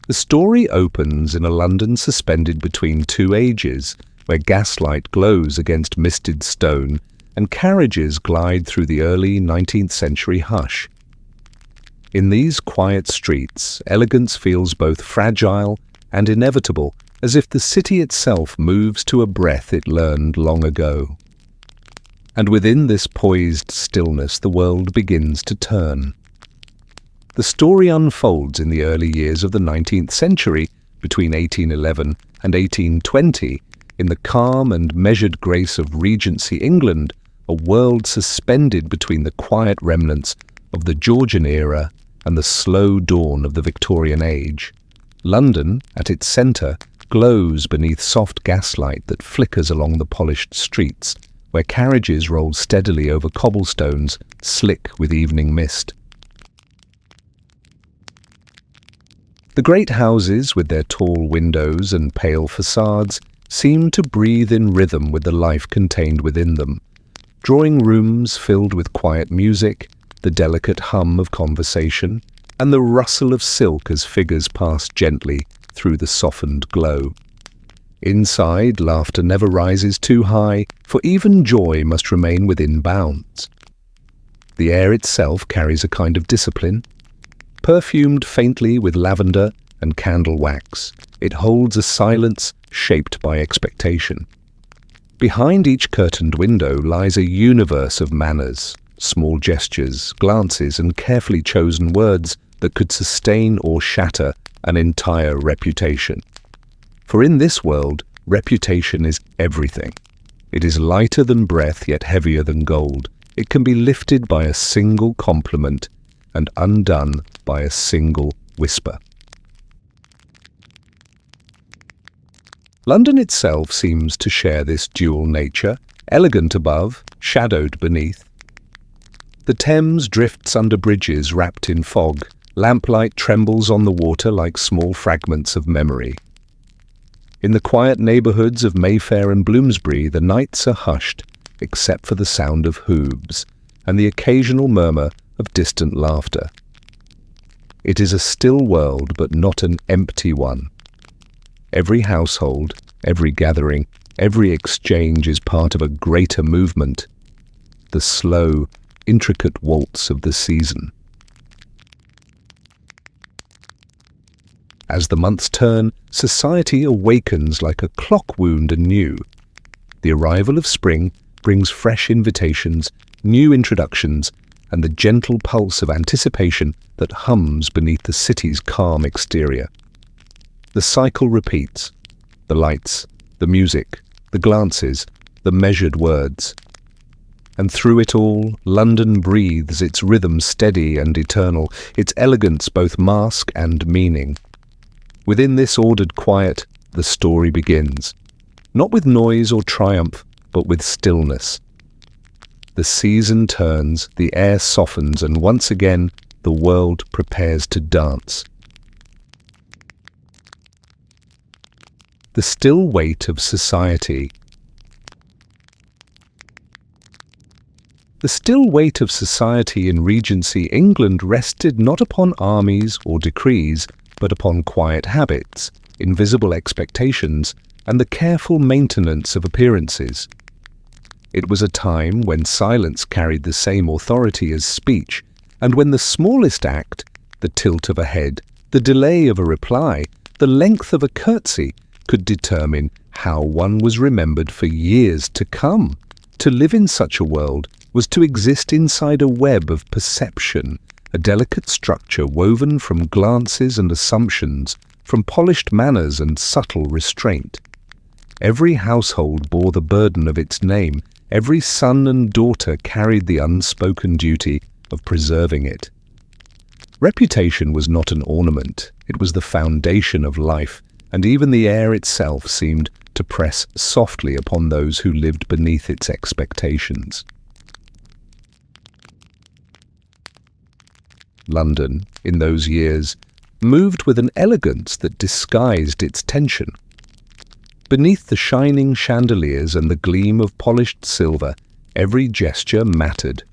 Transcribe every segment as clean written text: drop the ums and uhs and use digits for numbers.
The story opens in a London suspended between two ages, where gaslight glows against misted stone and carriages glide through the early 19th century hush. In these quiet streets, elegance feels both fragile and inevitable, as if the city itself moves to a breath it learned long ago. And within this poised stillness, the world begins to turn. The story unfolds in the early years of the 19th century, between 1811 and 1820, in the calm and measured grace of Regency England, a world suspended between the quiet remnants of the Georgian era and the slow dawn of the Victorian age. London, at its centre, glows beneath soft gaslight that flickers along the polished streets, where carriages roll steadily over cobblestones, slick with evening mist. The great houses, with their tall windows and pale facades, seem to breathe in rhythm with the life contained within them. Drawing rooms filled with quiet music, the delicate hum of conversation, and the rustle of silk as figures pass gently through the softened glow. Inside, laughter never rises too high, for even joy must remain within bounds. The air itself carries a kind of discipline. Perfumed faintly with lavender and candle wax, it holds a silence shaped by expectation. Behind each curtained window lies a universe of manners, small gestures, glances, and carefully chosen words that could sustain or shatter an entire reputation. For in this world, reputation is everything. It is lighter than breath, yet heavier than gold. It can be lifted by a single compliment and undone by a single whisper. London itself seems to share this dual nature, elegant above, shadowed beneath. The Thames drifts under bridges wrapped in fog. Lamplight trembles on the water like small fragments of memory. In the quiet neighbourhoods of Mayfair and Bloomsbury, the nights are hushed, except for the sound of hooves and the occasional murmur of distant laughter. It is a still world, but not an empty one. Every household, every gathering, every exchange is part of a greater movement, the slow, intricate waltz of the season. As the months turn, society awakens like a clock wound anew. The arrival of spring brings fresh invitations, new introductions, and the gentle pulse of anticipation that hums beneath the city's calm exterior. The cycle repeats: the lights, the music, the glances, the measured words. And through it all, London breathes, its rhythm steady and eternal, its elegance both mask and meaning. Within this ordered quiet, the story begins, not with noise or triumph, but with stillness. The season turns, the air softens, and once again the world prepares to dance. The still weight of society. The still weight of society in Regency England rested not upon armies or decrees, but upon quiet habits, invisible expectations, and the careful maintenance of appearances. It was a time when silence carried the same authority as speech, and when the smallest act, the tilt of a head, the delay of a reply, the length of a curtsy, could determine how one was remembered for years to come. To live in such a world was to exist inside a web of perception, a delicate structure woven from glances and assumptions, from polished manners and subtle restraint. Every household bore the burden of its name. Every son and daughter carried the unspoken duty of preserving it. Reputation was not an ornament, it was the foundation of life, and even the air itself seemed to press softly upon those who lived beneath its expectations. London, in those years, moved with an elegance that disguised its tension. Beneath the shining chandeliers and the gleam of polished silver, every gesture mattered.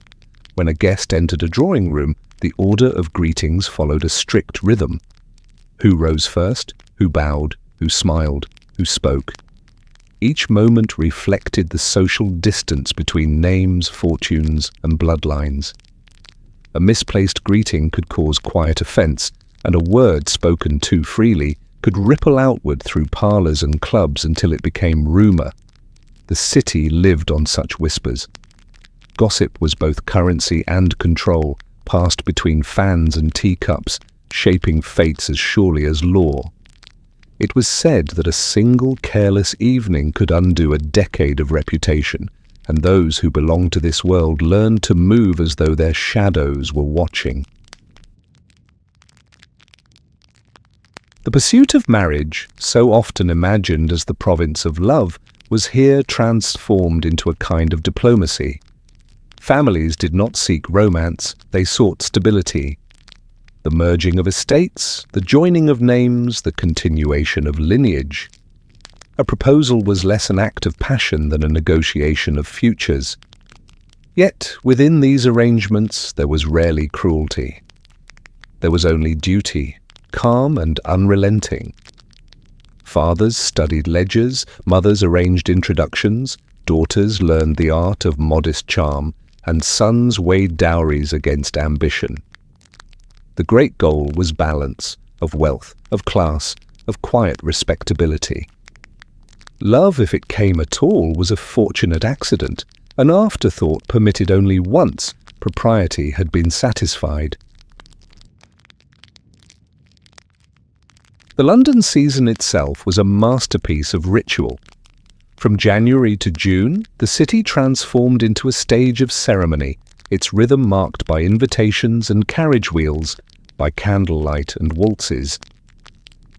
When a guest entered a drawing room, the order of greetings followed a strict rhythm. Who rose first? Who bowed? Who smiled? Who spoke? Each moment reflected the social distance between names, fortunes, and bloodlines. A misplaced greeting could cause quiet offence, and a word spoken too freely could ripple outward through parlours and clubs until it became rumour. The city lived on such whispers. Gossip was both currency and control, passed between fans and teacups, shaping fates as surely as law. It was said that a single careless evening could undo a decade of reputation, and those who belonged to this world learned to move as though their shadows were watching. The pursuit of marriage, so often imagined as the province of love, was here transformed into a kind of diplomacy. Families did not seek romance, they sought stability. The merging of estates, the joining of names, the continuation of lineage. A proposal was less an act of passion than a negotiation of futures. Yet, within these arrangements, there was rarely cruelty. There was only duty, calm and unrelenting. Fathers studied ledgers, mothers arranged introductions, daughters learned the art of modest charm, and sons weighed dowries against ambition. The great goal was balance, of wealth, of class, of quiet respectability. Love, if it came at all, was a fortunate accident, an afterthought permitted only once propriety had been satisfied. The London season itself was a masterpiece of ritual. From January to June, the city transformed into a stage of ceremony, its rhythm marked by invitations and carriage wheels, by candlelight and waltzes.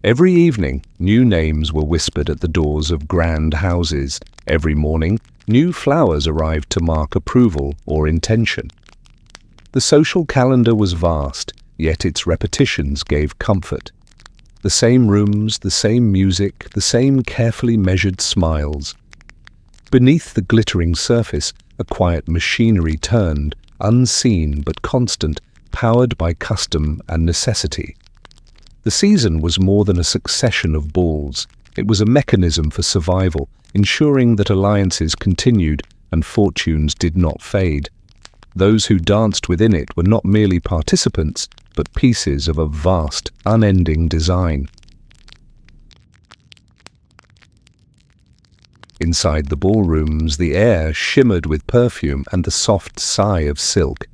Every evening, new names were whispered at the doors of grand houses. Every morning, new flowers arrived to mark approval or intention. The social calendar was vast, yet its repetitions gave comfort. The same rooms, the same music, the same carefully measured smiles. Beneath the glittering surface, a quiet machinery turned, unseen but constant, powered by custom and necessity. The season was more than a succession of balls. It was a mechanism for survival, ensuring that alliances continued and fortunes did not fade. Those who danced within it were not merely participants, but pieces of a vast, unending design. Inside the ballrooms, the air shimmered with perfume and the soft sigh of silk.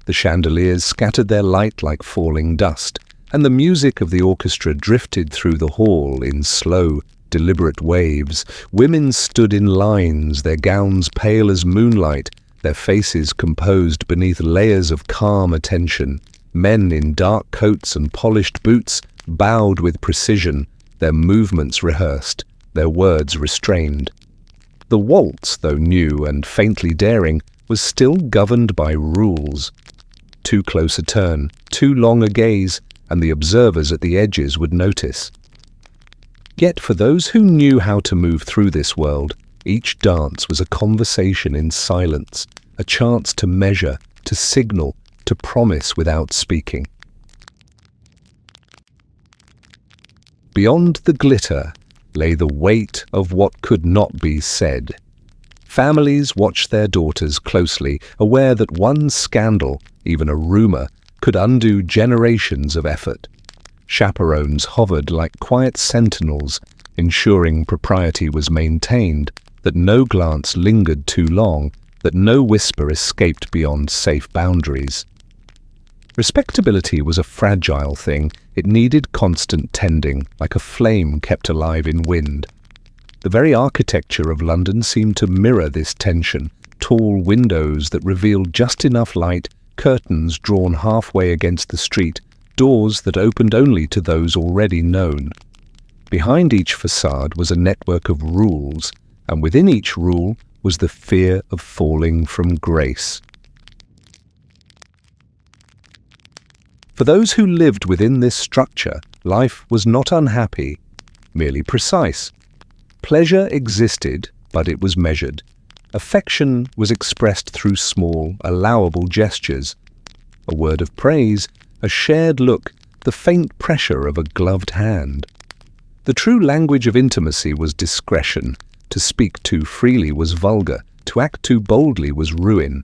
The chandeliers scattered their light like falling dust, and the music of the orchestra drifted through the hall in slow, deliberate waves. Women stood in lines, their gowns pale as moonlight, their faces composed beneath layers of calm attention. Men in dark coats and polished boots bowed with precision, their movements rehearsed, their words restrained. The waltz, though new and faintly daring, was still governed by rules. Too close a turn, too long a gaze, and the observers at the edges would notice. Yet for those who knew how to move through this world, each dance was a conversation in silence, a chance to measure, to signal, to promise without speaking. Beyond the glitter lay the weight of what could not be said. Families watched their daughters closely, aware that one scandal, even a rumor, could undo generations of effort. Chaperones hovered like quiet sentinels, ensuring propriety was maintained, that no glance lingered too long, that no whisper escaped beyond safe boundaries. Respectability was a fragile thing. It needed constant tending, like a flame kept alive in wind. The very architecture of London seemed to mirror this tension. Tall windows that revealed just enough light, curtains drawn halfway against the street, doors that opened only to those already known. Behind each facade was a network of rules, and within each rule was the fear of falling from grace. For those who lived within this structure, life was not unhappy, merely precise. Pleasure existed, but it was measured. Affection was expressed through small, allowable gestures. A word of praise, a shared look, the faint pressure of a gloved hand. The true language of intimacy was discretion. To speak too freely was vulgar. To act too boldly was ruin.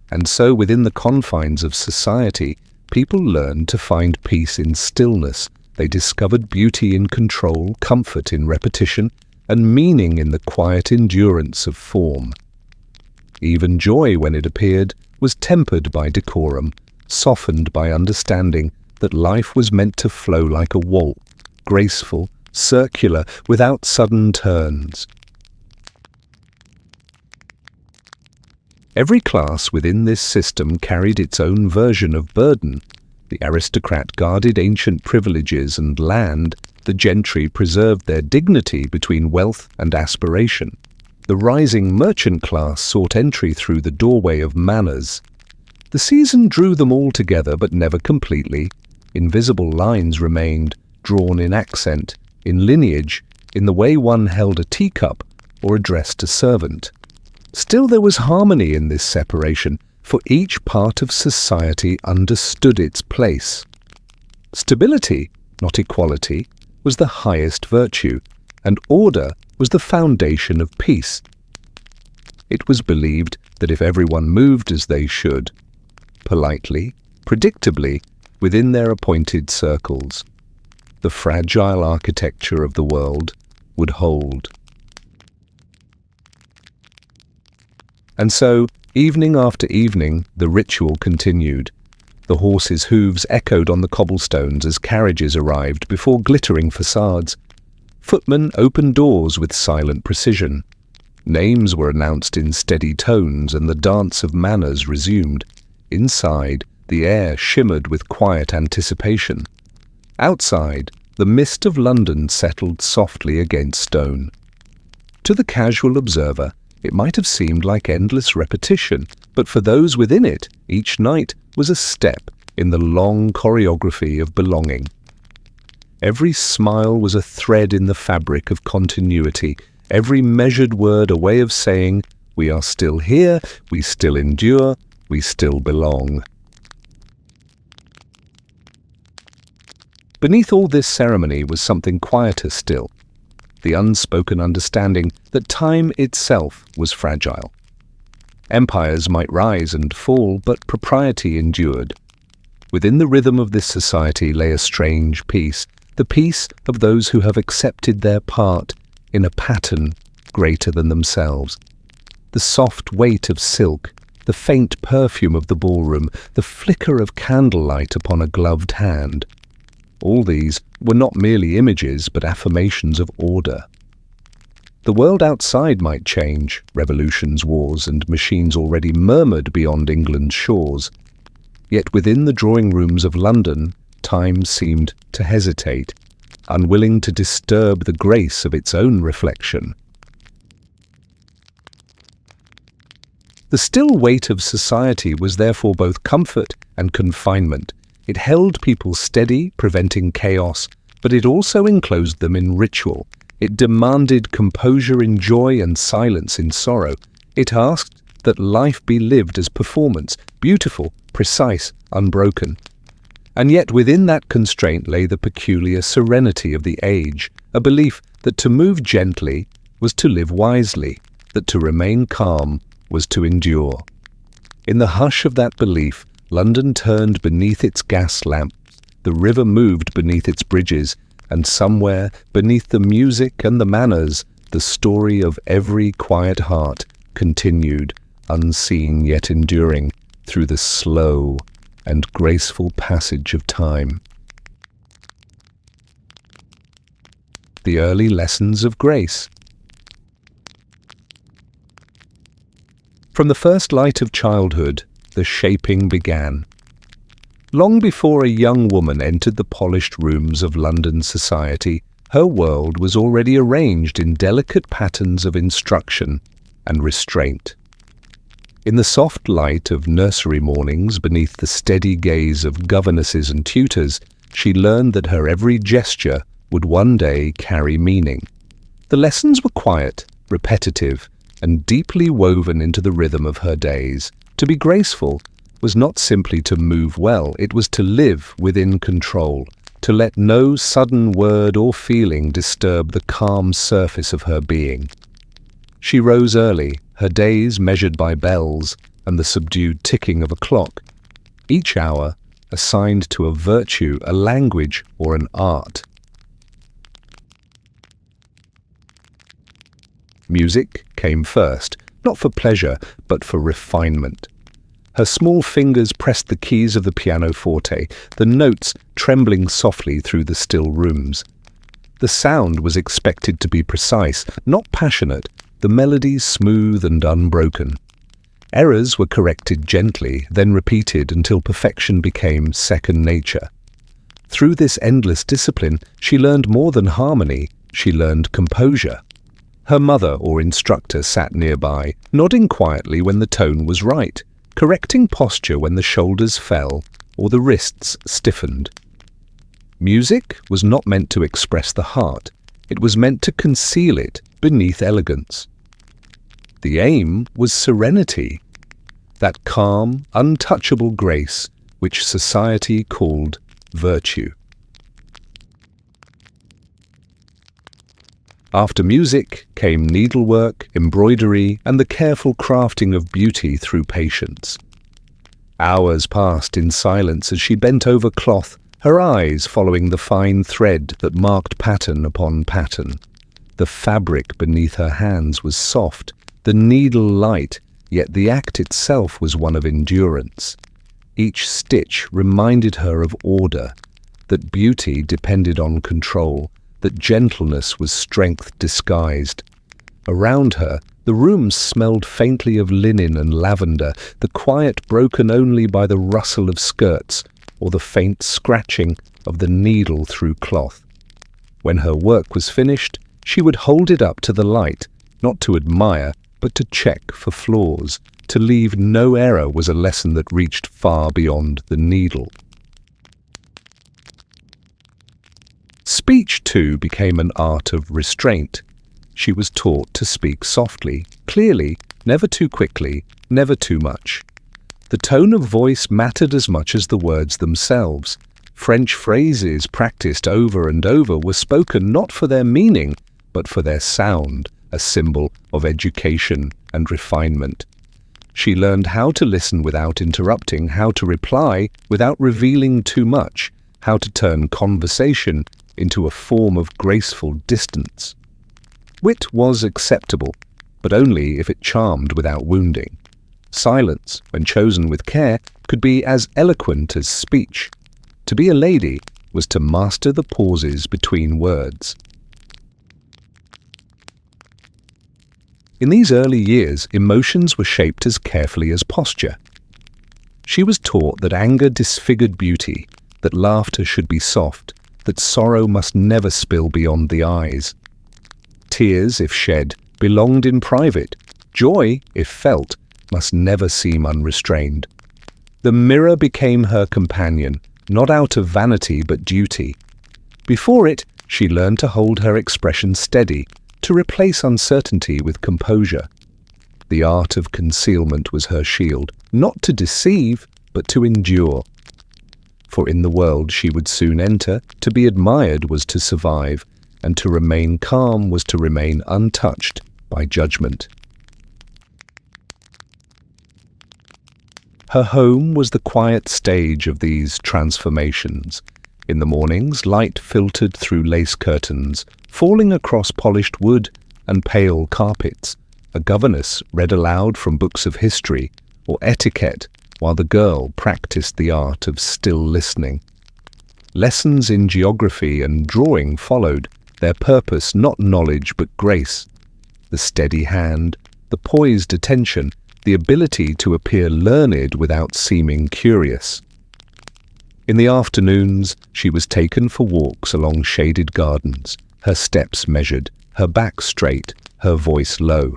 And so, within the confines of society, people learned to find peace in stillness. They discovered beauty in control, comfort in repetition, and meaning in the quiet endurance of form. Even joy, when it appeared, was tempered by decorum, softened by understanding that life was meant to flow like a waltz, graceful, circular, without sudden turns. Every class within this system carried its own version of burden. The aristocrat guarded ancient privileges and land. The gentry preserved their dignity between wealth and aspiration. The rising merchant class sought entry through the doorway of manners. The season drew them all together, but never completely. Invisible lines remained, drawn in accent, in lineage, in the way one held a teacup or addressed a servant. Still there was harmony in this separation, for each part of society understood its place. Stability, not equality, was the highest virtue, and order was the foundation of peace. It was believed that if everyone moved as they should, politely, predictably, within their appointed circles, the fragile architecture of the world would hold. And so, evening after evening, the ritual continued. The horses' hooves echoed on the cobblestones as carriages arrived before glittering facades. Footmen opened doors with silent precision. Names were announced in steady tones, and the dance of manners resumed. Inside, the air shimmered with quiet anticipation. Outside, the mist of London settled softly against stone. To the casual observer, it might have seemed like endless repetition, but for those within it, each night was a step in the long choreography of belonging. Every smile was a thread in the fabric of continuity, every measured word a way of saying, "We are still here, we still endure, we still belong." Beneath all this ceremony was something quieter still, the unspoken understanding that time itself was fragile. Empires might rise and fall, but propriety endured. Within the rhythm of this society lay a strange peace, the peace of those who have accepted their part in a pattern greater than themselves. The soft weight of silk, the faint perfume of the ballroom, the flicker of candlelight upon a gloved hand. All these were not merely images, but affirmations of order. The world outside might change, revolutions, wars, and machines already murmured beyond England's shores. Yet within the drawing rooms of London, time seemed to hesitate, unwilling to disturb the grace of its own reflection. The still weight of society was therefore both comfort and confinement. It held people steady, preventing chaos, but it also enclosed them in ritual. It demanded composure in joy and silence in sorrow. It asked that life be lived as performance, beautiful, precise, unbroken. And yet within that constraint lay the peculiar serenity of the age, a belief that to move gently was to live wisely, that to remain calm was to endure. In the hush of that belief, London turned beneath its gas lamps, the river moved beneath its bridges, and somewhere, beneath the music and the manners, the story of every quiet heart continued, unseen yet enduring, through the slow and graceful passage of time. The early lessons of grace. From the first light of childhood, the shaping began. Long before a young woman entered the polished rooms of London society, her world was already arranged in delicate patterns of instruction and restraint. In the soft light of nursery mornings, beneath the steady gaze of governesses and tutors, she learned that her every gesture would one day carry meaning. The lessons were quiet, repetitive, and deeply woven into the rhythm of her days. To be graceful was not simply to move well, it was to live within control, to let no sudden word or feeling disturb the calm surface of her being. She rose early, her days measured by bells and the subdued ticking of a clock, each hour assigned to a virtue, a language, or an art. Music came first, not for pleasure, but for refinement. Her small fingers pressed the keys of the pianoforte, the notes trembling softly through the still rooms. The sound was expected to be precise, not passionate, the melodies smooth and unbroken. Errors were corrected gently, then repeated until perfection became second nature. Through this endless discipline, she learned more than harmony, she learned composure. Her mother or instructor sat nearby, nodding quietly when the tone was right, correcting posture when the shoulders fell or the wrists stiffened. Music was not meant to express the heart, it was meant to conceal it beneath elegance. The aim was serenity, that calm, untouchable grace which society called virtue. After music came needlework, embroidery, and the careful crafting of beauty through patience. Hours passed in silence as she bent over cloth, her eyes following the fine thread that marked pattern upon pattern. The fabric beneath her hands was soft, the needle light, yet the act itself was one of endurance. Each stitch reminded her of order, that beauty depended on control, that gentleness was strength disguised. Around her, the room smelled faintly of linen and lavender, the quiet broken only by the rustle of skirts or the faint scratching of the needle through cloth. When her work was finished, she would hold it up to the light, not to admire, but to check for flaws. To leave no error was a lesson that reached far beyond the needle. Speech, too, became an art of restraint. She was taught to speak softly, clearly, never too quickly, never too much. The tone of voice mattered as much as the words themselves. French phrases practiced over and over were spoken not for their meaning, but for their sound, a symbol of education and refinement. She learned how to listen without interrupting, how to reply without revealing too much, how to turn conversation into a form of graceful distance. Wit was acceptable, but only if it charmed without wounding. Silence, when chosen with care, could be as eloquent as speech. To be a lady was to master the pauses between words. In these early years, emotions were shaped as carefully as posture. She was taught that anger disfigured beauty, that laughter should be soft, that sorrow must never spill beyond the eyes. Tears, if shed, belonged in private. Joy, if felt, must never seem unrestrained. The mirror became her companion, not out of vanity but duty. Before it, she learned to hold her expression steady, to replace uncertainty with composure. The art of concealment was her shield, not to deceive, but to endure. For in the world she would soon enter, to be admired was to survive, and to remain calm was to remain untouched by judgment. Her home was the quiet stage of these transformations. In the mornings, light filtered through lace curtains, falling across polished wood and pale carpets. A governess read aloud from books of history or etiquette, while the girl practiced the art of still listening. Lessons in geography and drawing followed, their purpose not knowledge but grace. The steady hand, the poised attention, the ability to appear learned without seeming curious. In the afternoons, she was taken for walks along shaded gardens, her steps measured, her back straight, her voice low.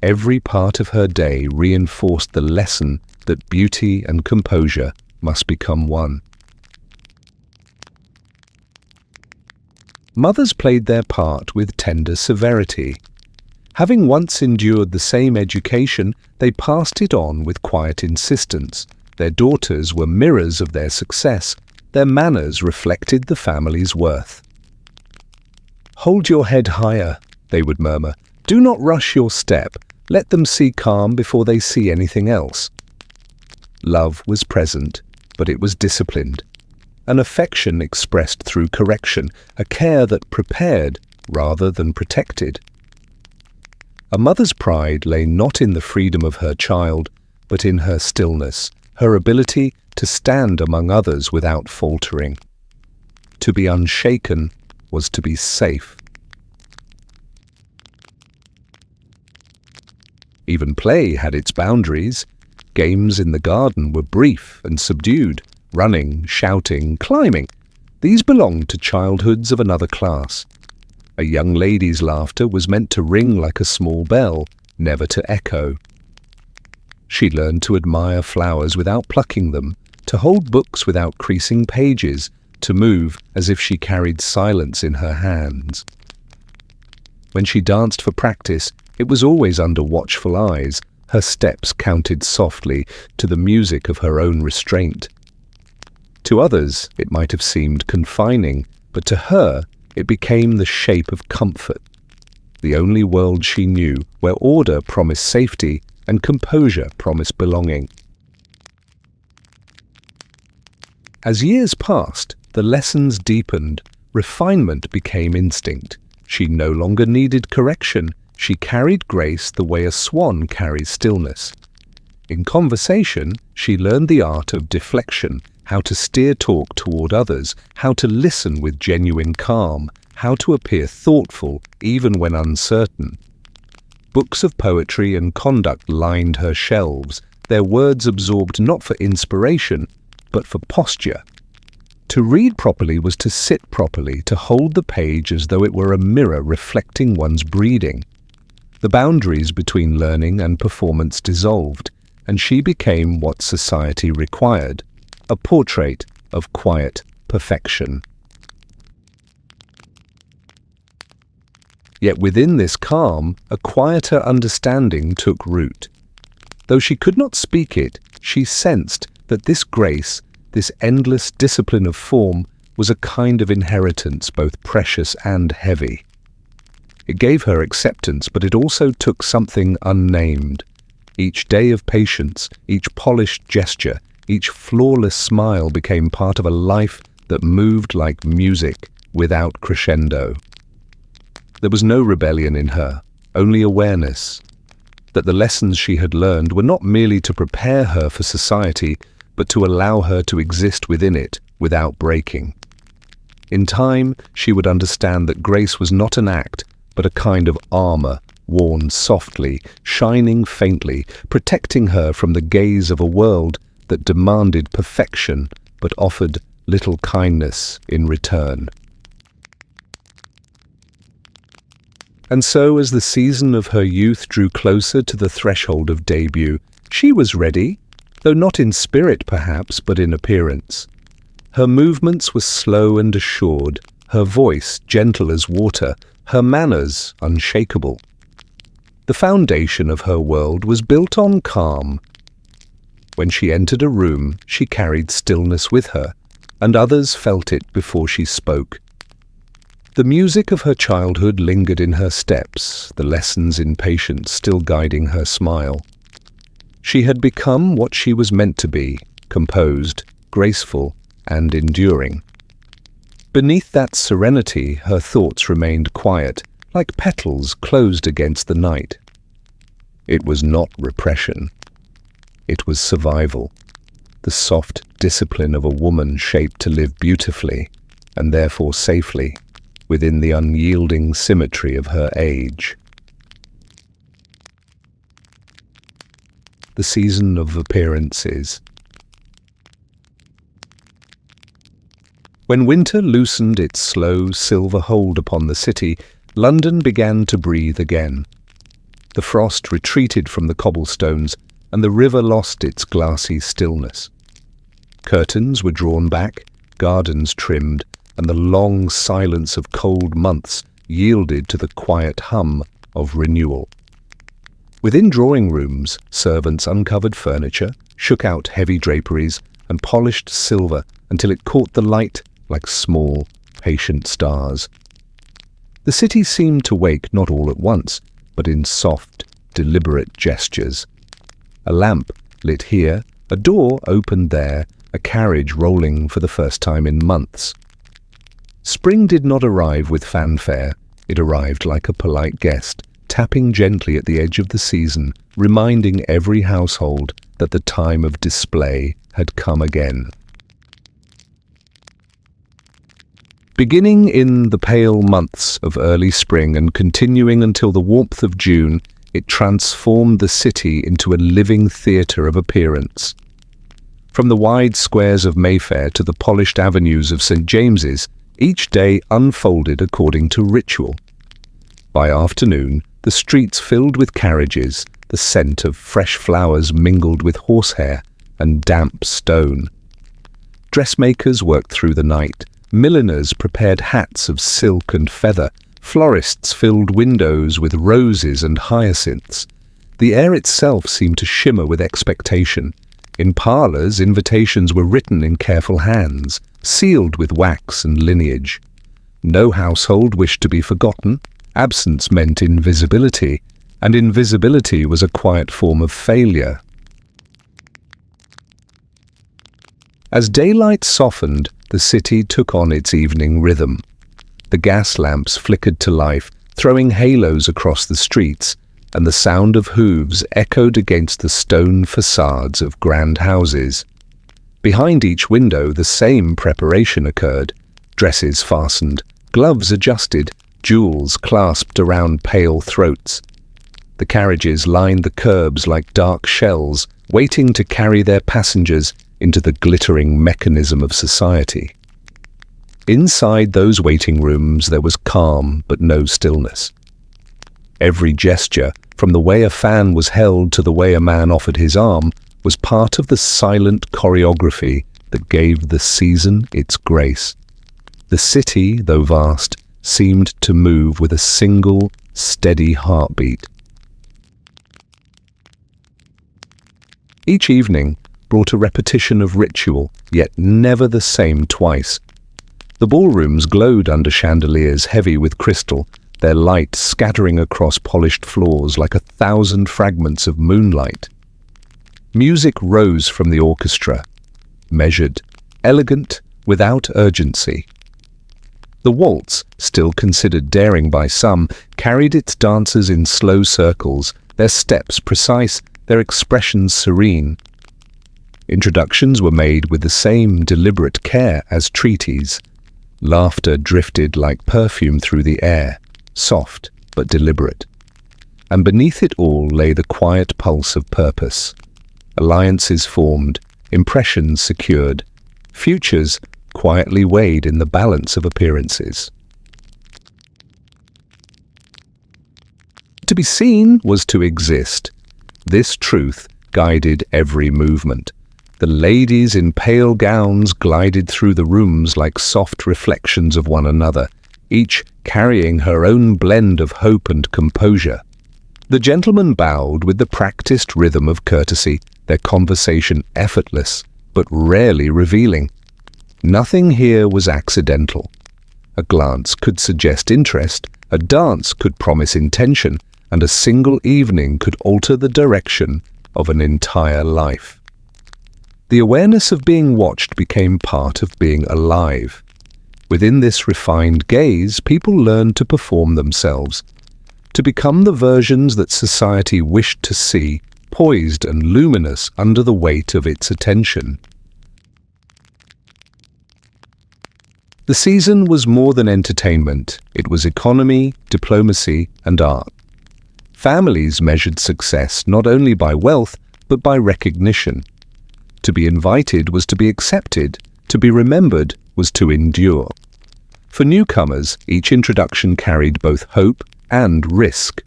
Every part of her day reinforced the lesson that beauty and composure must become one. Mothers played their part with tender severity. Having once endured the same education, they passed it on with quiet insistence, Their daughters were mirrors of their success. Their manners reflected the family's worth. "Hold your head higher," they would murmur. "Do not rush your step. Let them see calm before they see anything else." Love was present, but it was disciplined. An affection expressed through correction, a care that prepared rather than protected. A mother's pride lay not in the freedom of her child, but in her stillness, her ability to stand among others without faltering. To be unshaken was to be safe. Even play had its boundaries. Games in the garden were brief and subdued. Running, shouting, climbing. These belonged to childhoods of another class. A young lady's laughter was meant to ring like a small bell, never to echo. She learned to admire flowers without plucking them, to hold books without creasing pages, to move as if she carried silence in her hands. When she danced for practice, it was always under watchful eyes. Her steps counted softly to the music of her own restraint. To others, it might have seemed confining, but to her, it became the shape of comfort, the only world she knew, where order promised safety and composure promised belonging. As years passed, the lessons deepened, refinement became instinct. She no longer needed correction. She carried grace the way a swan carries stillness. In conversation, she learned the art of deflection, how to steer talk toward others, how to listen with genuine calm, how to appear thoughtful even when uncertain. Books of poetry and conduct lined her shelves, their words absorbed not for inspiration, but for posture. To read properly was to sit properly, to hold the page as though it were a mirror reflecting one's breeding. The boundaries between learning and performance dissolved, and she became what society required, a portrait of quiet perfection. Yet within this calm, a quieter understanding took root. Though she could not speak it, she sensed that this grace, this endless discipline of form, was a kind of inheritance both precious and heavy. It gave her acceptance, but it also took something unnamed. Each day of patience, each polished gesture, each flawless smile became part of a life that moved like music without crescendo. There was no rebellion in her, only awareness that the lessons she had learned were not merely to prepare her for society, but to allow her to exist within it without breaking. In time, she would understand that grace was not an act, but a kind of armor, worn softly, shining faintly, protecting her from the gaze of a world that demanded perfection, but offered little kindness in return. And so, as the season of her youth drew closer to the threshold of debut, she was ready, though not in spirit perhaps, but in appearance. Her movements were slow and assured, her voice gentle as water, her manners unshakable. The foundation of her world was built on calm. When she entered a room, she carried stillness with her, and others felt it before she spoke. The music of her childhood lingered in her steps, the lessons in patience still guiding her smile. She had become what she was meant to be, composed, graceful, and enduring. Beneath that serenity, her thoughts remained quiet, like petals closed against the night. It was not repression. It was survival, the soft discipline of a woman shaped to live beautifully, and therefore safely, within the unyielding symmetry of her age. The season of appearances. When winter loosened its slow silver hold upon the city, London began to breathe again. The frost retreated from the cobblestones, and the river lost its glassy stillness. Curtains were drawn back, gardens trimmed, and the long silence of cold months yielded to the quiet hum of renewal. Within drawing rooms, servants uncovered furniture, shook out heavy draperies, and polished silver until it caught the light like small, patient stars. The city seemed to wake not all at once, but in soft, deliberate gestures. A lamp lit here, a door opened there, a carriage rolling for the first time in months. Spring did not arrive with fanfare. It arrived like a polite guest, tapping gently at the edge of the season, reminding every household that the time of display had come again. Beginning in the pale months of early spring and continuing until the warmth of June, it transformed the city into a living theatre of appearance. From the wide squares of Mayfair to the polished avenues of St. James's, each day unfolded according to ritual. By afternoon, the streets filled with carriages, the scent of fresh flowers mingled with horsehair and damp stone. Dressmakers worked through the night, milliners prepared hats of silk and feather, florists filled windows with roses and hyacinths. The air itself seemed to shimmer with expectation. In parlours, invitations were written in careful hands, sealed with wax and lineage. No household wished to be forgotten. Absence meant invisibility, and invisibility was a quiet form of failure. As daylight softened, the city took on its evening rhythm. The gas lamps flickered to life, throwing halos across the streets, and the sound of hooves echoed against the stone facades of grand houses. Behind each window the same preparation occurred. Dresses fastened, gloves adjusted, jewels clasped around pale throats. The carriages lined the curbs like dark shells, waiting to carry their passengers into the glittering mechanism of society. Inside those waiting rooms there was calm but no stillness. Every gesture, from the way a fan was held to the way a man offered his arm, was part of the silent choreography that gave the season its grace. The city, though vast, seemed to move with a single, steady heartbeat. Each evening brought a repetition of ritual, yet never the same twice. The ballrooms glowed under chandeliers heavy with crystal, their light scattering across polished floors like 1,000 fragments of moonlight. Music rose from the orchestra, measured, elegant, without urgency. The waltz, still considered daring by some, carried its dancers in slow circles, their steps precise, their expressions serene. Introductions were made with the same deliberate care as treaties. Laughter drifted like perfume through the air, soft but deliberate. And beneath it all lay the quiet pulse of purpose. Alliances formed, impressions secured, futures quietly weighed in the balance of appearances. To be seen was to exist. This truth guided every movement. The ladies in pale gowns glided through the rooms like soft reflections of one another, each carrying her own blend of hope and composure. The gentlemen bowed with the practiced rhythm of courtesy, their conversation effortless, but rarely revealing. Nothing here was accidental. A glance could suggest interest, a dance could promise intention, and a single evening could alter the direction of an entire life. The awareness of being watched became part of being alive. Within this refined gaze, people learned to perform themselves, to become the versions that society wished to see, poised and luminous under the weight of its attention. The season was more than entertainment. It was economy, diplomacy, and art. Families measured success not only by wealth, but by recognition. To be invited was to be accepted. To be remembered was to endure. For newcomers, each introduction carried both hope and risk.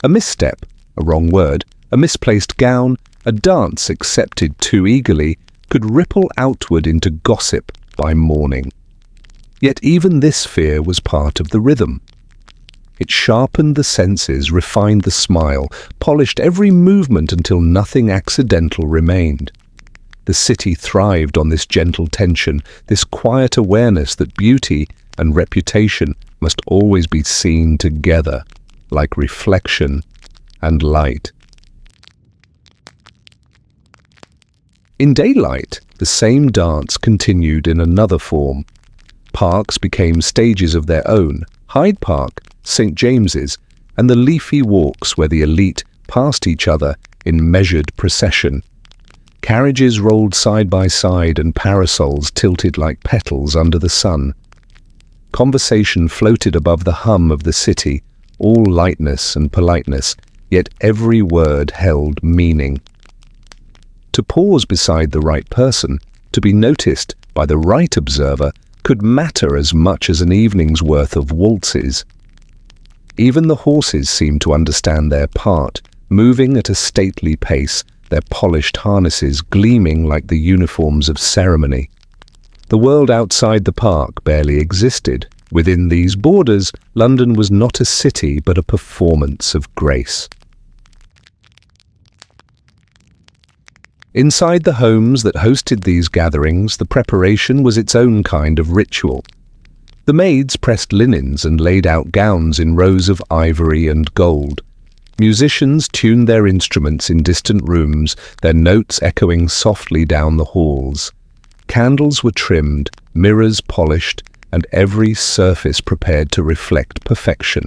A misstep, a wrong word, a misplaced gown, a dance accepted too eagerly could ripple outward into gossip by morning. Yet even this fear was part of the rhythm. It sharpened the senses, refined the smile, polished every movement until nothing accidental remained. The city thrived on this gentle tension, this quiet awareness that beauty and reputation must always be seen together, like reflection and light. In daylight, the same dance continued in another form. Parks became stages of their own: Hyde Park, St. James's, and the leafy walks where the elite passed each other in measured procession. Carriages rolled side by side and parasols tilted like petals under the sun. Conversation floated above the hum of the city, all lightness and politeness, yet every word held meaning. To pause beside the right person, to be noticed by the right observer, could matter as much as an evening's worth of waltzes. Even the horses seemed to understand their part, moving at a stately pace, their polished harnesses gleaming like the uniforms of ceremony. The world outside the park barely existed. Within these borders, London was not a city but a performance of grace. Inside the homes that hosted these gatherings, the preparation was its own kind of ritual. The maids pressed linens and laid out gowns in rows of ivory and gold. Musicians tuned their instruments in distant rooms, their notes echoing softly down the halls. Candles were trimmed, mirrors polished, and every surface prepared to reflect perfection.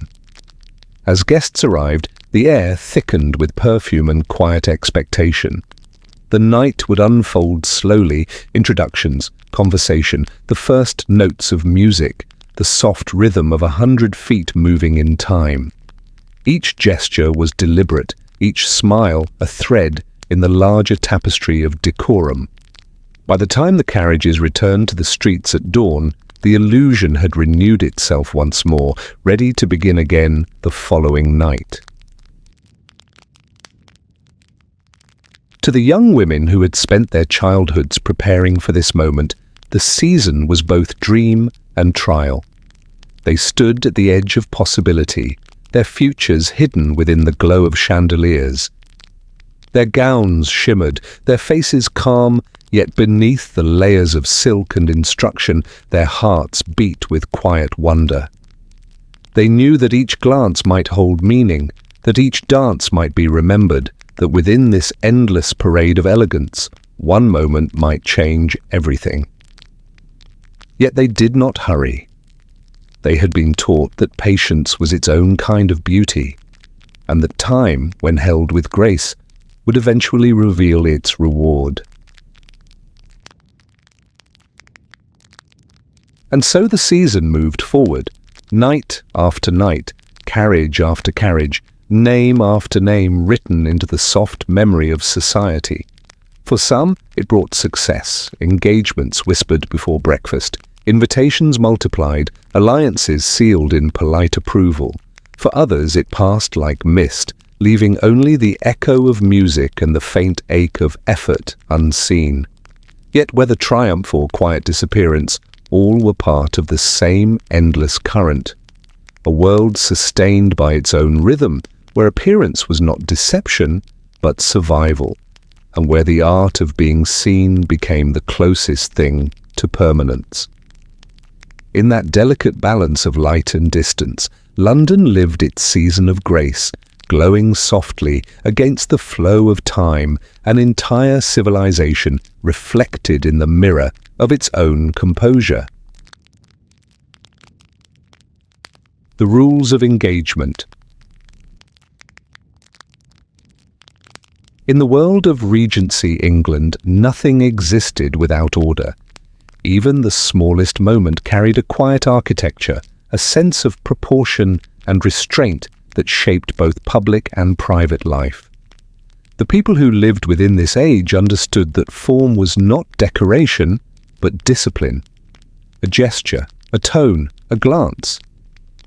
As guests arrived, the air thickened with perfume and quiet expectation. The night would unfold slowly: introductions, conversation, the first notes of music, the soft rhythm of 100 feet moving in time. Each gesture was deliberate, each smile a thread in the larger tapestry of decorum. By the time the carriages returned to the streets at dawn, the illusion had renewed itself once more, ready to begin again the following night. To the young women who had spent their childhoods preparing for this moment, the season was both dream and trial. They stood at the edge of possibility, their futures hidden within the glow of chandeliers. Their gowns shimmered, their faces calm, yet beneath the layers of silk and instruction, their hearts beat with quiet wonder. They knew that each glance might hold meaning, that each dance might be remembered, that within this endless parade of elegance, one moment might change everything. Yet they did not hurry. They had been taught that patience was its own kind of beauty, and that time, when held with grace, would eventually reveal its reward. And so the season moved forward, night after night, carriage after carriage, name after name written into the soft memory of society. For some, it brought success, engagements whispered before breakfast, invitations multiplied, alliances sealed in polite approval. For others, it passed like mist, leaving only the echo of music and the faint ache of effort unseen. Yet whether triumph or quiet disappearance, all were part of the same endless current. A world sustained by its own rhythm, where appearance was not deception, but survival, and where the art of being seen became the closest thing to permanence. In that delicate balance of light and distance, London lived its season of grace, glowing softly against the flow of time, an entire civilization reflected in the mirror of its own composure. The rules of engagement. In the world of Regency England, nothing existed without order. Even the smallest moment carried a quiet architecture, a sense of proportion and restraint that shaped both public and private life. The people who lived within this age understood that form was not decoration, but discipline. A gesture, a tone, a glance.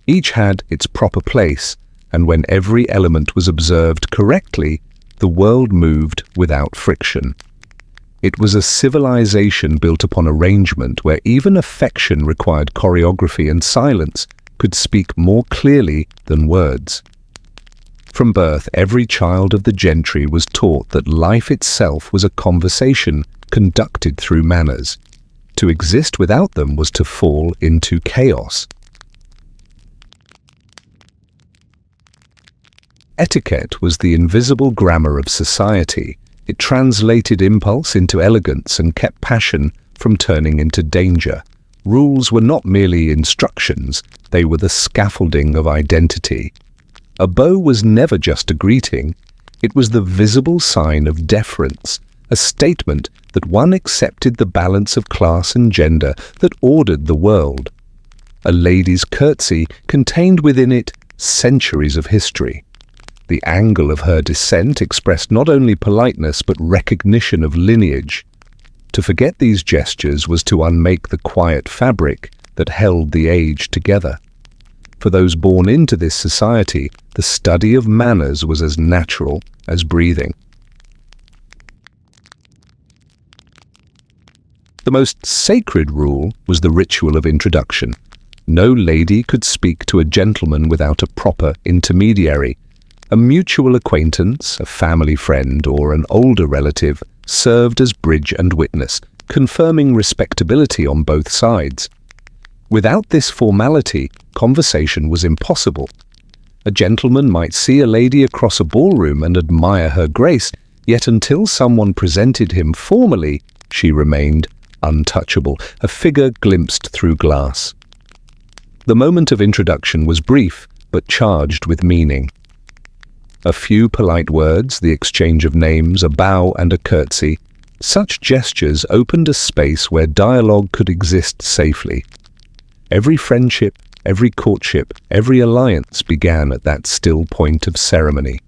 Each had its proper place, and when every element was observed correctly, the world moved without friction. It was a civilization built upon arrangement where even affection required choreography and silence could speak more clearly than words. From birth, every child of the gentry was taught that life itself was a conversation conducted through manners. To exist without them was to fall into chaos. Etiquette was the invisible grammar of society. It translated impulse into elegance and kept passion from turning into danger. Rules were not merely instructions, they were the scaffolding of identity. A bow was never just a greeting, it was the visible sign of deference, a statement that one accepted the balance of class and gender that ordered the world. A lady's curtsy contained within it centuries of history. The angle of her descent expressed not only politeness but recognition of lineage. To forget these gestures was to unmake the quiet fabric that held the age together. For those born into this society, the study of manners was as natural as breathing. The most sacred rule was the ritual of introduction. No lady could speak to a gentleman without a proper intermediary. A mutual acquaintance, a family friend, or an older relative served as bridge and witness, confirming respectability on both sides. Without this formality, conversation was impossible. A gentleman might see a lady across a ballroom and admire her grace, yet until someone presented him formally, she remained untouchable, a figure glimpsed through glass. The moment of introduction was brief, but charged with meaning. A few polite words, the exchange of names, a bow and a curtsy, such gestures opened a space where dialogue could exist safely. Every friendship, every courtship, every alliance began at that still point of ceremony.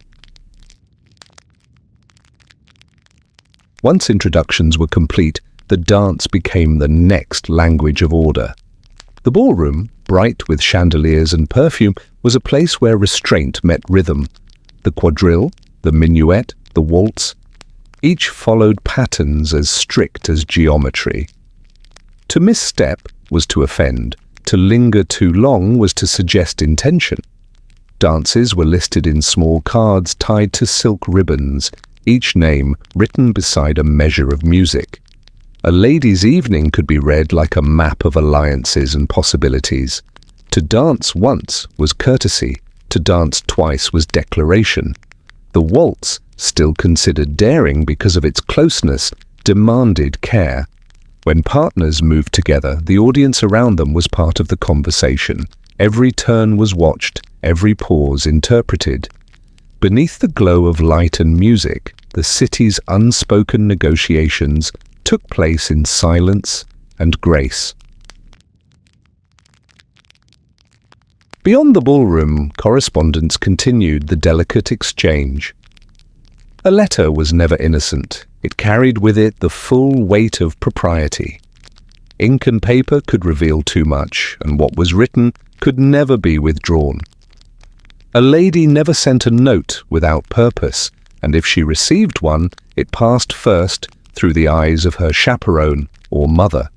Once introductions were complete, the dance became the next language of order. The ballroom, bright with chandeliers and perfume, was a place where restraint met rhythm. The quadrille, the minuet, the waltz, each followed patterns as strict as geometry. To misstep was to offend. To linger too long was to suggest intention. Dances were listed in small cards tied to silk ribbons, each name written beside a measure of music. A lady's evening could be read like a map of alliances and possibilities. To dance once was courtesy, to dance twice was declaration. The waltz, still considered daring because of its closeness, demanded care. When partners moved together, the audience around them was part of the conversation. Every turn was watched, every pause interpreted. Beneath the glow of light and music, the city's unspoken negotiations took place in silence and grace. Beyond the ballroom, correspondence continued the delicate exchange. A letter was never innocent. It carried with it the full weight of propriety. Ink and paper could reveal too much, and what was written could never be withdrawn. A lady never sent a note without purpose, and if she received one, it passed first through the eyes of her chaperone or mother.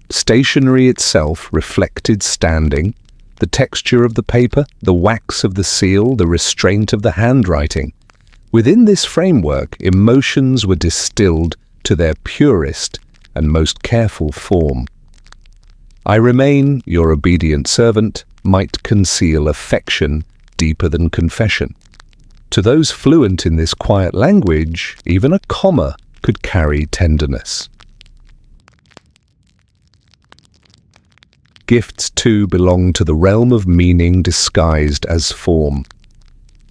Stationery itself reflected standing, the texture of the paper, the wax of the seal, the restraint of the handwriting. Within this framework, emotions were distilled to their purest and most careful form. "I remain, your obedient servant," might conceal affection deeper than confession. To those fluent in this quiet language, even a comma could carry tenderness. Gifts, too, belong to the realm of meaning disguised as form.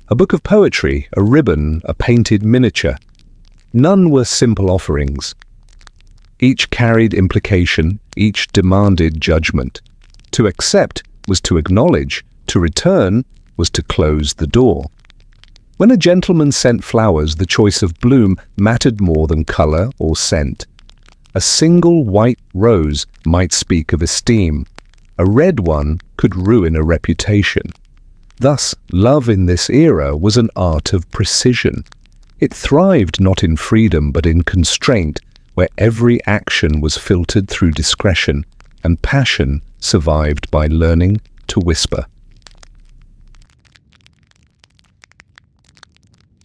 A book of poetry, a ribbon, a painted miniature. None were simple offerings. Each carried implication, each demanded judgment. To accept was to acknowledge, to return was to close the door. When a gentleman sent flowers, the choice of bloom mattered more than colour or scent. A single white rose might speak of esteem. A red one could ruin a reputation. Thus, love in this era was an art of precision. It thrived not in freedom but in constraint, where every action was filtered through discretion, and passion survived by learning to whisper.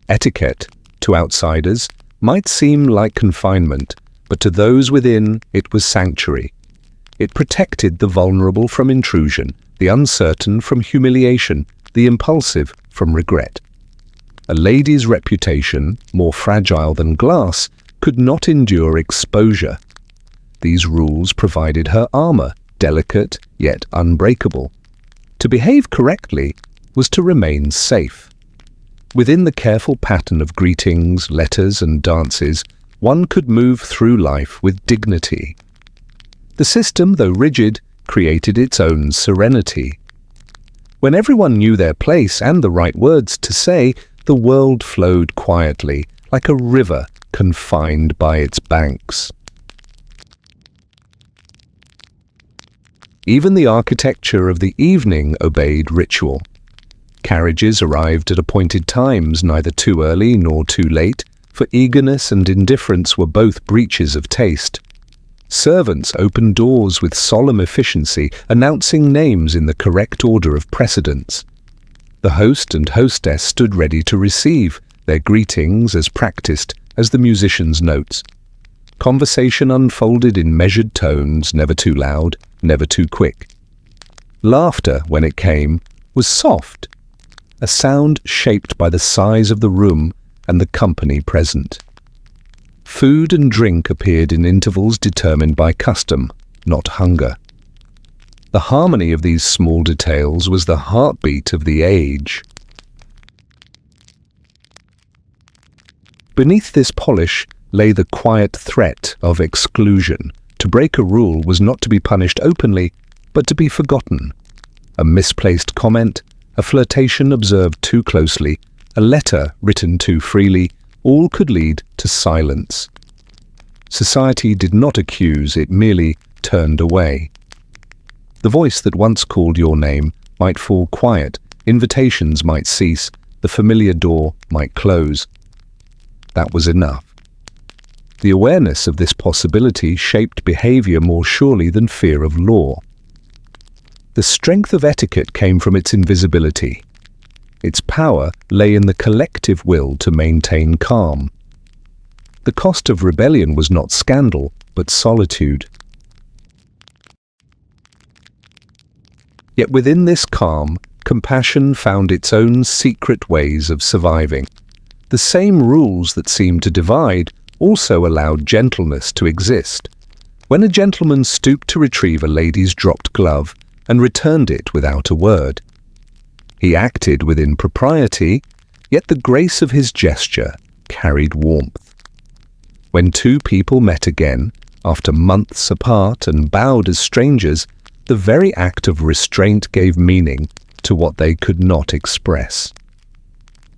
Etiquette, to outsiders, might seem like confinement, but to those within it was sanctuary. It protected the vulnerable from intrusion, the uncertain from humiliation, the impulsive from regret. A lady's reputation, more fragile than glass, could not endure exposure. These rules provided her armor, delicate yet unbreakable. To behave correctly was to remain safe. Within the careful pattern of greetings, letters, and dances, one could move through life with dignity. The system, though rigid, created its own serenity. When everyone knew their place and the right words to say, the world flowed quietly, like a river confined by its banks. Even the architecture of the evening obeyed ritual. Carriages arrived at appointed times, neither too early nor too late, for eagerness and indifference were both breaches of taste. Servants opened doors with solemn efficiency, announcing names in the correct order of precedence. The host and hostess stood ready to receive, their greetings as practiced as the musician's notes. Conversation unfolded in measured tones, never too loud, never too quick. Laughter, when it came, was soft, a sound shaped by the size of the room and the company present. Food and drink appeared in intervals determined by custom, not hunger. The harmony of these small details was the heartbeat of the age. Beneath this polish lay the quiet threat of exclusion. To break a rule was not to be punished openly, but to be forgotten. A misplaced comment, a flirtation observed too closely, a letter written too freely, all could lead to silence. Society did not accuse, it merely turned away. The voice that once called your name might fall quiet, invitations might cease, the familiar door might close. That was enough. The awareness of this possibility shaped behavior more surely than fear of law. The strength of etiquette came from its invisibility. Its power lay in the collective will to maintain calm. The cost of rebellion was not scandal, but solitude. Yet within this calm, compassion found its own secret ways of surviving. The same rules that seemed to divide also allowed gentleness to exist. When a gentleman stooped to retrieve a lady's dropped glove and returned it without a word, he acted within propriety, yet the grace of his gesture carried warmth. When two people met again, after months apart and bowed as strangers, the very act of restraint gave meaning to what they could not express.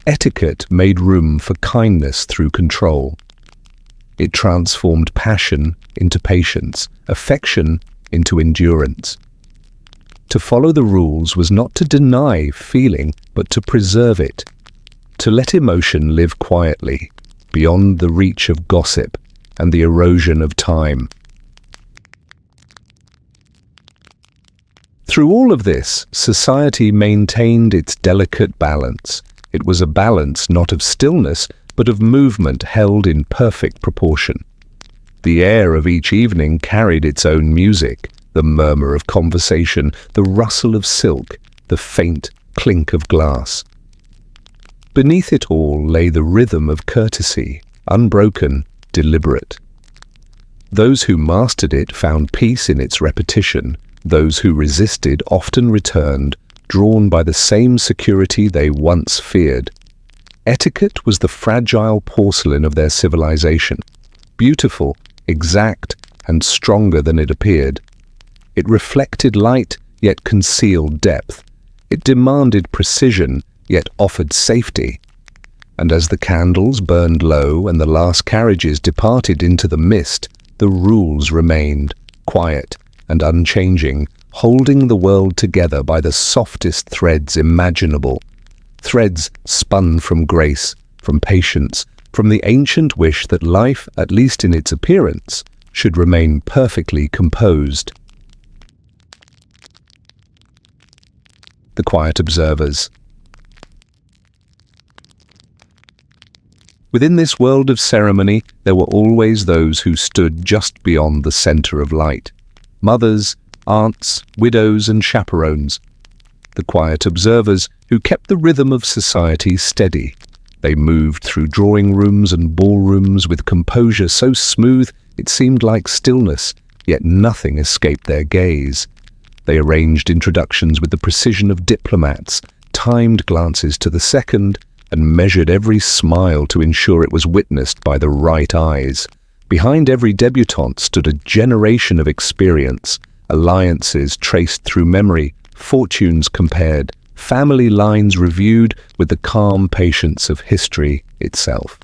Etiquette made room for kindness through control. It transformed passion into patience, affection into endurance. To follow the rules was not to deny feeling, but to preserve it, to let emotion live quietly, beyond the reach of gossip and the erosion of time. Through all of this, society maintained its delicate balance. It was a balance not of stillness, but of movement held in perfect proportion. The air of each evening carried its own music, the murmur of conversation, the rustle of silk, the faint clink of glass. Beneath it all lay the rhythm of courtesy, unbroken, deliberate. Those who mastered it found peace in its repetition. Those who resisted often returned, drawn by the same security they once feared. Etiquette was the fragile porcelain of their civilization, beautiful, exact, and stronger than it appeared. It reflected light, yet concealed depth. It demanded precision, yet offered safety. And as the candles burned low and the last carriages departed into the mist, the rules remained, quiet and unchanging, holding the world together by the softest threads imaginable. Threads spun from grace, from patience, from the ancient wish that life, at least in its appearance, should remain perfectly composed. The quiet observers. Within this world of ceremony, there were always those who stood just beyond the center of light. Mothers, aunts, widows, and chaperones. The quiet observers who kept the rhythm of society steady. They moved through drawing rooms and ballrooms with composure so smooth it seemed like stillness, yet nothing escaped their gaze. They arranged introductions with the precision of diplomats, timed glances to the second, and measured every smile to ensure it was witnessed by the right eyes. Behind every debutante stood a generation of experience, alliances traced through memory, fortunes compared, family lines reviewed with the calm patience of history itself.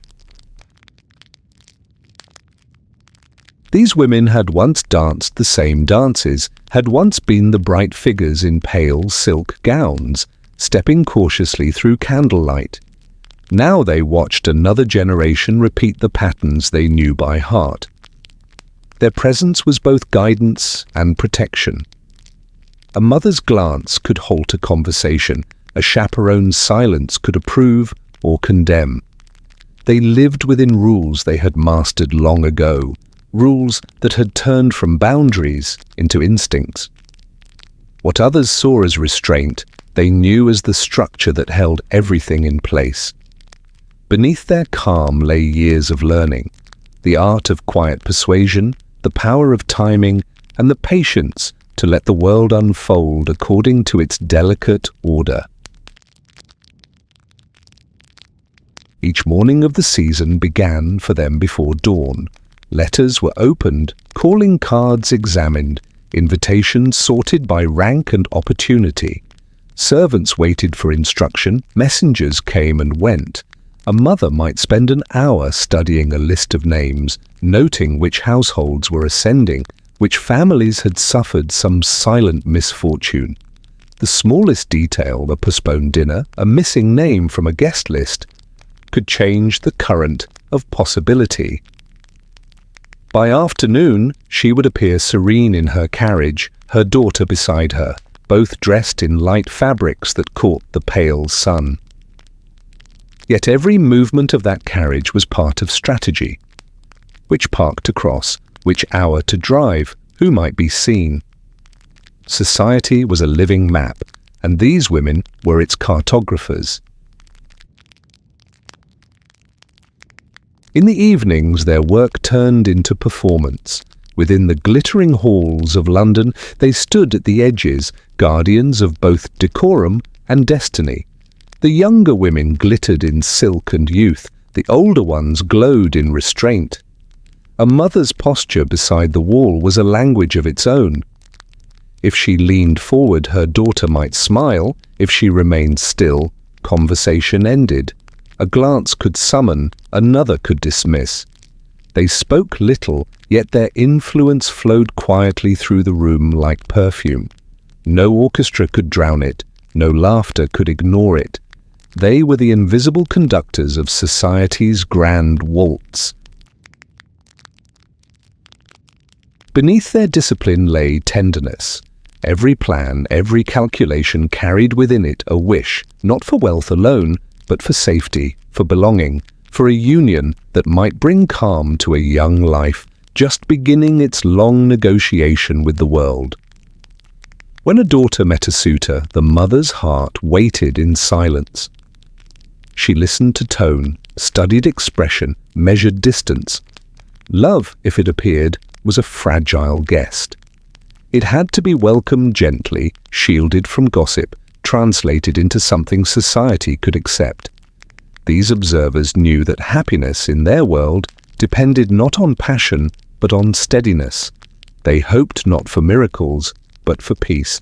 These women had once danced the same dances, had once been the bright figures in pale silk gowns, stepping cautiously through candlelight. Now they watched another generation repeat the patterns they knew by heart. Their presence was both guidance and protection. A mother's glance could halt a conversation, a chaperone's silence could approve or condemn. They lived within rules they had mastered long ago, rules that had turned from boundaries into instincts. What others saw as restraint, they knew as the structure that held everything in place. Beneath their calm lay years of learning, the art of quiet persuasion, the power of timing, and the patience to let the world unfold according to its delicate order. Each morning of the season began for them before dawn. Letters were opened, calling cards examined, invitations sorted by rank and opportunity. Servants waited for instruction, messengers came and went. A mother might spend an hour studying a list of names, noting which households were ascending, which families had suffered some silent misfortune. The smallest detail, a postponed dinner, a missing name from a guest list, could change the current of possibility. By afternoon, she would appear serene in her carriage, her daughter beside her, both dressed in light fabrics that caught the pale sun. Yet every movement of that carriage was part of strategy. Which park to cross, which hour to drive, who might be seen. Society was a living map, and these women were its cartographers. In the evenings, their work turned into performance. Within the glittering halls of London, they stood at the edges, guardians of both decorum and destiny. The younger women glittered in silk and youth, the older ones glowed in restraint. A mother's posture beside the wall was a language of its own. If she leaned forward, her daughter might smile. If she remained still, conversation ended. A glance could summon, another could dismiss. They spoke little, yet their influence flowed quietly through the room like perfume. No orchestra could drown it, no laughter could ignore it. They were the invisible conductors of society's grand waltz. Beneath their discipline lay tenderness. Every plan, every calculation carried within it a wish, not for wealth alone, but for safety, for belonging, for a union that might bring calm to a young life, just beginning its long negotiation with the world. When a daughter met a suitor, the mother's heart waited in silence. She listened to tone, studied expression, measured distance. Love, if it appeared, was a fragile guest. It had to be welcomed gently, shielded from gossip, translated into something society could accept. These observers knew that happiness in their world depended not on passion, but on steadiness. They hoped not for miracles, but for peace.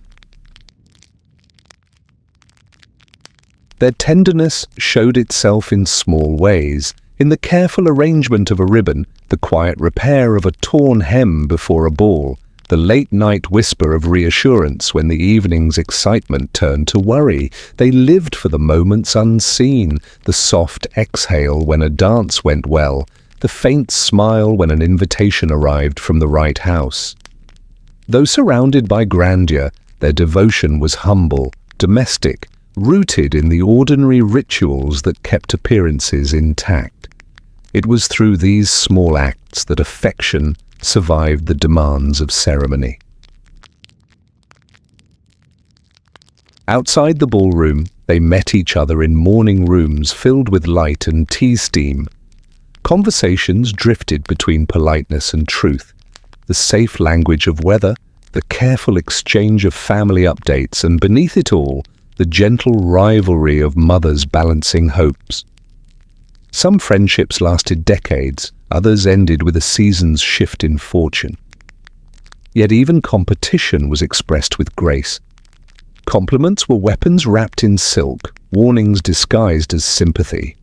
Their tenderness showed itself in small ways, in the careful arrangement of a ribbon, the quiet repair of a torn hem before a ball, the late-night whisper of reassurance when the evening's excitement turned to worry. They lived for the moments unseen, the soft exhale when a dance went well, the faint smile when an invitation arrived from the right house. Though surrounded by grandeur, their devotion was humble, domestic, rooted in the ordinary rituals that kept appearances intact. It was through these small acts that affection survived the demands of ceremony. Outside the ballroom, they met each other in morning rooms filled with light and tea steam. Conversations drifted between politeness and truth, the safe language of weather, the careful exchange of family updates, and beneath it all, the gentle rivalry of mothers balancing hopes. Some friendships lasted decades, others ended with a season's shift in fortune. Yet even competition was expressed with grace. Compliments were weapons wrapped in silk, warnings disguised as sympathy.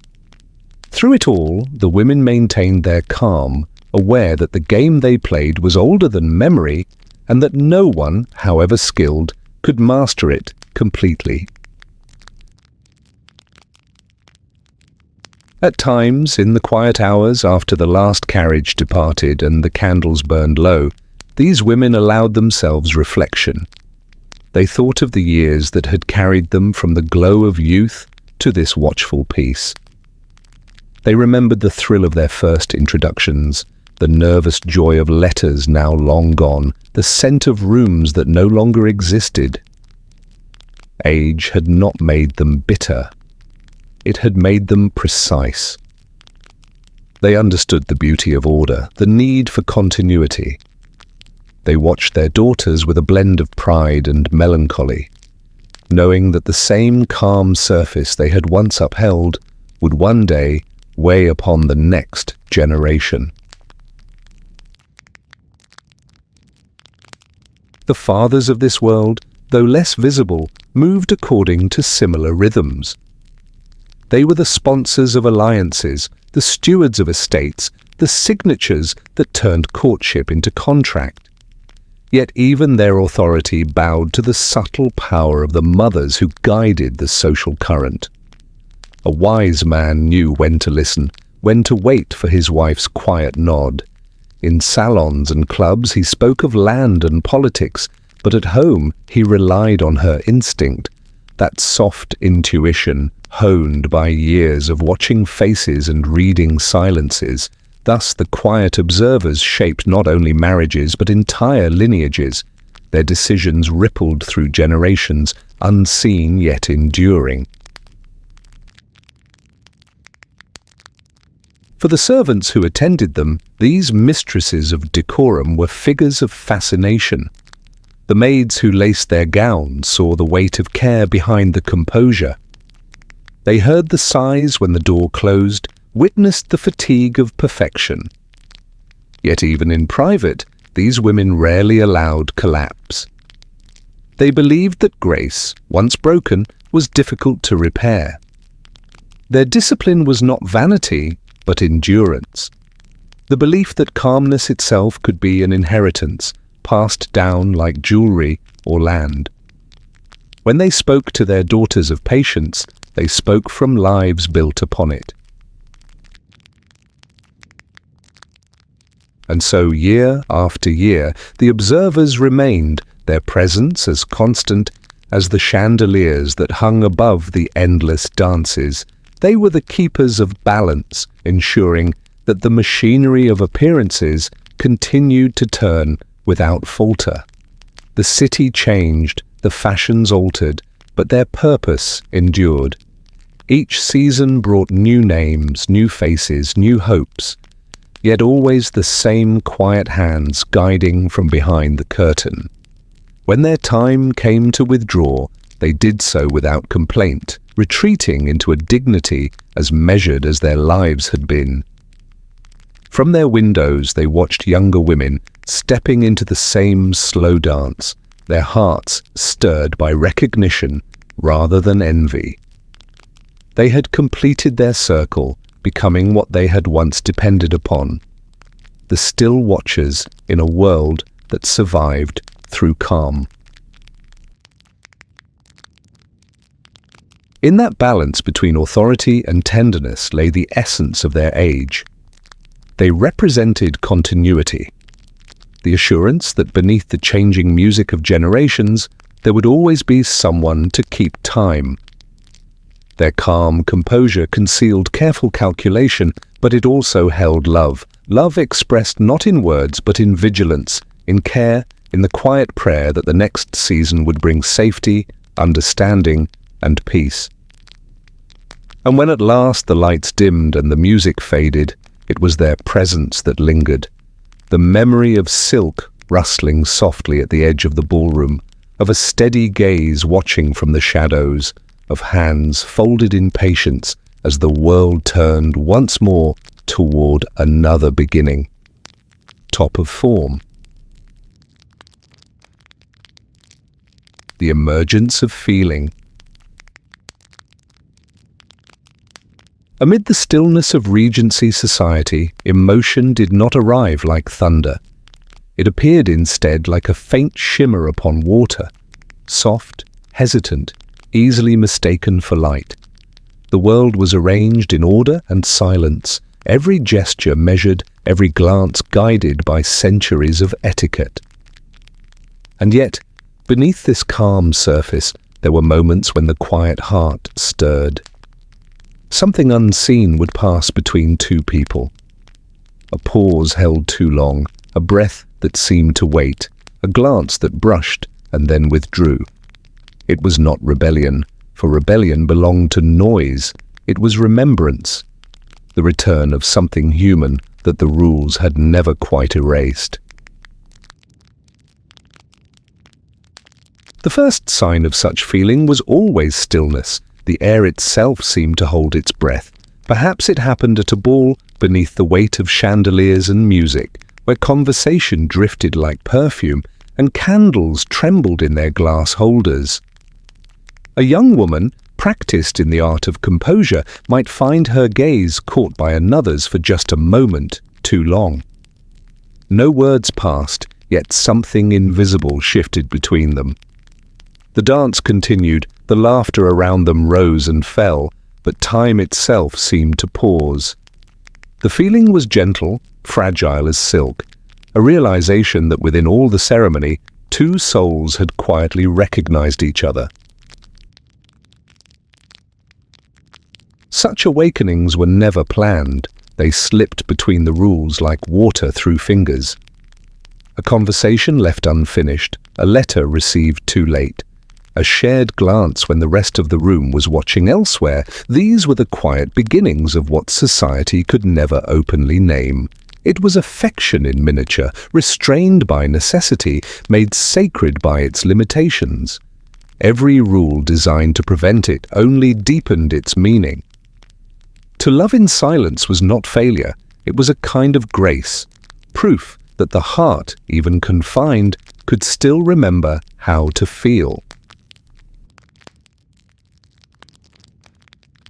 Through it all, the women maintained their calm, aware that the game they played was older than memory and that no one, however skilled, could master it completely. At times, in the quiet hours after the last carriage departed and the candles burned low, these women allowed themselves reflection. They thought of the years that had carried them from the glow of youth to this watchful peace. They remembered the thrill of their first introductions, the nervous joy of letters now long gone, the scent of rooms that no longer existed. Age had not made them bitter. It had made them precise. They understood the beauty of order, the need for continuity. They watched their daughters with a blend of pride and melancholy, knowing that the same calm surface they had once upheld would one day weigh upon the next generation. The fathers of this world, though less visible, moved according to similar rhythms. They were the sponsors of alliances, the stewards of estates, the signatures that turned courtship into contract. Yet even their authority bowed to the subtle power of the mothers who guided the social current. A wise man knew when to listen, when to wait for his wife's quiet nod. In salons and clubs he spoke of land and politics, but at home he relied on her instinct, that soft intuition honed by years of watching faces and reading silences. Thus the quiet observers shaped not only marriages but entire lineages. Their decisions rippled through generations, unseen yet enduring. For the servants who attended them, these mistresses of decorum were figures of fascination. The maids who laced their gowns saw the weight of care behind the composure. They heard the sighs when the door closed, witnessed the fatigue of perfection. Yet even in private, these women rarely allowed collapse. They believed that grace, once broken, was difficult to repair. Their discipline was not vanity, but endurance. The belief that calmness itself could be an inheritance, passed down like jewelry or land. When they spoke to their daughters of patience, they spoke from lives built upon it. And so year after year, the observers remained, their presence as constant as the chandeliers that hung above the endless dances. They were the keepers of balance, ensuring that the machinery of appearances continued to turn without falter. The city changed, the fashions altered, but their purpose endured. Each season brought new names, new faces, new hopes, yet always the same quiet hands guiding from behind the curtain. When their time came to withdraw, they did so without complaint, retreating into a dignity as measured as their lives had been. From their windows they watched younger women stepping into the same slow dance, their hearts stirred by recognition rather than envy. They had completed their circle, becoming what they had once depended upon, the still watchers in a world that survived through calm. In that balance between authority and tenderness lay the essence of their age. They represented continuity, the assurance that beneath the changing music of generations, there would always be someone to keep time. Their calm composure concealed careful calculation, But it also held love, love expressed not in words but in vigilance, in care, in the quiet prayer that the next season would bring safety, understanding, and peace. And when at last the lights dimmed and the music faded, it was their presence that lingered. The memory of silk rustling softly at the edge of the ballroom, of a steady gaze watching from the shadows, of hands folded in patience as the world turned once more toward another beginning. Top of form. The emergence of feeling. Amid the stillness of Regency society, emotion did not arrive like thunder. It appeared instead like a faint shimmer upon water, soft, hesitant, easily mistaken for light. The world was arranged in order and silence, every gesture measured, every glance guided by centuries of etiquette. And yet, beneath this calm surface, there were moments when the quiet heart stirred. Something unseen would pass between two people. A pause held too long, a breath that seemed to wait, a glance that brushed and then withdrew. It was not rebellion, for rebellion belonged to noise. It was remembrance, the return of something human that the rules had never quite erased. The first sign of such feeling was always stillness. The air itself seemed to hold its breath. Perhaps it happened at a ball beneath the weight of chandeliers and music, where conversation drifted like perfume and candles trembled in their glass holders. A young woman, practiced in the art of composure, might find her gaze caught by another's for just a moment too long. No words passed, yet something invisible shifted between them. The dance continued, the laughter around them rose and fell, but time itself seemed to pause. The feeling was gentle, fragile as silk, a realization that within all the ceremony, two souls had quietly recognized each other. Such awakenings were never planned. They slipped between the rules like water through fingers. A conversation left unfinished, a letter received too late, a shared glance when the rest of the room was watching elsewhere. These were the quiet beginnings of what society could never openly name. It was affection in miniature, restrained by necessity, made sacred by its limitations. Every rule designed to prevent it only deepened its meaning. To love in silence was not failure, it was a kind of grace, proof that the heart, even confined, could still remember how to feel.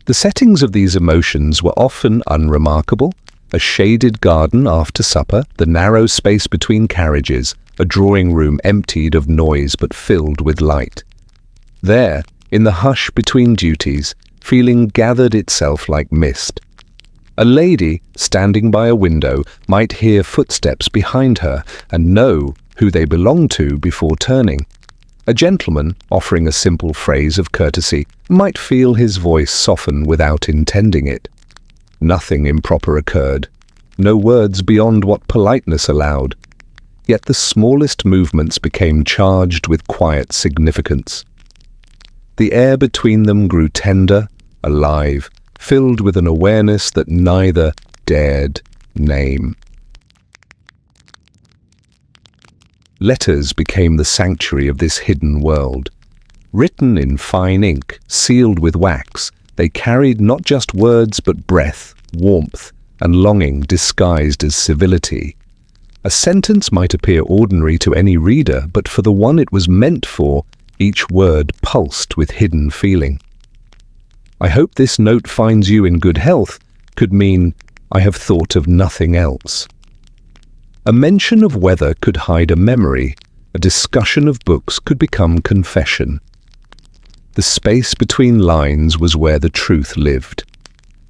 The settings of these emotions were often unremarkable: a shaded garden after supper, the narrow space between carriages, a drawing room emptied of noise but filled with light. There, in the hush between duties, feeling gathered itself like mist. A lady, standing by a window, might hear footsteps behind her and know who they belonged to before turning. A gentleman, offering a simple phrase of courtesy, might feel his voice soften without intending it. Nothing improper occurred, no words beyond what politeness allowed. Yet the smallest movements became charged with quiet significance. The air between them grew tender, alive, filled with an awareness that neither dared name. Letters became the sanctuary of this hidden world. Written in fine ink, sealed with wax, they carried not just words but breath, warmth, and longing disguised as civility. A sentence might appear ordinary to any reader, but for the one it was meant for, each word pulsed with hidden feeling. "I hope this note finds you in good health" could mean, "I have thought of nothing else." A mention of weather could hide a memory. A discussion of books could become confession. The space between lines was where the truth lived.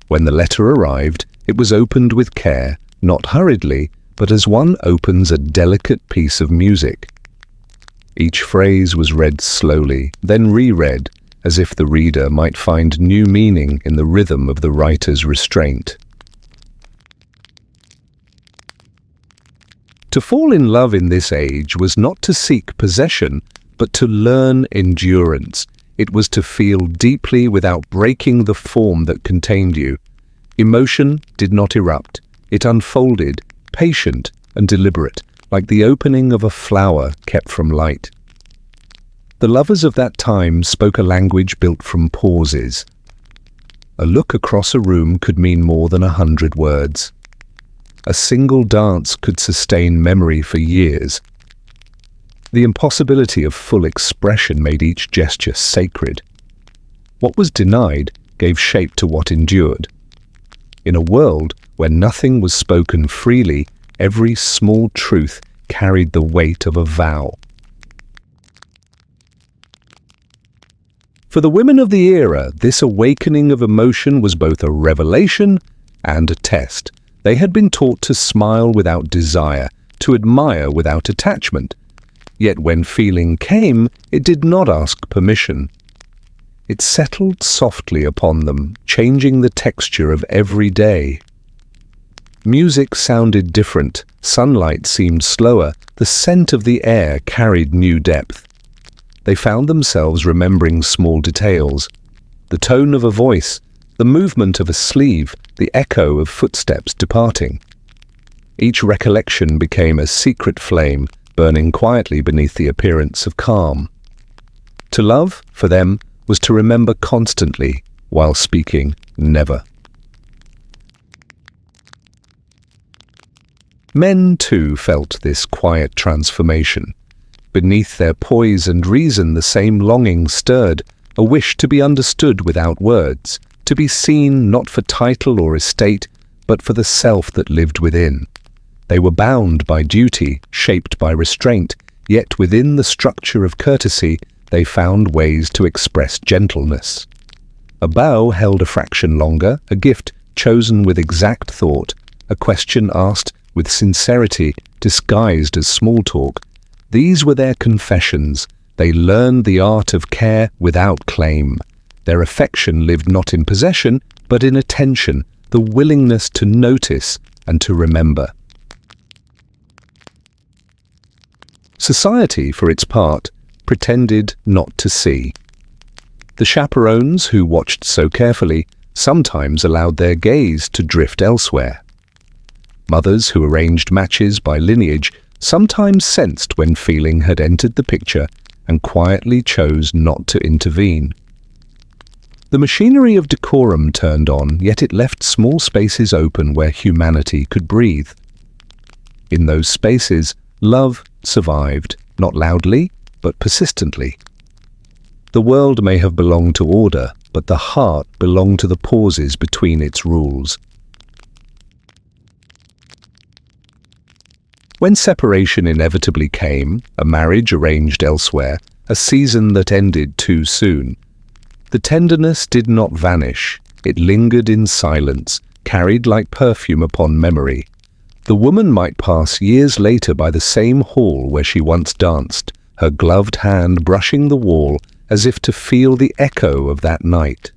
When the letter arrived, it was opened with care, not hurriedly, but as one opens a delicate piece of music. Each phrase was read slowly, then reread, as if the reader might find new meaning in the rhythm of the writer's restraint. To fall in love in this age was not to seek possession, but to learn endurance. It was to feel deeply without breaking the form that contained you. Emotion did not erupt. It unfolded, patient and deliberate, like the opening of a flower kept from light. The lovers of that time spoke a language built from pauses. A look across a room could mean more than 100 words. A single dance could sustain memory for years. The impossibility of full expression made each gesture sacred. What was denied gave shape to what endured. In a world where nothing was spoken freely, every small truth carried the weight of a vow. For the women of the era, this awakening of emotion was both a revelation and a test. They had been taught to smile without desire, to admire without attachment. Yet when feeling came, it did not ask permission. It settled softly upon them, changing the texture of every day. Music sounded different, sunlight seemed slower, the scent of the air carried new depth. They found themselves remembering small details, the tone of a voice, the movement of a sleeve, the echo of footsteps departing. Each recollection became a secret flame, burning quietly beneath the appearance of calm. To love, for them, was to remember constantly, while speaking never. Men, too, felt this quiet transformation. Beneath their poise and reason, the same longing stirred, a wish to be understood without words, to be seen not for title or estate, but for the self that lived within. They were bound by duty, shaped by restraint, yet within the structure of courtesy, they found ways to express gentleness. A bow held a fraction longer, a gift chosen with exact thought, a question asked with sincerity, disguised as small talk. These were their confessions. They learned the art of care without claim. Their affection lived not in possession, but in attention, the willingness to notice and to remember. Society, for its part, pretended not to see. The chaperones who watched so carefully sometimes allowed their gaze to drift elsewhere. Mothers who arranged matches by lineage sometimes sensed when feeling had entered the picture and quietly chose not to intervene. The machinery of decorum turned on, yet it left small spaces open where humanity could breathe. In those spaces, love survived, not loudly, but persistently. The world may have belonged to order, but the heart belonged to the pauses between its rules. When separation inevitably came, a marriage arranged elsewhere, a season that ended too soon, the tenderness did not vanish. It lingered in silence, carried like perfume upon memory. The woman might pass years later by the same hall where she once danced, her gloved hand brushing the wall as if to feel the echo of that night.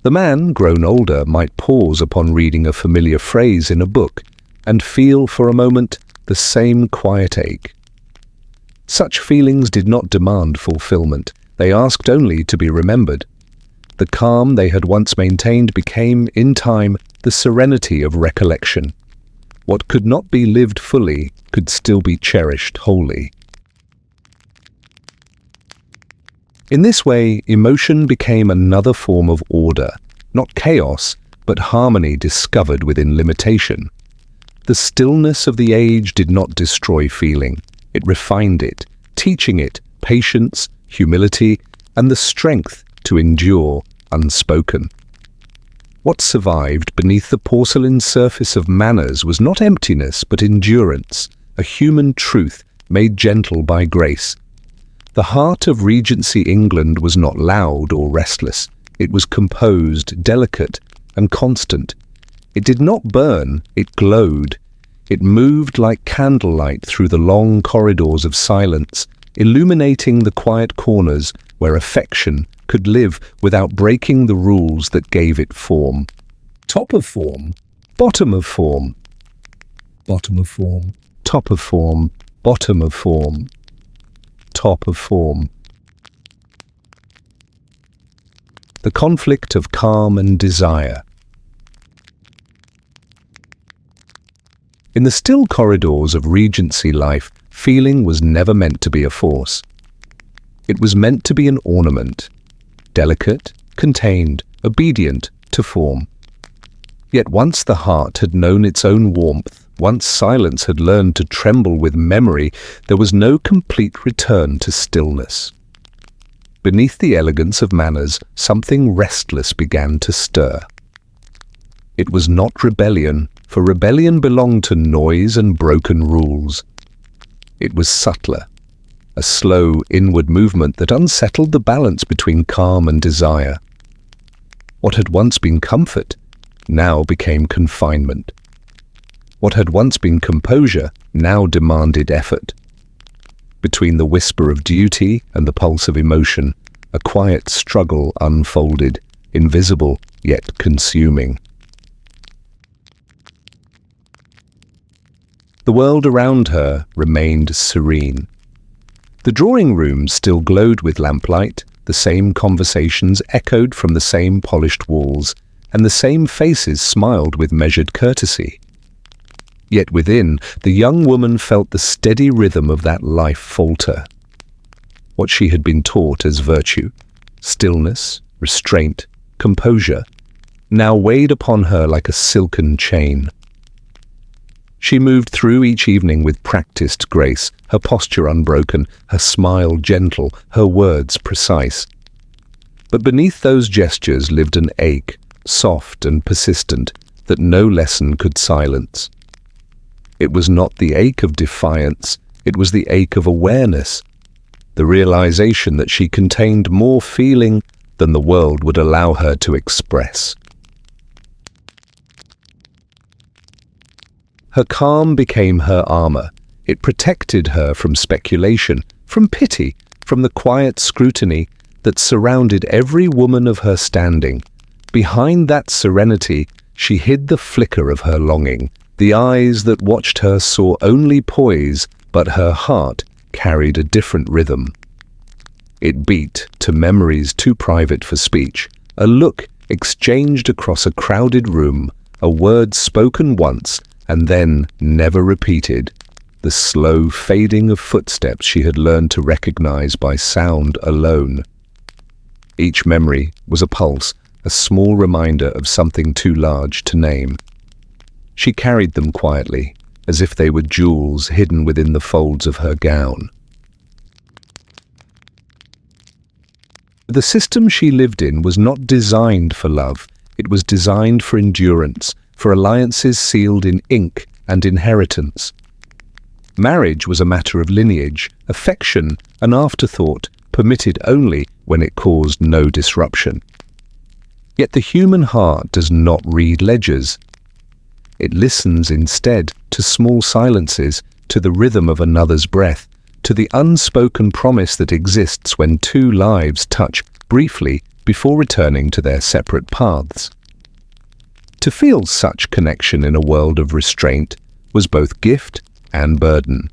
The man, grown older, might pause upon reading a familiar phrase in a book and feel for a moment the same quiet ache. Such feelings did not demand fulfillment. They asked only to be remembered. The calm they had once maintained became, in time, the serenity of recollection. What could not be lived fully could still be cherished wholly. In this way, emotion became another form of order, not chaos, but harmony discovered within limitation. The stillness of the age did not destroy feeling. It refined it, teaching it patience, humility, and the strength to endure unspoken. What survived beneath the porcelain surface of manners was not emptiness but endurance, a human truth made gentle by grace. The heart of Regency England was not loud or restless. It was composed, delicate, and constant. It did not burn, it glowed. It moved like candlelight through the long corridors of silence, illuminating the quiet corners where affection could live without breaking the rules that gave it form. Top of form, Bottom of form. bottom of form. Top top of form, bottom of form, top of form. The conflict of calm and desire. In the still corridors of Regency life, feeling was never meant to be a force. It was meant to be an ornament, delicate, contained, obedient to form. Yet once the heart had known its own warmth, once silence had learned to tremble with memory, there was no complete return to stillness. Beneath the elegance of manners, something restless began to stir. It was not rebellion, for rebellion belonged to noise and broken rules. It was subtler, a slow inward movement that unsettled the balance between calm and desire. What had once been comfort now became confinement. What had once been composure now demanded effort. Between the whisper of duty and the pulse of emotion, a quiet struggle unfolded, invisible yet consuming. The world around her remained serene. The drawing room still glowed with lamplight, the same conversations echoed from the same polished walls, and the same faces smiled with measured courtesy. Yet within, the young woman felt the steady rhythm of that life falter. What she had been taught as virtue, stillness, restraint, composure, now weighed upon her like a silken chain. She moved through each evening with practiced grace, her posture unbroken, her smile gentle, her words precise. But beneath those gestures lived an ache, soft and persistent, that no lesson could silence. It was not the ache of defiance, it was the ache of awareness, the realization that she contained more feeling than the world would allow her to express. Her calm became her armor. It protected her from speculation, from pity, from the quiet scrutiny that surrounded every woman of her standing. Behind that serenity, she hid the flicker of her longing. The eyes that watched her saw only poise, but her heart carried a different rhythm. It beat to memories too private for speech, a look exchanged across a crowded room, a word spoken once and then never repeated, the slow fading of footsteps she had learned to recognize by sound alone. Each memory was a pulse, a small reminder of something too large to name. She carried them quietly, as if they were jewels hidden within the folds of her gown. The system she lived in was not designed for love. It was designed for endurance, for alliances sealed in ink and inheritance. Marriage was a matter of lineage, affection an afterthought, permitted only when it caused no disruption. Yet the human heart does not read ledgers. It listens instead to small silences, to the rhythm of another's breath, to the unspoken promise that exists when two lives touch briefly before returning to their separate paths. To feel such connection in a world of restraint was both gift and burden.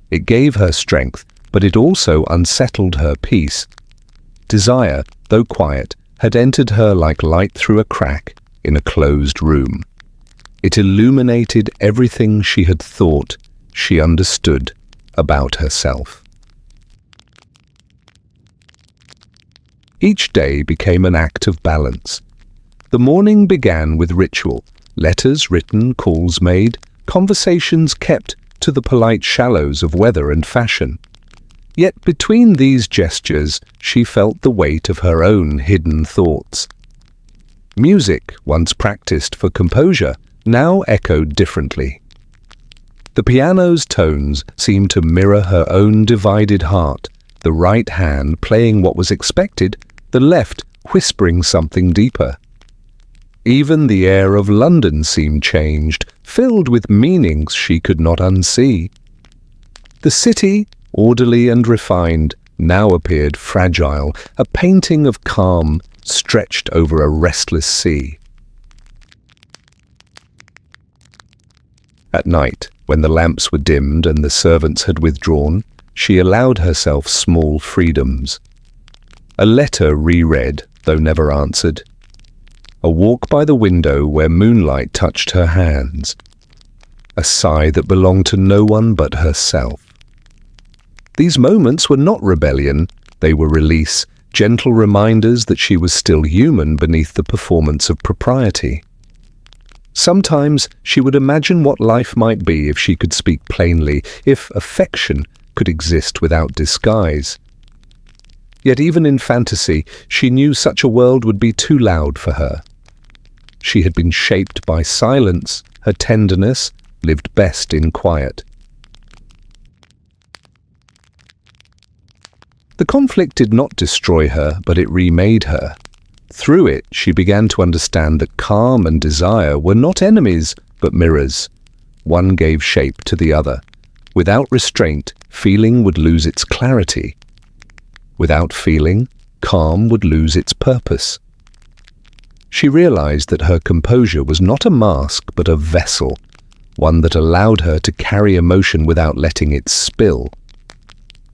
It gave her strength, but it also unsettled her peace. Desire, though quiet, had entered her like light through a crack in a closed room. It illuminated everything she had thought she understood about herself. Each day became an act of balance. The morning began with ritual, letters written, calls made, conversations kept to the polite shallows of weather and fashion. Yet between these gestures she felt the weight of her own hidden thoughts. Music, once practiced for composure, now echoed differently. The piano's tones seemed to mirror her own divided heart, the right hand playing what was expected, the left whispering something deeper. Even the air of London seemed changed, filled with meanings she could not unsee. The city, orderly and refined, now appeared fragile, a painting of calm stretched over a restless sea. At night, When the lamps were dimmed and the servants had withdrawn, she allowed herself small freedoms. A letter reread, though never answered. A walk by the window where moonlight touched her hands. A sigh that belonged to no one but herself. These moments were not rebellion, they were release, gentle reminders that she was still human beneath the performance of propriety. Sometimes she would imagine what life might be if she could speak plainly, if affection could exist without disguise. Yet even in fantasy, she knew such a world would be too loud for her. She had been shaped by silence, her tenderness lived best in quiet. The conflict did not destroy her, but it remade her. Through it, she began to understand that calm and desire were not enemies, but mirrors. One gave shape to the other. Without restraint, feeling would lose its clarity. Without feeling, calm would lose its purpose. She realized that her composure was not a mask, but a vessel, one that allowed her to carry emotion without letting it spill.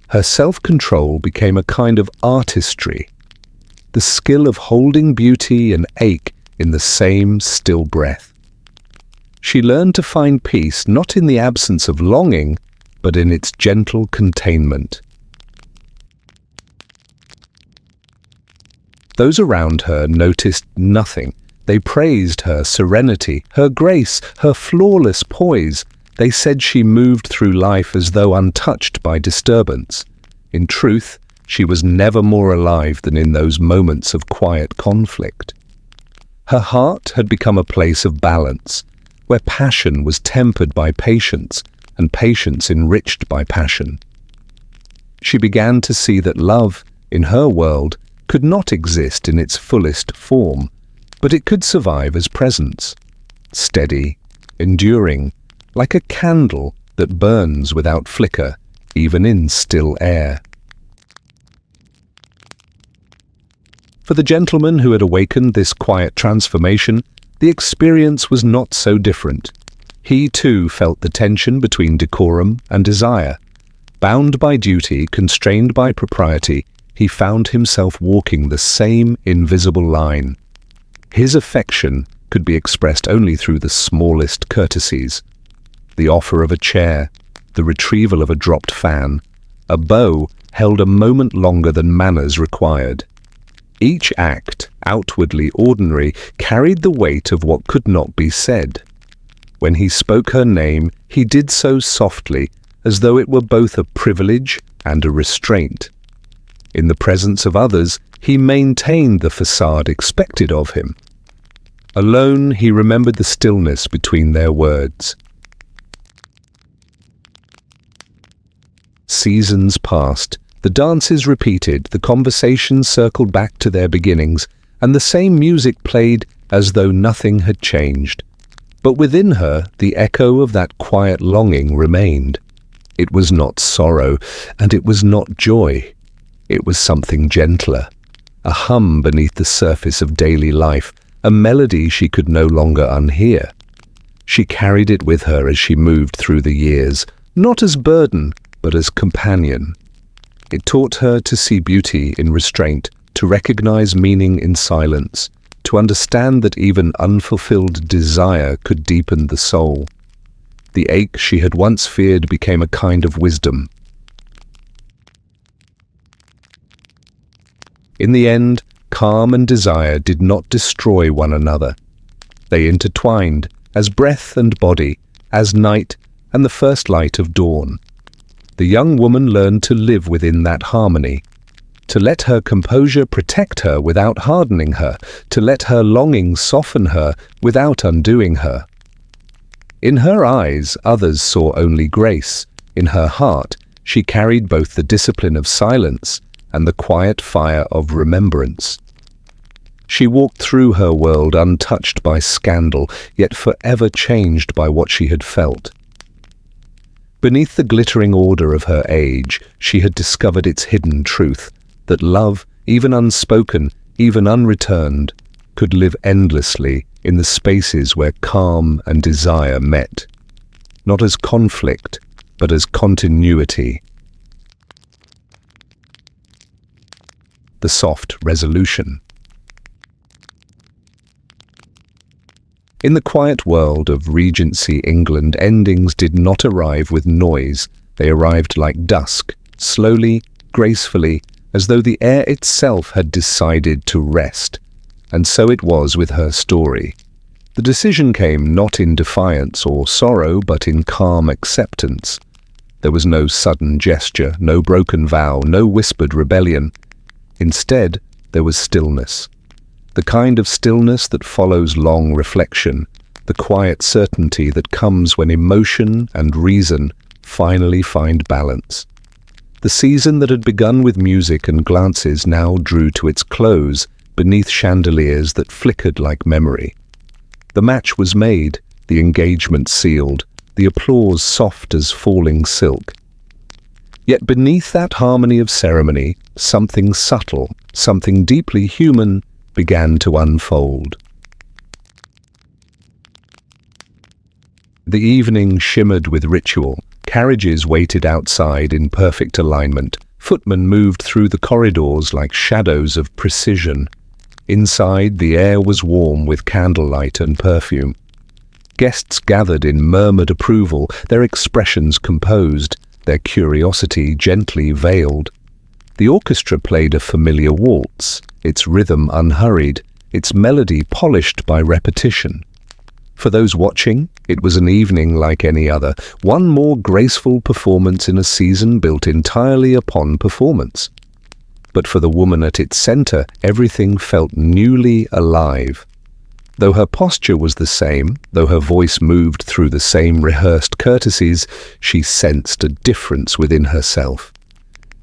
Her self-control became a kind of artistry, the skill of holding beauty and ache in the same still breath. She learned to find peace not in the absence of longing, but in its gentle containment. Those around her noticed nothing. They praised her serenity, her grace, her flawless poise. They said she moved through life as though untouched by disturbance. In truth, she was never more alive than in those moments of quiet conflict. Her heart had become a place of balance, where passion was tempered by patience, and patience enriched by passion. She began to see that love, in her world, could not exist in its fullest form, but it could survive as presence, steady, enduring, like a candle that burns without flicker, even in still air. For the gentleman who had awakened this quiet transformation, the experience was not so different. He too felt the tension between decorum and desire. Bound by duty, constrained by propriety, he found himself walking the same invisible line. His affection could be expressed only through the smallest courtesies. The offer of a chair, the retrieval of a dropped fan, a bow held a moment longer than manners required. Each act, outwardly ordinary, carried the weight of what could not be said. When he spoke her name, he did so softly, as though it were both a privilege and a restraint. In the presence of others, he maintained the facade expected of him. Alone, he remembered the stillness between their words. Seasons passed. The dances repeated, the conversations circled back to their beginnings, and the same music played as though nothing had changed. But within her, the echo of that quiet longing remained. It was not sorrow, and it was not joy. It was something gentler, a hum beneath the surface of daily life, a melody she could no longer unhear. She carried it with her as she moved through the years, not as burden, but as companion. It taught her to see beauty in restraint, to recognize meaning in silence, to understand that even unfulfilled desire could deepen the soul. The ache she had once feared became a kind of wisdom. In the end, calm and desire did not destroy one another. They intertwined, as breath and body, as night and the first light of dawn. The young woman learned to live within that harmony, to let her composure protect her without hardening her, to let her longing soften her without undoing her. In her eyes, others saw only grace. In her heart, she carried both the discipline of silence and the quiet fire of remembrance. She walked through her world untouched by scandal, yet forever changed by what she had felt. Beneath the glittering order of her age, she had discovered its hidden truth, that love, even unspoken, even unreturned, could live endlessly in the spaces where calm and desire met. not as conflict, but as continuity. The soft resolution. In the quiet world of Regency England, endings did not arrive with noise. They arrived like dusk, slowly, gracefully, as though the air itself had decided to rest. And so it was with her story. The decision came not in defiance or sorrow, but in calm acceptance. There was no sudden gesture, no broken vow, no whispered rebellion. Instead, there was stillness. The kind of stillness that follows long reflection, the quiet certainty that comes when emotion and reason finally find balance. The season that had begun with music and glances now drew to its close beneath chandeliers that flickered like memory. The match was made, the engagement sealed, the applause soft as falling silk. Yet beneath that harmony of ceremony, something subtle, something deeply human, began to unfold. The evening shimmered with ritual. Carriages waited outside in perfect alignment. Footmen moved through the corridors like shadows of precision. Inside, the air was warm with candlelight and perfume. Guests gathered in murmured approval, their expressions composed, their curiosity gently veiled. The orchestra played a familiar waltz, its rhythm unhurried, its melody polished by repetition. For those watching, it was an evening like any other, one more graceful performance in a season built entirely upon performance. But for the woman at its center, everything felt newly alive. Though her posture was the same, though her voice moved through the same rehearsed courtesies, she sensed a difference within herself.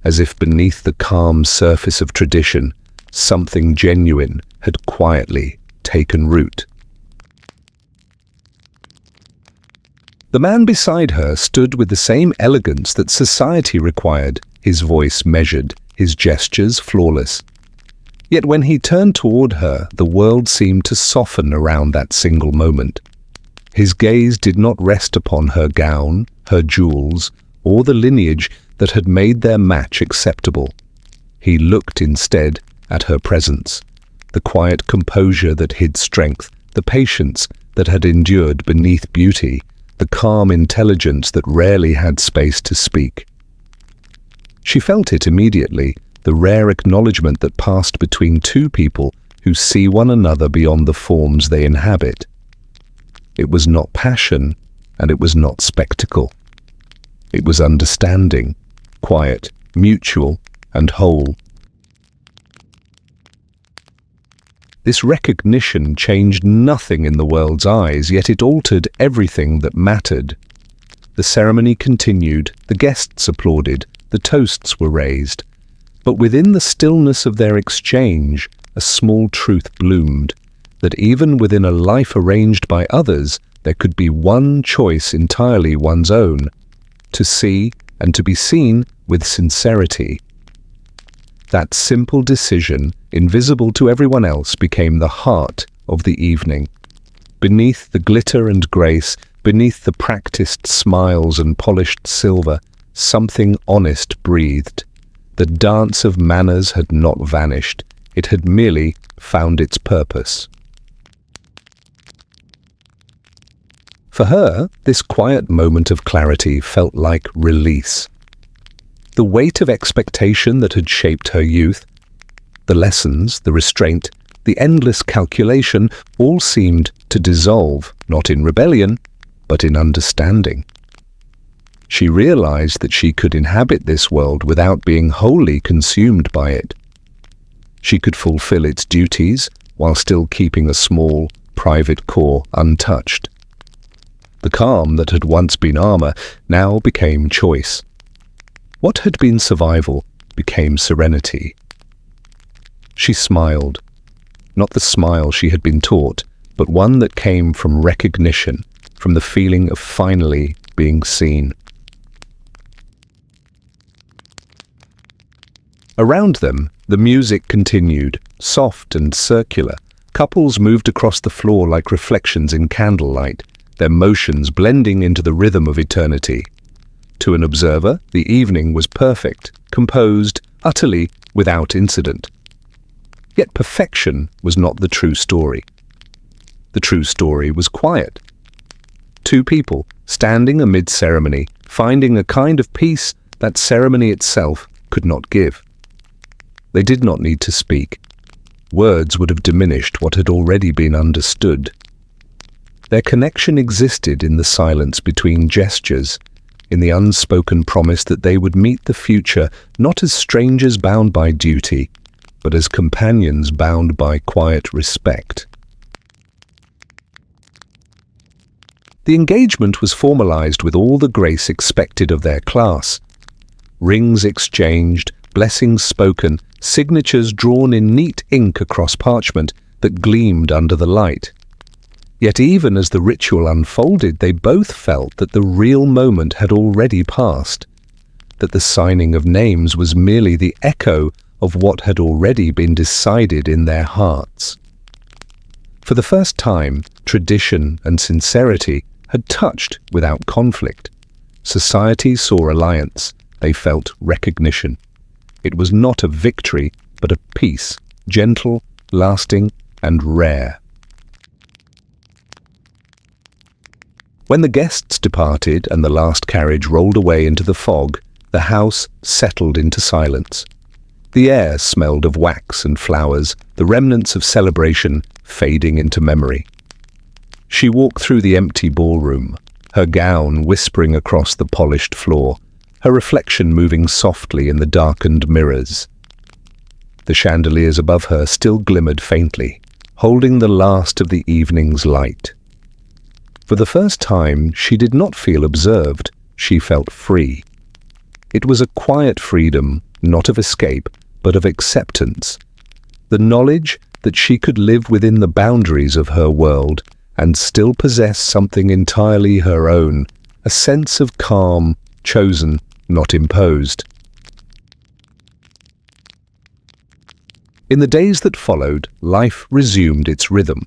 As if beneath the calm surface of tradition, something genuine had quietly taken root. The man beside her stood with the same elegance that society required, his voice measured, his gestures flawless. Yet when he turned toward her, the world seemed to soften around that single moment. His gaze did not rest upon her gown, her jewels, or the lineage that had made their match acceptable. He looked instead at her presence, the quiet composure that hid strength, the patience that had endured beneath beauty, the calm intelligence that rarely had space to speak. She felt it immediately, the rare acknowledgement that passed between two people who see one another beyond the forms they inhabit. It was not passion, and it was not spectacle. It was understanding, quiet, mutual, and whole. This recognition changed nothing in the world's eyes, yet it altered everything that mattered. The ceremony continued, the guests applauded, the toasts were raised. But within the stillness of their exchange, a small truth bloomed, that even within a life arranged by others, there could be one choice entirely one's own, to see and to be seen with sincerity. That simple decision, invisible to everyone else, became the heart of the evening. Beneath the glitter and grace, beneath the practiced smiles and polished silver, something honest breathed. The dance of manners had not vanished. It had merely found its purpose. For her, this quiet moment of clarity felt like release. The weight of expectation that had shaped her youth, the lessons, the restraint, the endless calculation, all seemed to dissolve, not in rebellion, but in understanding. She realized that she could inhabit this world without being wholly consumed by it. She could fulfill its duties while still keeping a small, private core untouched. The calm that had once been armor now became choice. What had been survival became serenity. She smiled, not the smile she had been taught, but one that came from recognition, from the feeling of finally being seen. Around them, the music continued, soft and circular. Couples moved across the floor like reflections in candlelight. their motions blending into the rhythm of eternity. To an observer, the evening was perfect, composed, utterly without incident. Yet perfection was not the true story. The true story was quiet. Two people, standing amid ceremony, finding a kind of peace that ceremony itself could not give. They did not need to speak. Words would have diminished what had already been understood. Their connection existed in the silence between gestures, in the unspoken promise that they would meet the future not as strangers bound by duty, but as companions bound by quiet respect. The engagement was formalized with all the grace expected of their class. Rings exchanged, blessings spoken, signatures drawn in neat ink across parchment that gleamed under the light. Yet even as the ritual unfolded, they both felt that the real moment had already passed, that the signing of names was merely the echo of what had already been decided in their hearts. For the first time, tradition and sincerity had touched without conflict. Society saw alliance. They felt recognition. It was not a victory, but a peace, gentle, lasting, and rare. When the guests departed and the last carriage rolled away into the fog, the house settled into silence. The air smelled of wax and flowers, the remnants of celebration fading into memory. She walked through the empty ballroom, her gown whispering across the polished floor, her reflection moving softly in the darkened mirrors. The chandeliers above her still glimmered faintly, holding the last of the evening's light. For the first time, she did not feel observed, she felt free. It was a quiet freedom, not of escape, but of acceptance. The knowledge that she could live within the boundaries of her world and still possess something entirely her own, a sense of calm, chosen, not imposed. In the days that followed, life resumed its rhythm.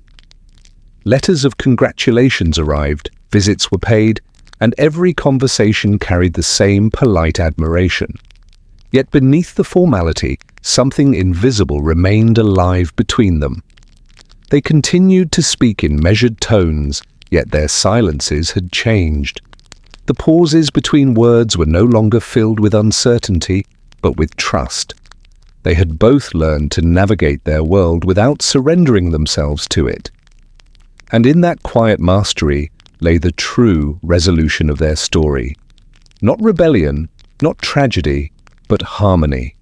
Letters of congratulations arrived, visits were paid, and every conversation carried the same polite admiration. Yet beneath the formality, something invisible remained alive between them. They continued to speak in measured tones, yet their silences had changed. The pauses between words were no longer filled with uncertainty, but with trust. They had both learned to navigate their world without surrendering themselves to it. And in that quiet mastery lay the true resolution of their story. Not rebellion, not tragedy, but harmony.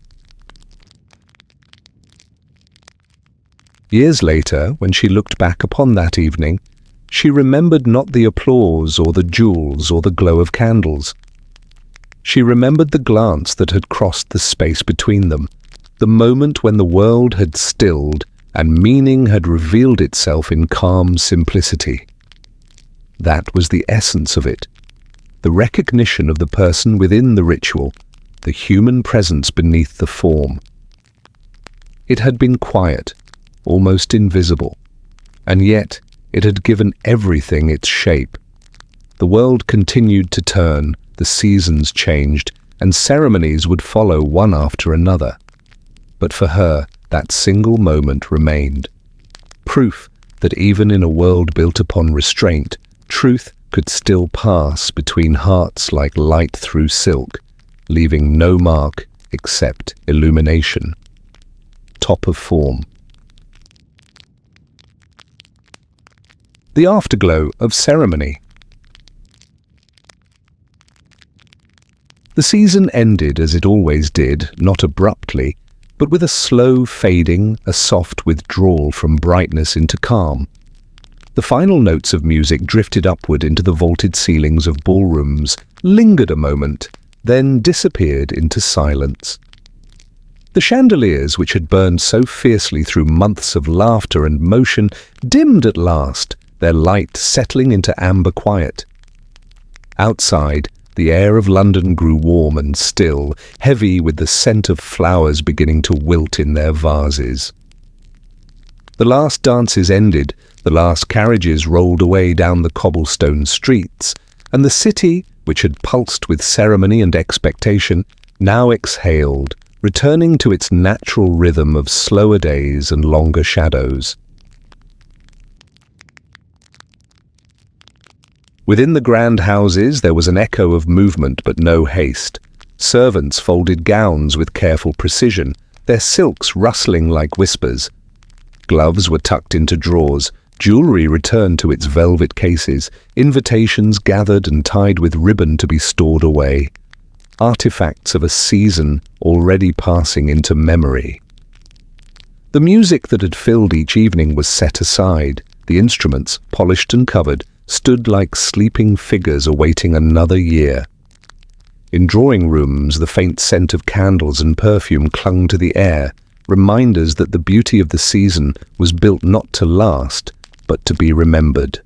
Years later, when she looked back upon that evening, she remembered not the applause or the jewels or the glow of candles. She remembered the glance that had crossed the space between them, the moment when the world had stilled and meaning had revealed itself in calm simplicity. That was the essence of it, the recognition of the person within the ritual, the human presence beneath the form. It had been quiet, almost invisible, and yet it had given everything its shape. The world continued to turn, the seasons changed, and ceremonies would follow one after another. But for her, that single moment remained. Proof that even in a world built upon restraint, truth could still pass between hearts like light through silk, leaving no mark except illumination. Top of form. The afterglow of ceremony. The season ended as it always did, not abruptly, but with a slow fading, a soft withdrawal from brightness into calm. The final notes of music drifted upward into the vaulted ceilings of ballrooms, lingered a moment, then disappeared into silence. The chandeliers, which had burned so fiercely through months of laughter and motion, dimmed at last, their light settling into amber quiet. Outside, the air of London grew warm and still, heavy with the scent of flowers beginning to wilt in their vases. The last dances ended, The last carriages rolled away down the cobblestone streets, and the city, which had pulsed with ceremony and expectation, now exhaled, returning to its natural rhythm of slower days and longer shadows. Within the grand houses there was an echo of movement but no haste. Servants folded gowns with careful precision, their silks rustling like whispers. Gloves were tucked into drawers, jewellery returned to its velvet cases, invitations gathered and tied with ribbon to be stored away. Artifacts of a season already passing into memory. The music that had filled each evening was set aside. The instruments, polished and covered, stood like sleeping figures awaiting another year. In drawing rooms, the faint scent of candles and perfume clung to the air, reminders that the beauty of the season was built not to last, but to be remembered.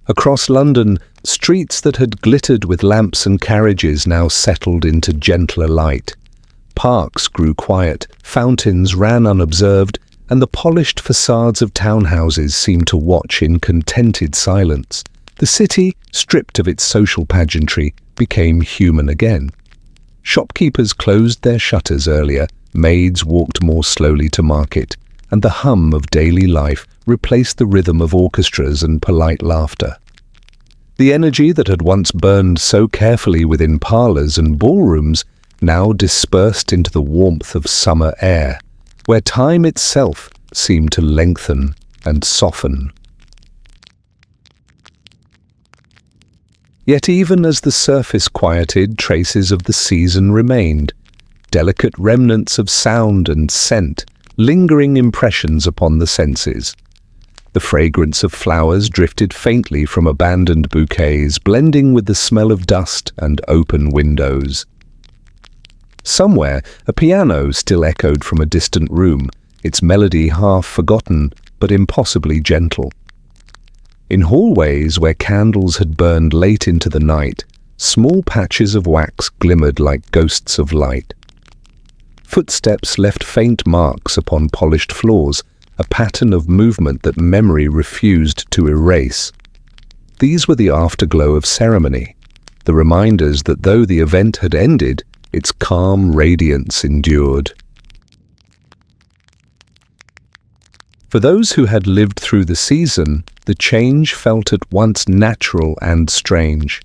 Across London, streets that had glittered with lamps and carriages now settled into gentler light. Parks grew quiet, fountains ran unobserved, and the polished facades of townhouses seemed to watch in contented silence. The city, stripped of its social pageantry, became human again. Shopkeepers closed their shutters earlier, maids walked more slowly to market, and the hum of daily life replaced the rhythm of orchestras and polite laughter. The energy that had once burned so carefully within parlours and ballrooms now dispersed into the warmth of summer air, where time itself seemed to lengthen and soften. Yet even as the surface quieted, traces of the season remained, delicate remnants of sound and scent, lingering impressions upon the senses. The fragrance of flowers drifted faintly from abandoned bouquets, blending with the smell of dust and open windows. Somewhere, a piano still echoed from a distant room, its melody half forgotten but impossibly gentle. In hallways where candles had burned late into the night, small patches of wax glimmered like ghosts of light. Footsteps left faint marks upon polished floors, a pattern of movement that memory refused to erase. These were the afterglow of ceremony, the reminders that though the event had ended, its calm radiance endured. For those who had lived through the season, the change felt at once natural and strange.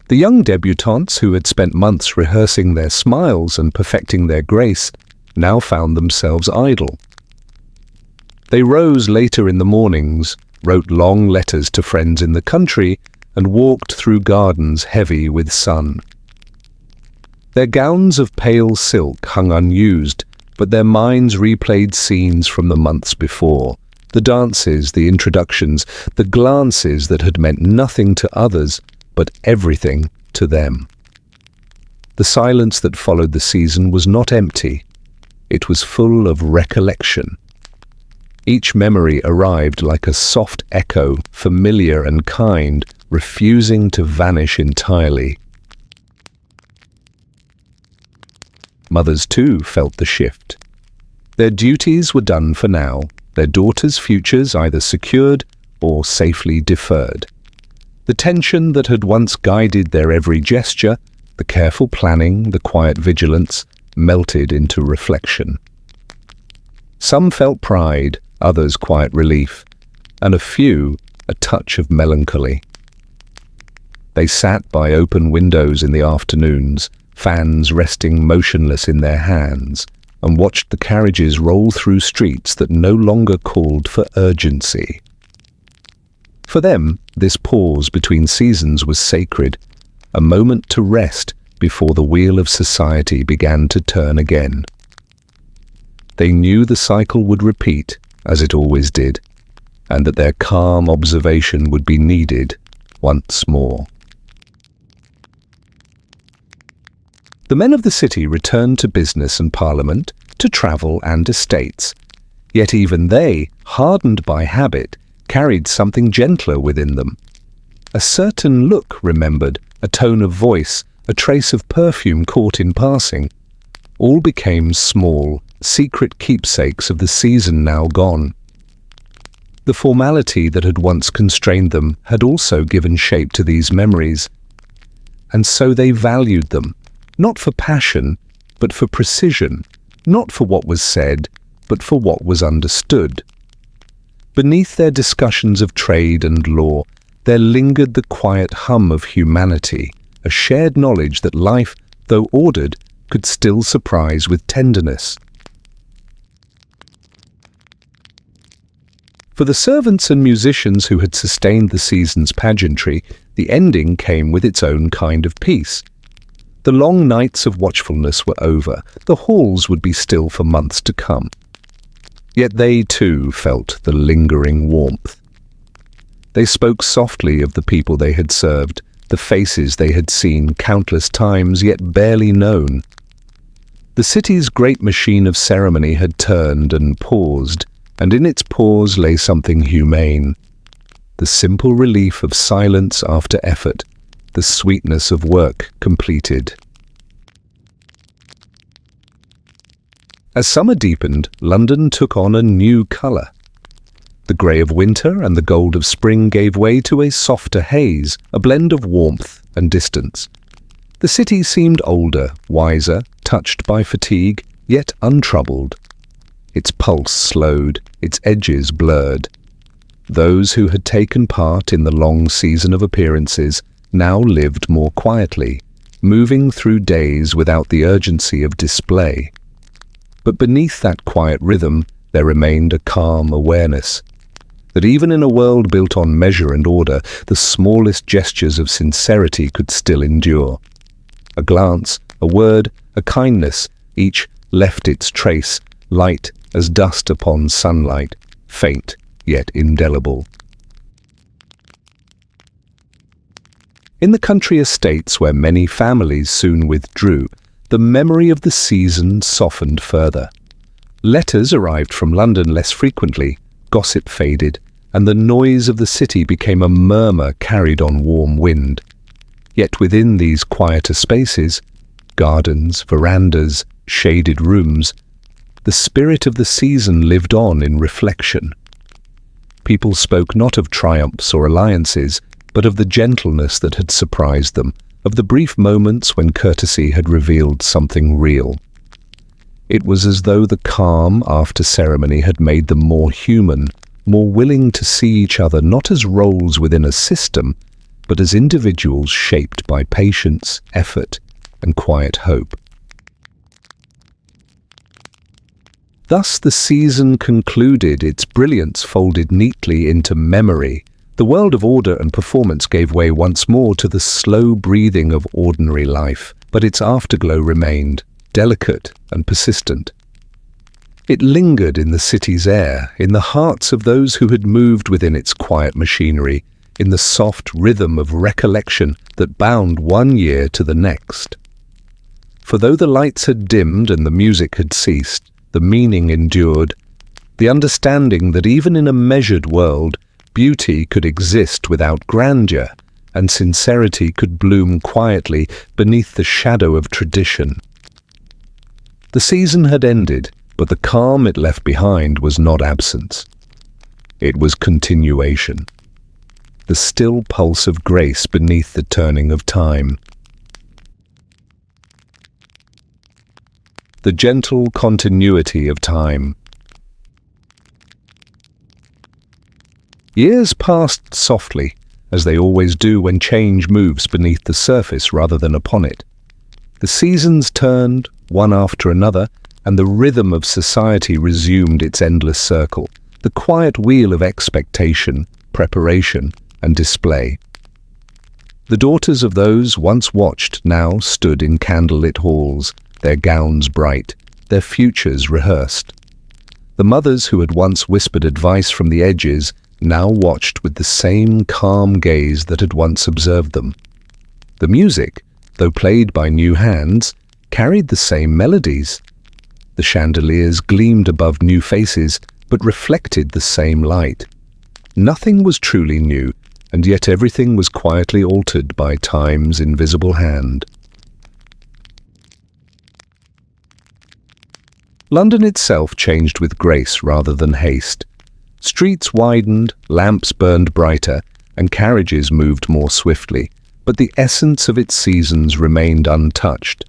The young debutantes who had spent months rehearsing their smiles and perfecting their grace now found themselves idle. They rose later in the mornings, wrote long letters to friends in the country, and walked through gardens heavy with sun. Their gowns of pale silk hung unused, but their minds replayed scenes from the months before, the dances, the introductions, the glances that had meant nothing to others, but everything to them. The silence that followed the season was not empty. It was full of recollection. Each memory arrived like a soft echo, familiar and kind, refusing to vanish entirely. Mothers, too, felt the shift. Their duties were done for now, their daughters' futures either secured or safely deferred. The tension that had once guided their every gesture, the careful planning, the quiet vigilance, melted into reflection. Some felt pride, others quiet relief, and a few a touch of melancholy. They sat by open windows in the afternoons, fans resting motionless in their hands, and watched the carriages roll through streets that no longer called for urgency. For them, this pause between seasons was sacred, a moment to rest before the wheel of society began to turn again. They knew the cycle would repeat, as it always did, and that their calm observation would be needed once more. The men of the city returned to business and parliament, to travel and estates. Yet even they, hardened by habit, carried something gentler within them. A certain look remembered, a tone of voice, a trace of perfume caught in passing. all became small, secret keepsakes of the season now gone. The formality that had once constrained them had also given shape to these memories, and so they valued them, not for passion, but for precision, not for what was said, but for what was understood. Beneath their discussions of trade and law, there lingered the quiet hum of humanity, a shared knowledge that life, though ordered, could still surprise with tenderness. For the servants and musicians who had sustained the season's pageantry, the ending came with its own kind of peace. The long nights of watchfulness were over, the halls would be still for months to come. Yet they too felt the lingering warmth. They spoke softly of the people they had served, the faces they had seen countless times yet barely known. The city's great machine of ceremony had turned and paused, and in its pause lay something humane. The simple relief of silence after effort, the sweetness of work completed. As summer deepened, London took on a new colour. The grey of winter and the gold of spring gave way to a softer haze, a blend of warmth and distance. The city seemed older, wiser, touched by fatigue, yet untroubled. Its pulse slowed, its edges blurred. Those who had taken part in the long season of appearances now lived more quietly, moving through days without the urgency of display. But beneath that quiet rhythm there remained a calm awareness that even in a world built on measure and order, the smallest gestures of sincerity could still endure. A glance, a word, a kindness, each left its trace, light as dust upon sunlight, faint yet indelible. In the country estates where many families soon withdrew, the memory of the season softened further. Letters arrived from London less frequently, gossip faded, and the noise of the city became a murmur carried on warm wind. Yet within these quieter spaces, gardens, verandas, shaded rooms, the spirit of the season lived on in reflection. People spoke not of triumphs or alliances, but of the gentleness that had surprised them, of the brief moments when courtesy had revealed something real. It was as though the calm after ceremony had made them more human, more willing to see each other not as roles within a system, but as individuals shaped by patience, effort, and quiet hope. Thus the season concluded, its brilliance folded neatly into memory. The world of order and performance gave way once more to the slow breathing of ordinary life, but its afterglow remained, delicate and persistent. It lingered in the city's air, in the hearts of those who had moved within its quiet machinery, in the soft rhythm of recollection that bound one year to the next. For though the lights had dimmed and the music had ceased, the meaning endured, the understanding that even in a measured world, beauty could exist without grandeur, and sincerity could bloom quietly beneath the shadow of tradition. The season had ended, but the calm it left behind was not absence. It was continuation. The still pulse of grace beneath the turning of time. The gentle continuity of time. Years passed softly, as they always do when change moves beneath the surface rather than upon it. The seasons turned, one after another, and the rhythm of society resumed its endless circle, the quiet wheel of expectation, preparation, and display. The daughters of those once watched now stood in candlelit halls, their gowns bright, their futures rehearsed. The mothers who had once whispered advice from the edges now watched with the same calm gaze that had once observed them. The music, though played by new hands, carried the same melodies. The chandeliers gleamed above new faces, but reflected the same light. Nothing was truly new, and yet everything was quietly altered by time's invisible hand. London itself changed with grace rather than haste. Streets widened, lamps burned brighter, and carriages moved more swiftly, but the essence of its seasons remained untouched.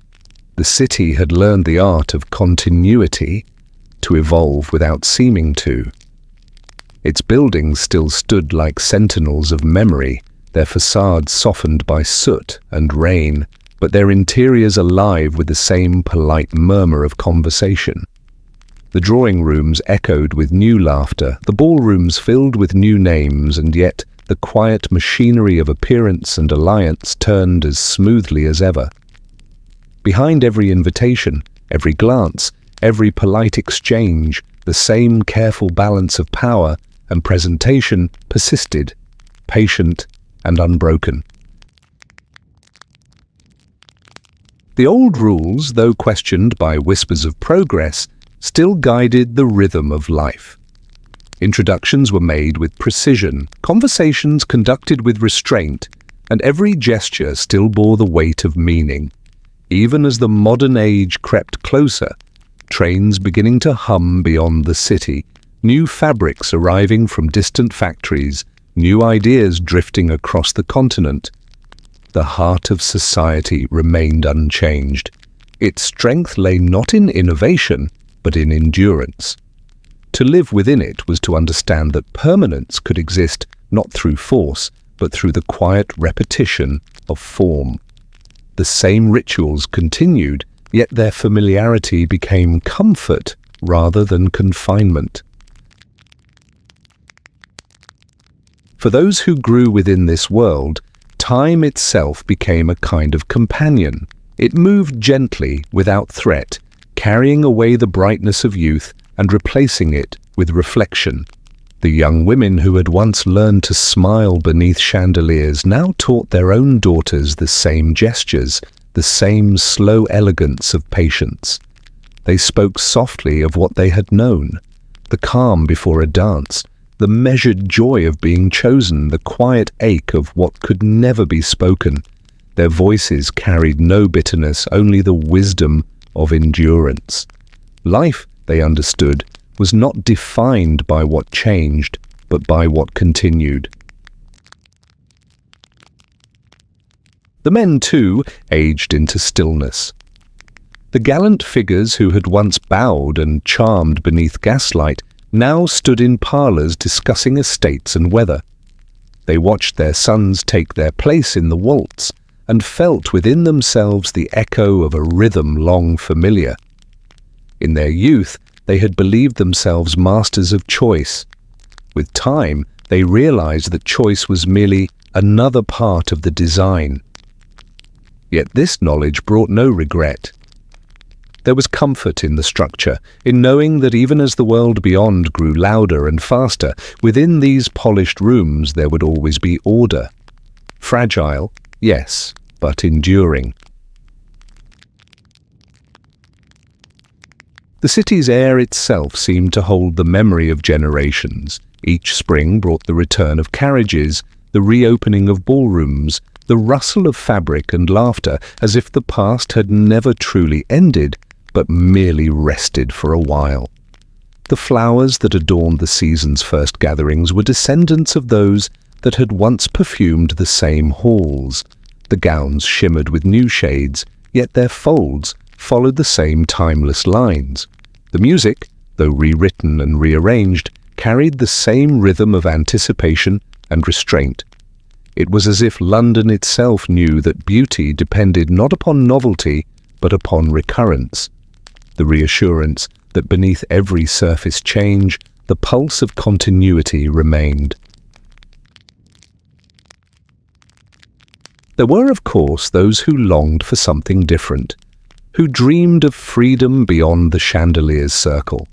The city had learned the art of continuity, to evolve without seeming to. Its buildings still stood like sentinels of memory, their facades softened by soot and rain, but their interiors alive with the same polite murmur of conversation. The drawing rooms echoed with new laughter, the ballrooms filled with new names, and yet the quiet machinery of appearance and alliance turned as smoothly as ever. Behind every invitation, every glance, every polite exchange, the same careful balance of power and presentation persisted, patient and unbroken. The old rules, though questioned by whispers of progress, still guided the rhythm of life. Introductions were made with precision, conversations conducted with restraint, and every gesture still bore the weight of meaning. Even as the modern age crept closer, trains beginning to hum beyond the city, new fabrics arriving from distant factories, new ideas drifting across the continent, the heart of society remained unchanged. Its strength lay not in innovation, but in endurance. To live within it was to understand that permanence could exist not through force, but through the quiet repetition of form. The same rituals continued, yet their familiarity became comfort rather than confinement. For those who grew within this world, time itself became a kind of companion. It moved gently, without threat, carrying away the brightness of youth and replacing it with reflection. The young women who had once learned to smile beneath chandeliers now taught their own daughters the same gestures, the same slow elegance of patience. They spoke softly of what they had known, the calm before a dance, the measured joy of being chosen, the quiet ache of what could never be spoken. Their voices carried no bitterness, only the wisdom of endurance. Life, they understood, was not defined by what changed, but by what continued. The men, too, aged into stillness. The gallant figures who had once bowed and charmed beneath gaslight now stood in parlours discussing estates and weather. They watched their sons take their place in the waltz and felt within themselves the echo of a rhythm long familiar. In their youth, they had believed themselves masters of choice. With time, they realized that choice was merely another part of the design. Yet this knowledge brought no regret. There was comfort in the structure, in knowing that even as the world beyond grew louder and faster, within these polished rooms there would always be order. Fragile, yes, but enduring. The city's air itself seemed to hold the memory of generations. Each spring brought the return of carriages, the reopening of ballrooms, the rustle of fabric and laughter, as if the past had never truly ended, but merely rested for a while. The flowers that adorned the season's first gatherings were descendants of those that had once perfumed the same halls. The gowns shimmered with new shades, yet their folds followed the same timeless lines. The music, though rewritten and rearranged, carried the same rhythm of anticipation and restraint. It was as if London itself knew that beauty depended not upon novelty, but upon recurrence. The reassurance that beneath every surface change, the pulse of continuity remained. There were, of course, those who longed for something different, who dreamed of freedom beyond the chandelier's circle.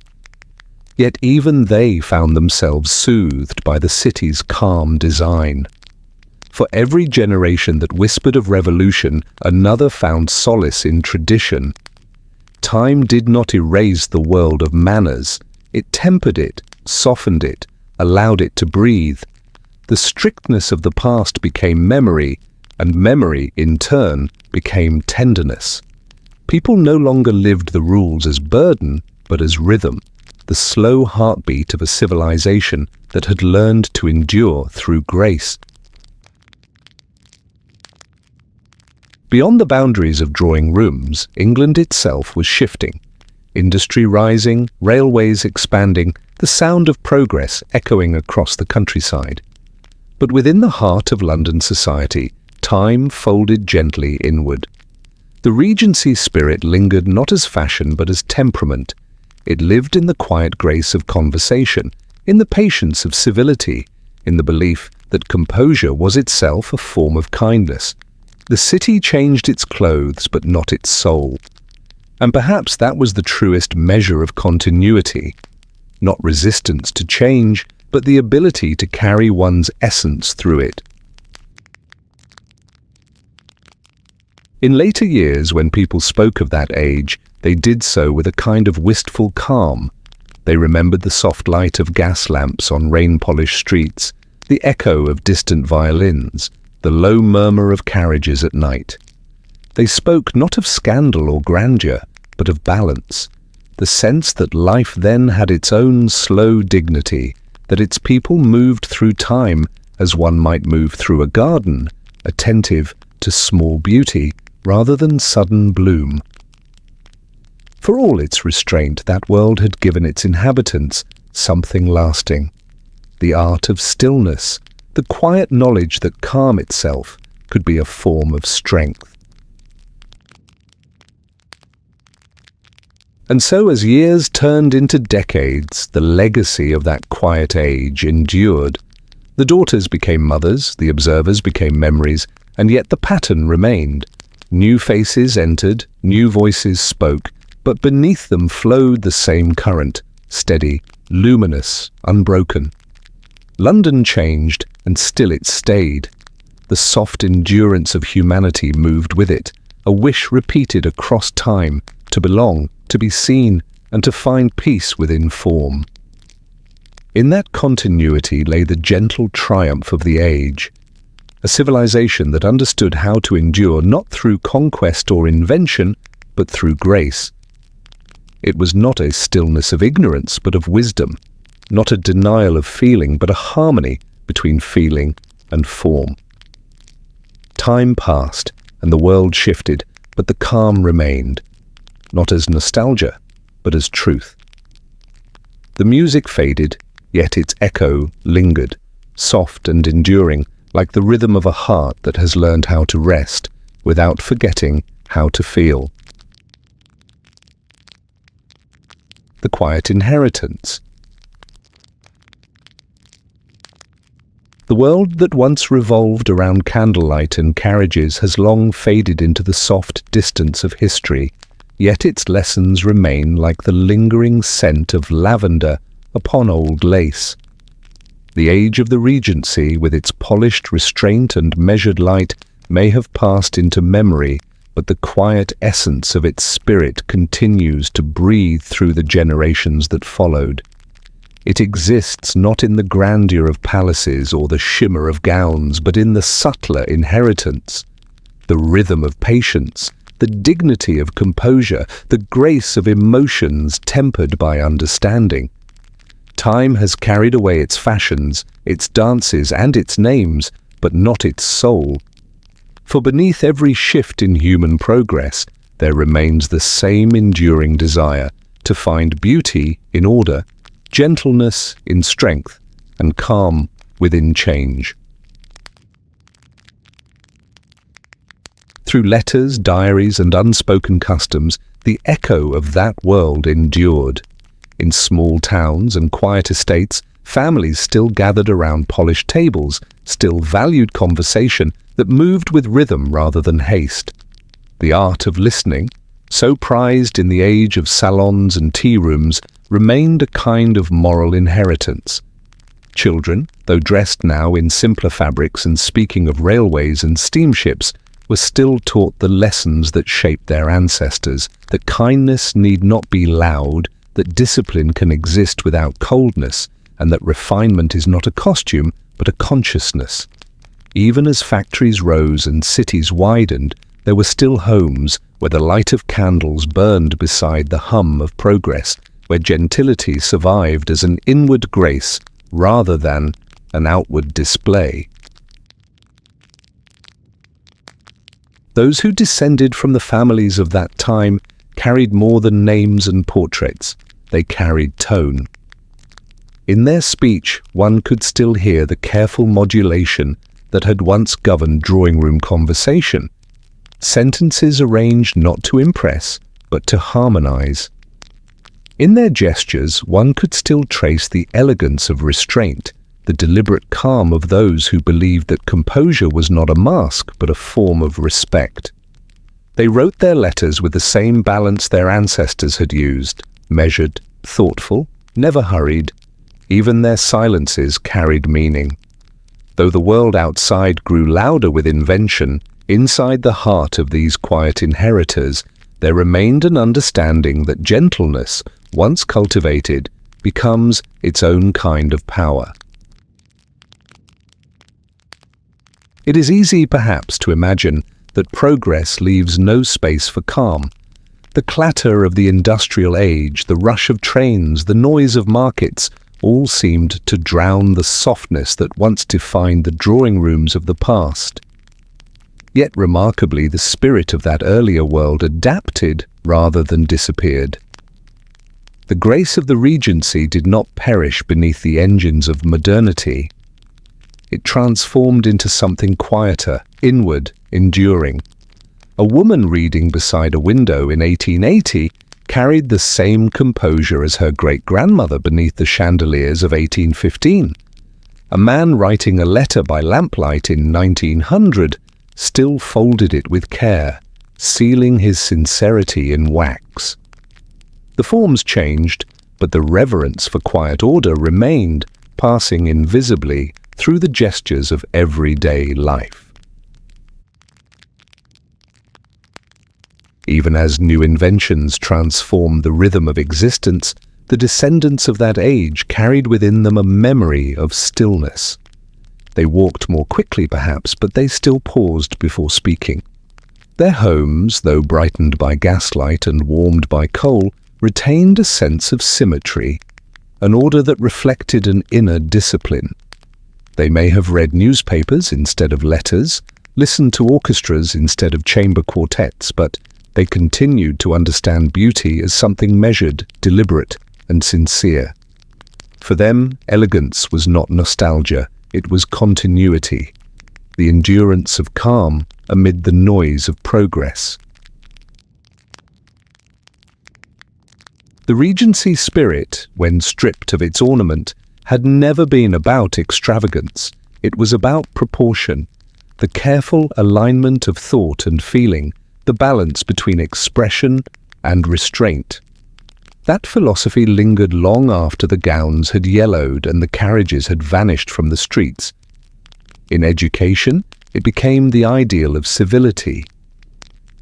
Yet even they found themselves soothed by the city's calm design. For every generation that whispered of revolution, another found solace in tradition. Time did not erase the world of manners. It tempered it, softened it, allowed it to breathe. The strictness of the past became memory, and memory, in turn, became tenderness. People no longer lived the rules as burden, but as rhythm, the slow heartbeat of a civilization that had learned to endure through grace. Beyond the boundaries of drawing rooms, England itself was shifting. Industry rising, railways expanding, the sound of progress echoing across the countryside. But within the heart of London society, time folded gently inward. The Regency spirit lingered not as fashion but as temperament. It lived in the quiet grace of conversation, in the patience of civility, in the belief that composure was itself a form of kindness. The city changed its clothes but not its soul. And perhaps that was the truest measure of continuity. Not resistance to change, but the ability to carry one's essence through it. In later years, when people spoke of that age, they did so with a kind of wistful calm. They remembered the soft light of gas lamps on rain-polished streets, the echo of distant violins, the low murmur of carriages at night. They spoke not of scandal or grandeur, but of balance, the sense that life then had its own slow dignity, that its people moved through time as one might move through a garden, attentive to small beauty rather than sudden bloom. For all its restraint, that world had given its inhabitants something lasting, the art of stillness, the quiet knowledge that calm itself could be a form of strength. And so as years turned into decades, the legacy of that quiet age endured. The daughters became mothers, the observers became memories, and yet the pattern remained. New faces entered, new voices spoke, but beneath them flowed the same current, steady, luminous, unbroken. London changed, and still it stayed. The soft endurance of humanity moved with it, a wish repeated across time, to belong, to be seen, and to find peace within form. In that continuity lay the gentle triumph of the age, a civilization that understood how to endure not through conquest or invention, but through grace. It was not a stillness of ignorance, but of wisdom, not a denial of feeling, but a harmony between feeling and form. Time passed, and the world shifted, but the calm remained, not as nostalgia, but as truth. The music faded, yet its echo lingered, soft and enduring, like the rhythm of a heart that has learned how to rest, without forgetting how to feel. The quiet inheritance. The world that once revolved around candlelight and carriages has long faded into the soft distance of history, yet its lessons remain like the lingering scent of lavender upon old lace. The age of the Regency, with its polished restraint and measured light, may have passed into memory, but the quiet essence of its spirit continues to breathe through the generations that followed. It exists not in the grandeur of palaces or the shimmer of gowns, but in the subtler inheritance, the rhythm of patience, the dignity of composure, the grace of emotions tempered by understanding. Time has carried away its fashions, its dances, and its names, but not its soul. For beneath every shift in human progress, there remains the same enduring desire to find beauty in order, gentleness in strength, and calm within change. Through letters, diaries, and unspoken customs, the echo of that world endured. In small towns and quiet estates, families still gathered around polished tables, still valued conversation that moved with rhythm rather than haste. The art of listening, so prized in the age of salons and tea rooms, remained a kind of moral inheritance. Children, though dressed now in simpler fabrics and speaking of railways and steamships, were still taught the lessons that shaped their ancestors, that kindness need not be loud, that discipline can exist without coldness, and that refinement is not a costume, but a consciousness. Even as factories rose and cities widened, there were still homes where the light of candles burned beside the hum of progress, where gentility survived as an inward grace rather than an outward display. Those who descended from the families of that time carried more than names and portraits. They carried tone. In their speech, one could still hear the careful modulation that had once governed drawing-room conversation. Sentences arranged not to impress, but to harmonize. In their gestures, one could still trace the elegance of restraint, the deliberate calm of those who believed that composure was not a mask, but a form of respect. They wrote their letters with the same balance their ancestors had used, measured, thoughtful, never hurried. Even their silences carried meaning. Though the world outside grew louder with invention, inside the heart of these quiet inheritors, there remained an understanding that gentleness, once cultivated, becomes its own kind of power. It is easy, perhaps, to imagine that progress leaves no space for calm. The clatter of the industrial age, the rush of trains, the noise of markets, all seemed to drown the softness that once defined the drawing rooms of the past. Yet remarkably, the spirit of that earlier world adapted rather than disappeared. The grace of the Regency did not perish beneath the engines of modernity. It transformed into something quieter, inward, enduring. A woman reading beside a window in 1880 carried the same composure as her great-grandmother beneath the chandeliers of 1815. A man writing a letter by lamplight in 1900 still folded it with care, sealing his sincerity in wax. The forms changed, but the reverence for quiet order remained, passing invisibly through the gestures of everyday life. Even as new inventions transformed the rhythm of existence, the descendants of that age carried within them a memory of stillness. They walked more quickly, perhaps, but they still paused before speaking. Their homes, though brightened by gaslight and warmed by coal, retained a sense of symmetry, an order that reflected an inner discipline. They may have read newspapers instead of letters, listened to orchestras instead of chamber quartets, but they continued to understand beauty as something measured, deliberate, and sincere. For them, elegance was not nostalgia, it was continuity, the endurance of calm amid the noise of progress. The Regency spirit, when stripped of its ornament, had never been about extravagance. It was about proportion, the careful alignment of thought and feeling, the balance between expression and restraint. That philosophy lingered long after the gowns had yellowed and the carriages had vanished from the streets. In education, it became the ideal of civility.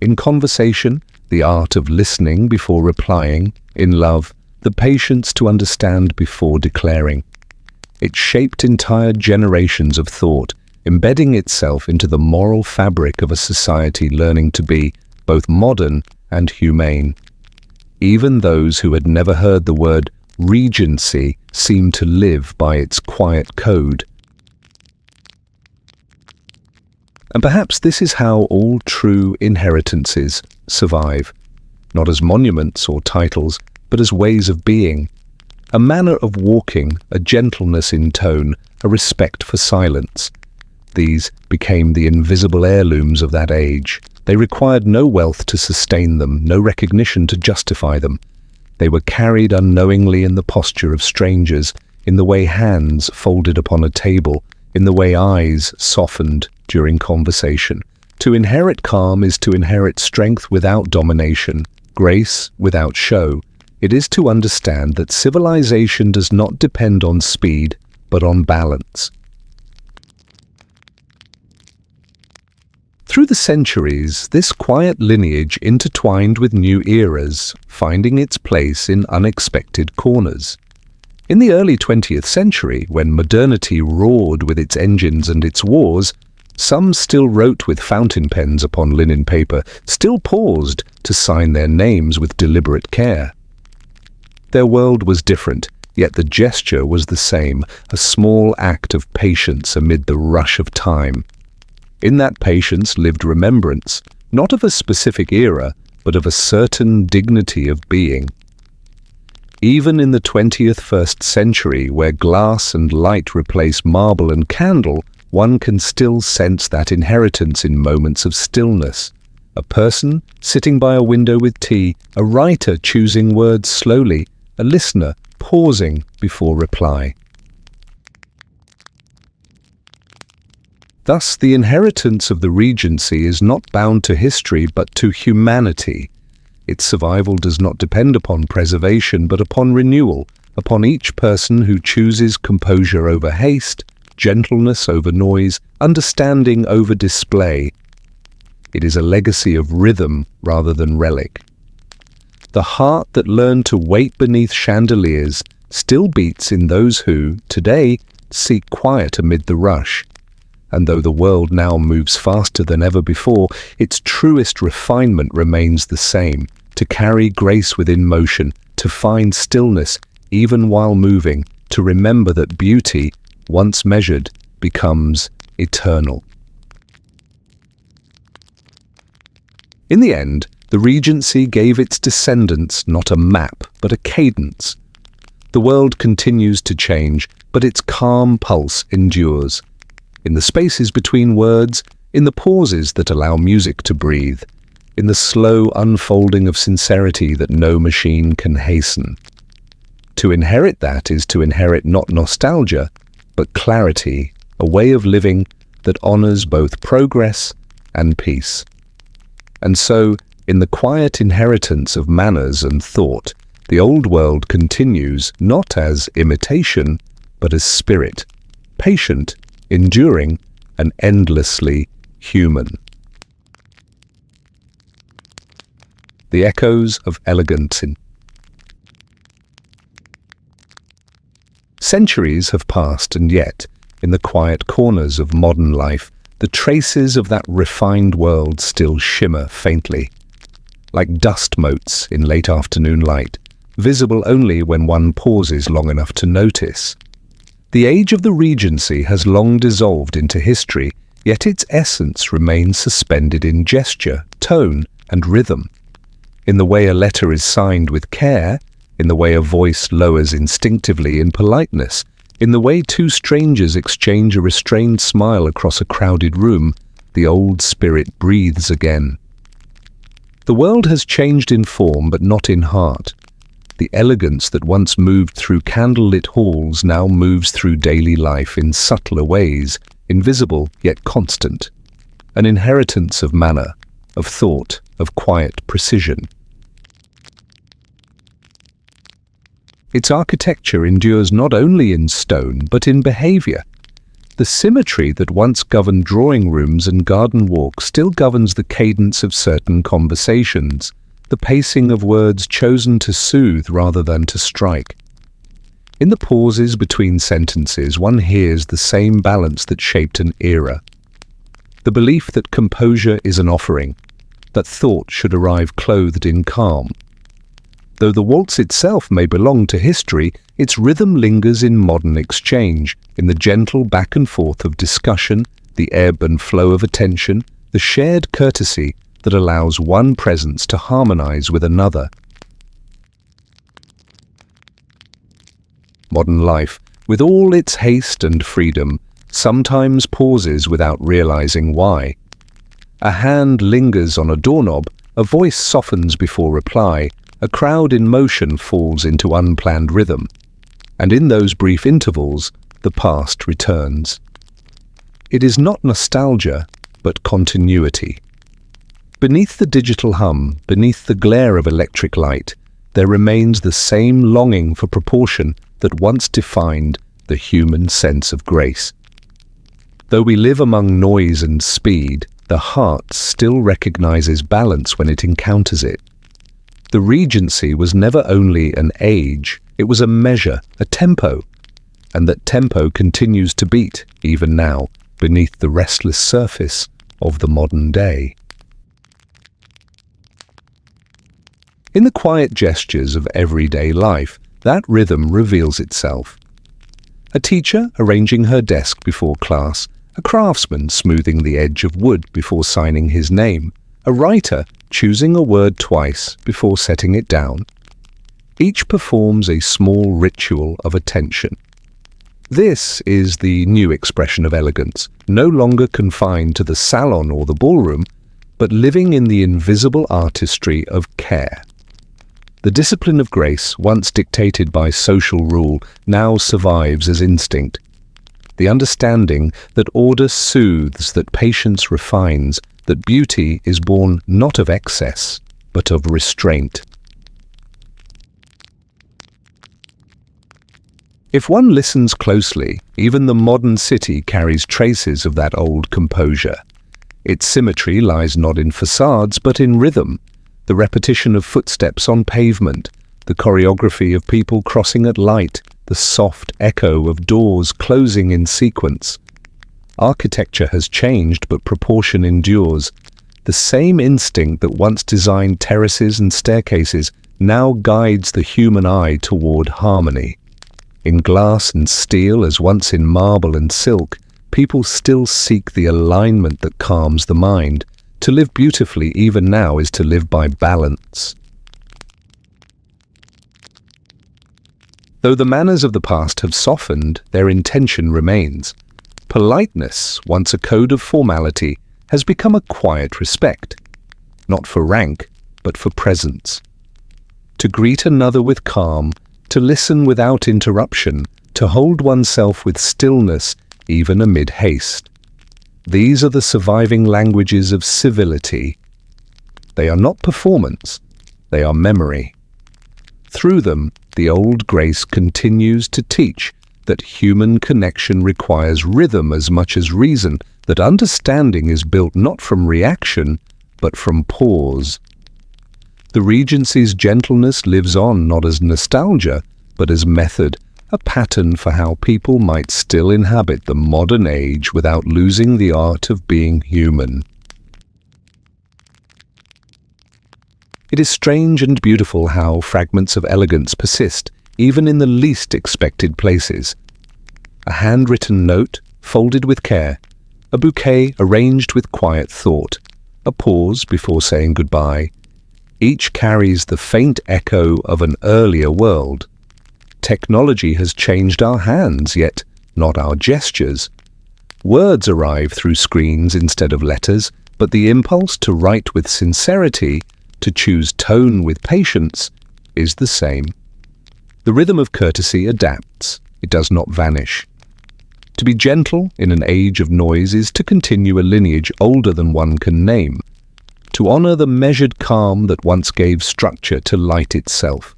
In conversation, the art of listening before replying. In love, the patience to understand before declaring. It shaped entire generations of thought, embedding itself into the moral fabric of a society learning to be both modern and humane. Even those who had never heard the word Regency seemed to live by its quiet code. And perhaps this is how all true inheritances survive, not as monuments or titles, but as ways of being, a manner of walking, a gentleness in tone, a respect for silence. These became the invisible heirlooms of that age. They required no wealth to sustain them, no recognition to justify them. They were carried unknowingly in the posture of strangers, in the way hands folded upon a table, in the way eyes softened during conversation. To inherit calm is to inherit strength without domination, grace without show. It is to understand that civilization does not depend on speed, but on balance. Through the centuries, this quiet lineage intertwined with new eras, finding its place in unexpected corners. In the early 20th century, when modernity roared with its engines and its wars, some still wrote with fountain pens upon linen paper, still paused to sign their names with deliberate care. Their world was different, yet the gesture was the same, a small act of patience amid the rush of time. In that patience lived remembrance, not of a specific era, but of a certain dignity of being. Even in the 21st century, where glass and light replace marble and candle, one can still sense that inheritance in moments of stillness. A person sitting by a window with tea, a writer choosing words slowly, a listener pausing before reply. Thus, the inheritance of the Regency is not bound to history but to humanity. Its survival does not depend upon preservation but upon renewal, upon each person who chooses composure over haste, gentleness over noise, understanding over display. It is a legacy of rhythm rather than relic. The heart that learned to wait beneath chandeliers still beats in those who, today, seek quiet amid the rush. And though the world now moves faster than ever before, its truest refinement remains the same: to carry grace within motion, to find stillness even while moving, to remember that beauty, once measured, becomes eternal. In the end, the Regency gave its descendants not a map, but a cadence. The world continues to change, but its calm pulse endures. In the spaces between words, in the pauses that allow music to breathe, in the slow unfolding of sincerity that no machine can hasten. To inherit that is to inherit not nostalgia, but clarity, a way of living that honors both progress and peace. And so, in the quiet inheritance of manners and thought, the old world continues not as imitation, but as spirit, patient, enduring, and endlessly human. The echoes of elegance. Centuries have passed, and yet, in the quiet corners of modern life, the traces of that refined world still shimmer faintly, like dust motes in late afternoon light, visible only when one pauses long enough to notice. The age of the Regency has long dissolved into history, yet its essence remains suspended in gesture, tone, and rhythm. In the way a letter is signed with care, in the way a voice lowers instinctively in politeness, in the way two strangers exchange a restrained smile across a crowded room, the old spirit breathes again. The world has changed in form, but not in heart. The elegance that once moved through candlelit halls now moves through daily life in subtler ways, invisible yet constant. An inheritance of manner, of thought, of quiet precision. Its architecture endures not only in stone, but in behavior. The symmetry that once governed drawing rooms and garden walks still governs the cadence of certain conversations, the pacing of words chosen to soothe rather than to strike. In the pauses between sentences, one hears the same balance that shaped an era. The belief that composure is an offering, that thought should arrive clothed in calm. Though the waltz itself may belong to history, its rhythm lingers in modern exchange, in the gentle back and forth of discussion, the ebb and flow of attention, the shared courtesy that allows one presence to harmonize with another. Modern life, with all its haste and freedom, sometimes pauses without realizing why. A hand lingers on a doorknob, a voice softens before reply, a crowd in motion falls into unplanned rhythm, and in those brief intervals, the past returns. It is not nostalgia, but continuity. Beneath the digital hum, beneath the glare of electric light, there remains the same longing for proportion that once defined the human sense of grace. Though we live among noise and speed, the heart still recognizes balance when it encounters it. The Regency was never only an age, it was a measure, a tempo, and that tempo continues to beat, even now, beneath the restless surface of the modern day. In the quiet gestures of everyday life, that rhythm reveals itself. A teacher arranging her desk before class, a craftsman smoothing the edge of wood before signing his name, a writer choosing a word twice before setting it down. Each performs a small ritual of attention. This is the new expression of elegance, no longer confined to the salon or the ballroom, but living in the invisible artistry of care. The discipline of grace, once dictated by social rule, now survives as instinct. The understanding that order soothes, that patience refines, that beauty is born not of excess, but of restraint. If one listens closely, even the modern city carries traces of that old composure. Its symmetry lies not in facades, but in rhythm, the repetition of footsteps on pavement, the choreography of people crossing at light, the soft echo of doors closing in sequence. Architecture has changed, but proportion endures. The same instinct that once designed terraces and staircases now guides the human eye toward harmony. In glass and steel, as once in marble and silk, people still seek the alignment that calms the mind. To live beautifully even now is to live by balance. Though the manners of the past have softened, their intention remains. Politeness, once a code of formality, has become a quiet respect, not for rank, but for presence. To greet another with calm, to listen without interruption, to hold oneself with stillness, even amid haste. These are the surviving languages of civility. They are not performance, they are memory. Through them, the old grace continues to teach that human connection requires rhythm as much as reason, that understanding is built not from reaction, but from pause. The Regency's gentleness lives on not as nostalgia, but as method, a pattern for how people might still inhabit the modern age without losing the art of being human. It is strange and beautiful how fragments of elegance persist, even in the least expected places. A handwritten note, folded with care, a bouquet arranged with quiet thought, a pause before saying goodbye. Each carries the faint echo of an earlier world. Technology has changed our hands, yet not our gestures. Words arrive through screens instead of letters, but the impulse to write with sincerity, to choose tone with patience, is the same. The rhythm of courtesy adapts, it does not vanish. To be gentle in an age of noise is to continue a lineage older than one can name, to honor the measured calm that once gave structure to light itself.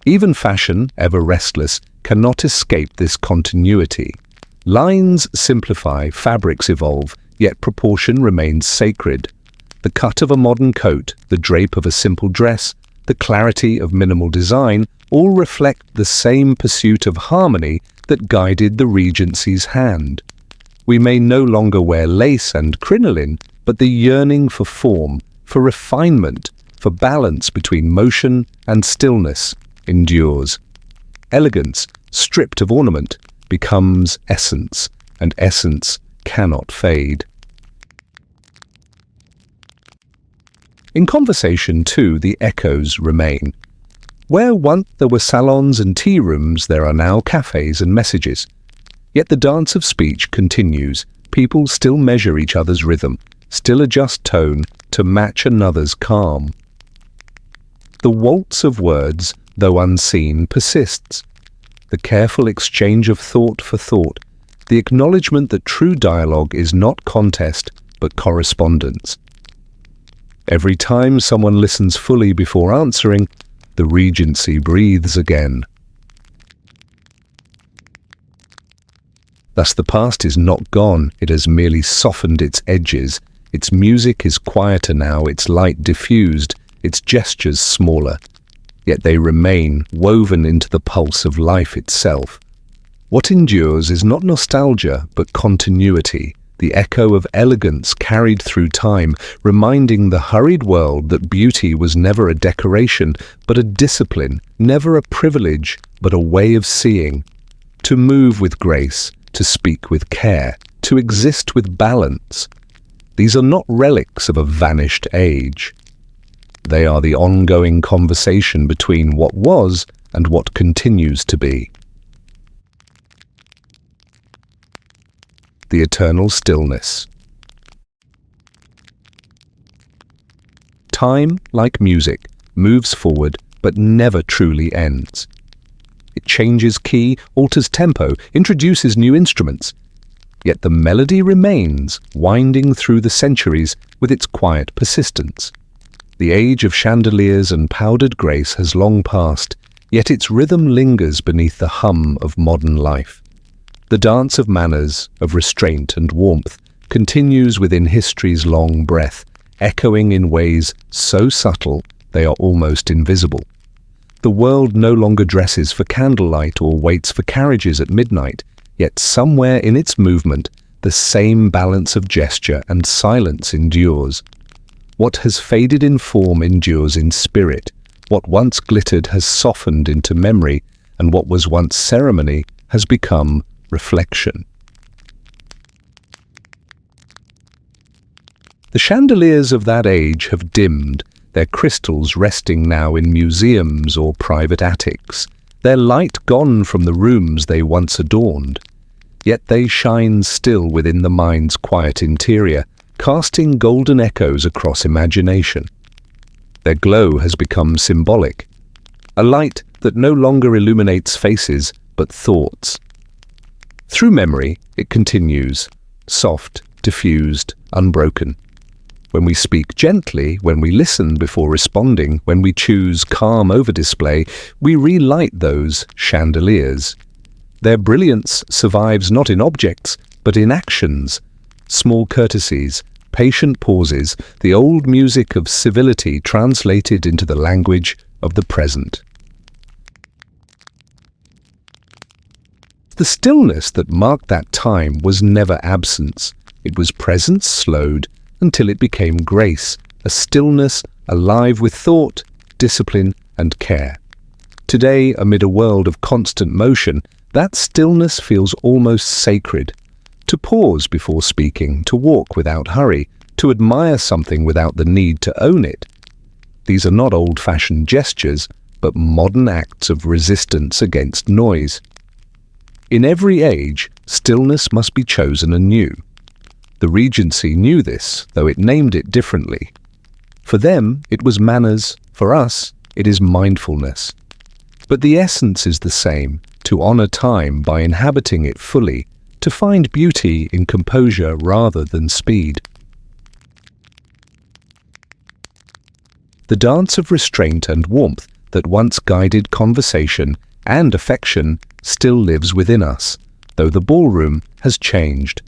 Even fashion, ever restless, cannot escape this continuity. Lines simplify, fabrics evolve, yet proportion remains sacred. The cut of a modern coat, the drape of a simple dress, the clarity of minimal design all reflect the same pursuit of harmony that guided the Regency's hand. We may no longer wear lace and crinoline, but the yearning for form, for refinement, for balance between motion and stillness endures. Elegance, stripped of ornament, becomes essence, and essence cannot fade. In conversation, too, the echoes remain. Where once there were salons and tea rooms, there are now cafes and messages. Yet the dance of speech continues. People still measure each other's rhythm, still adjust tone to match another's calm. The waltz of words, though unseen, persists. The careful exchange of thought for thought, the acknowledgement that true dialogue is not contest, but correspondence. Every time someone listens fully before answering, the Regency breathes again. Thus the past is not gone, it has merely softened its edges. Its music is quieter now, its light diffused, its gestures smaller. Yet they remain, woven into the pulse of life itself. What endures is not nostalgia, but continuity, the echo of elegance carried through time, reminding the hurried world that beauty was never a decoration, but a discipline, never a privilege, but a way of seeing. To move with grace, to speak with care, to exist with balance. These are not relics of a vanished age. They are the ongoing conversation between what was and what continues to be. The eternal stillness. Time, like music, moves forward but never truly ends. It changes key, alters tempo, introduces new instruments. Yet the melody remains, winding through the centuries with its quiet persistence. The age of chandeliers and powdered grace has long passed, yet its rhythm lingers beneath the hum of modern life. The dance of manners, of restraint and warmth, continues within history's long breath, echoing in ways so subtle they are almost invisible. The world no longer dresses for candlelight or waits for carriages at midnight, yet somewhere in its movement the same balance of gesture and silence endures. What has faded in form endures in spirit. What once glittered has softened into memory, and what was once ceremony has become reflection. The chandeliers of that age have dimmed, their crystals resting now in museums or private attics, their light gone from the rooms they once adorned. Yet they shine still within the mind's quiet interior, casting golden echoes across imagination. Their glow has become symbolic, a light that no longer illuminates faces but thoughts. Through memory, it continues, soft, diffused, unbroken. When we speak gently, when we listen before responding, when we choose calm over display, we relight those chandeliers. Their brilliance survives not in objects, but in actions, small courtesies, patient pauses, the old music of civility translated into the language of the present. The stillness that marked that time was never absence. It was presence slowed until it became grace, a stillness alive with thought, discipline, and care. Today, amid a world of constant motion, that stillness feels almost sacred. To pause before speaking, to walk without hurry, to admire something without the need to own it. These are not old-fashioned gestures, but modern acts of resistance against noise. In every age, stillness must be chosen anew. The Regency knew this, though it named it differently. For them, it was manners. For us, it is mindfulness. But the essence is the same, to honor time by inhabiting it fully, to find beauty in composure rather than speed. The dance of restraint and warmth that once guided conversation and affection still lives within us, though the ballroom has changed.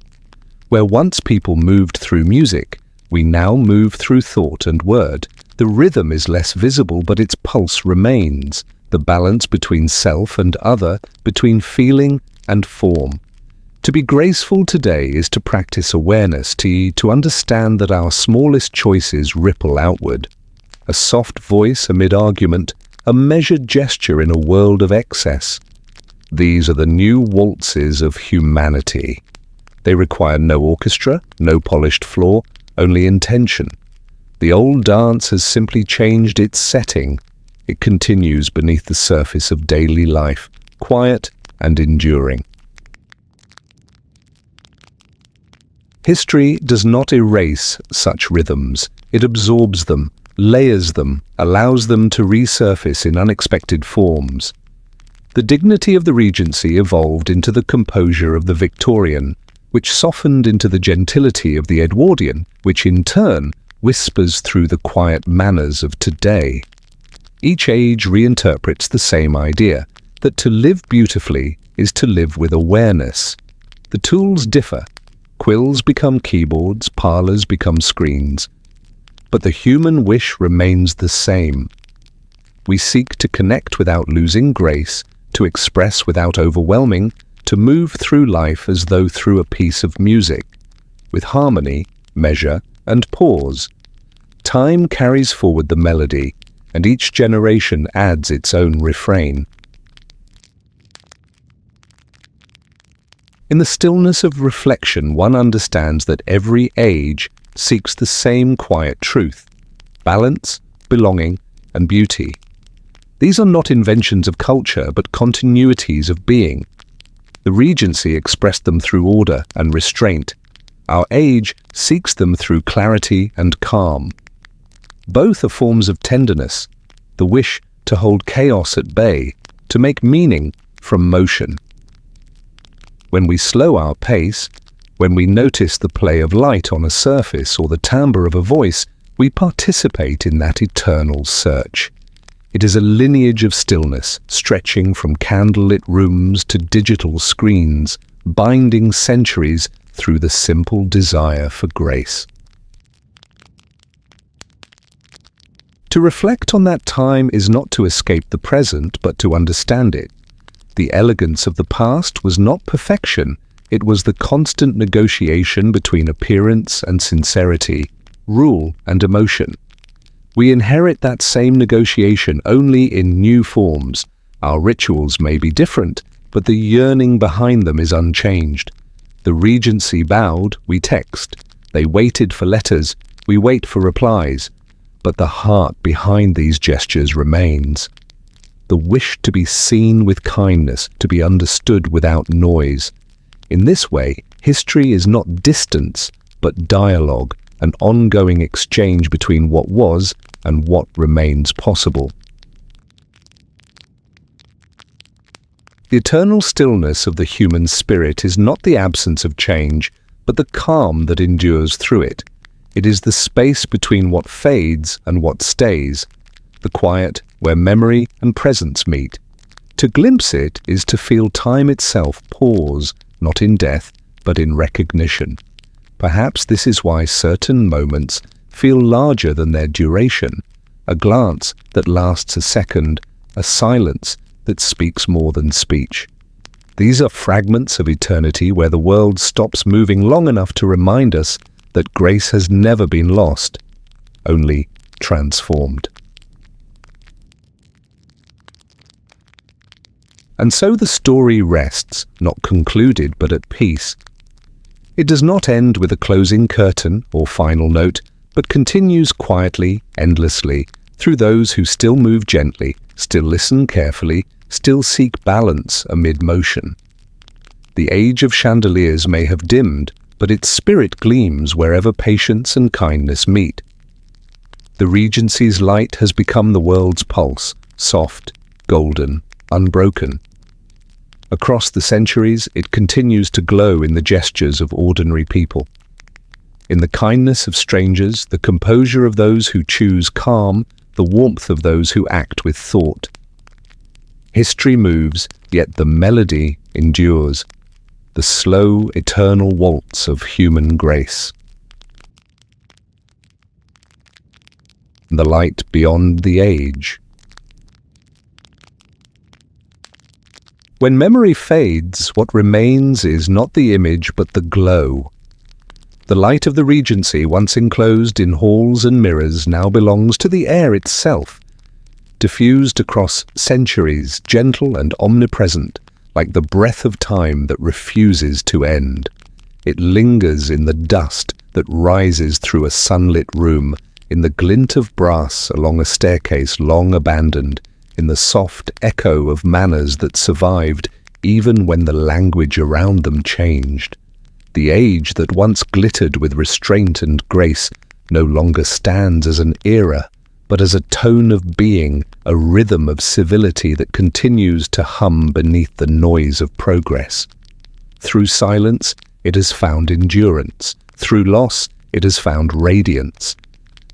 Where once people moved through music, we now move through thought and word. The rhythm is less visible, but its pulse remains, the balance between self and other, between feeling and form. To be graceful today is to practice awareness, to understand that our smallest choices ripple outward. A soft voice amid argument, a measured gesture in a world of excess. These are the new waltzes of humanity. They require no orchestra, no polished floor, only intention. The old dance has simply changed its setting. It continues beneath the surface of daily life, quiet and enduring. History does not erase such rhythms. It absorbs them, layers them, allows them to resurface in unexpected forms. The dignity of the Regency evolved into the composure of the Victorian, which softened into the gentility of the Edwardian, which in turn whispers through the quiet manners of today. Each age reinterprets the same idea, that to live beautifully is to live with awareness. The tools differ. Quills become keyboards, parlors become screens. But the human wish remains the same. We seek to connect without losing grace, to express without overwhelming, to move through life as though through a piece of music. with harmony, measure, and pause. Time carries forward the melody, and each generation adds its own refrain. In the stillness of reflection, one understands that every age seeks the same quiet truth: balance, belonging, and beauty. These are not inventions of culture, but continuities of being. The Regency expressed them through order and restraint. Our age seeks them through clarity and calm. Both are forms of tenderness, the wish to hold chaos at bay, to make meaning from motion. When we slow our pace, when we notice the play of light on a surface or the timbre of a voice, we participate in that eternal search. It is a lineage of stillness, stretching from candlelit rooms to digital screens, binding centuries through the simple desire for grace. To reflect on that time is not to escape the present, but to understand it. The elegance of the past was not perfection, it was the constant negotiation between appearance and sincerity, rule and emotion. We inherit that same negotiation only in new forms. Our rituals may be different, but the yearning behind them is unchanged. The Regency bowed, we text. They waited for letters, we wait for replies. But the heart behind these gestures remains. The wish to be seen with kindness, to be understood without noise. In this way, history is not distance, but dialogue, an ongoing exchange between what was and what remains possible. The eternal stillness of the human spirit is not the absence of change, but the calm that endures through it. It is the space between what fades and what stays, the quiet where memory and presence meet. To glimpse it is to feel time itself pause, not in death, but in recognition. Perhaps this is why certain moments feel larger than their duration, a glance that lasts a second, a silence that speaks more than speech. These are fragments of eternity where the world stops moving long enough to remind us that grace has never been lost, only transformed. And so the story rests, not concluded but at peace. It does not end with a closing curtain or final note, but continues quietly, endlessly, through those who still move gently, still listen carefully, still seek balance amid motion. The age of chandeliers may have dimmed, but its spirit gleams wherever patience and kindness meet. The Regency's light has become the world's pulse, soft, golden, unbroken. Across the centuries, it continues to glow in the gestures of ordinary people. In the kindness of strangers, the composure of those who choose calm, the warmth of those who act with thought. History moves, yet the melody endures, the slow, eternal waltz of human grace. The light beyond the age. When memory fades, what remains is not the image but the glow. The light of the Regency, once enclosed in halls and mirrors, now belongs to the air itself, diffused across centuries, gentle and omnipresent, like the breath of time that refuses to end. It lingers in the dust that rises through a sunlit room, in the glint of brass along a staircase long abandoned, in the soft echo of manners that survived even when the language around them changed. The age that once glittered with restraint and grace no longer stands as an era, but as a tone of being, a rhythm of civility that continues to hum beneath the noise of progress. Through silence, it has found endurance. Through loss, it has found radiance.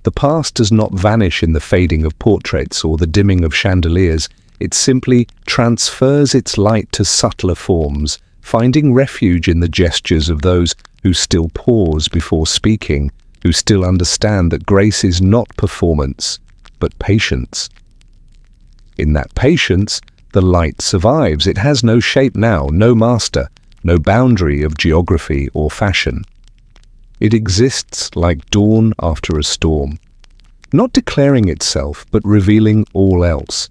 The past does not vanish in the fading of portraits or the dimming of chandeliers. It simply transfers its light to subtler forms, finding refuge in the gestures of those who still pause before speaking, who still understand that grace is not performance, but patience. In that patience, the light survives. It has no shape now, no master, no boundary of geography or fashion. It exists like dawn after a storm, not declaring itself, but revealing all else.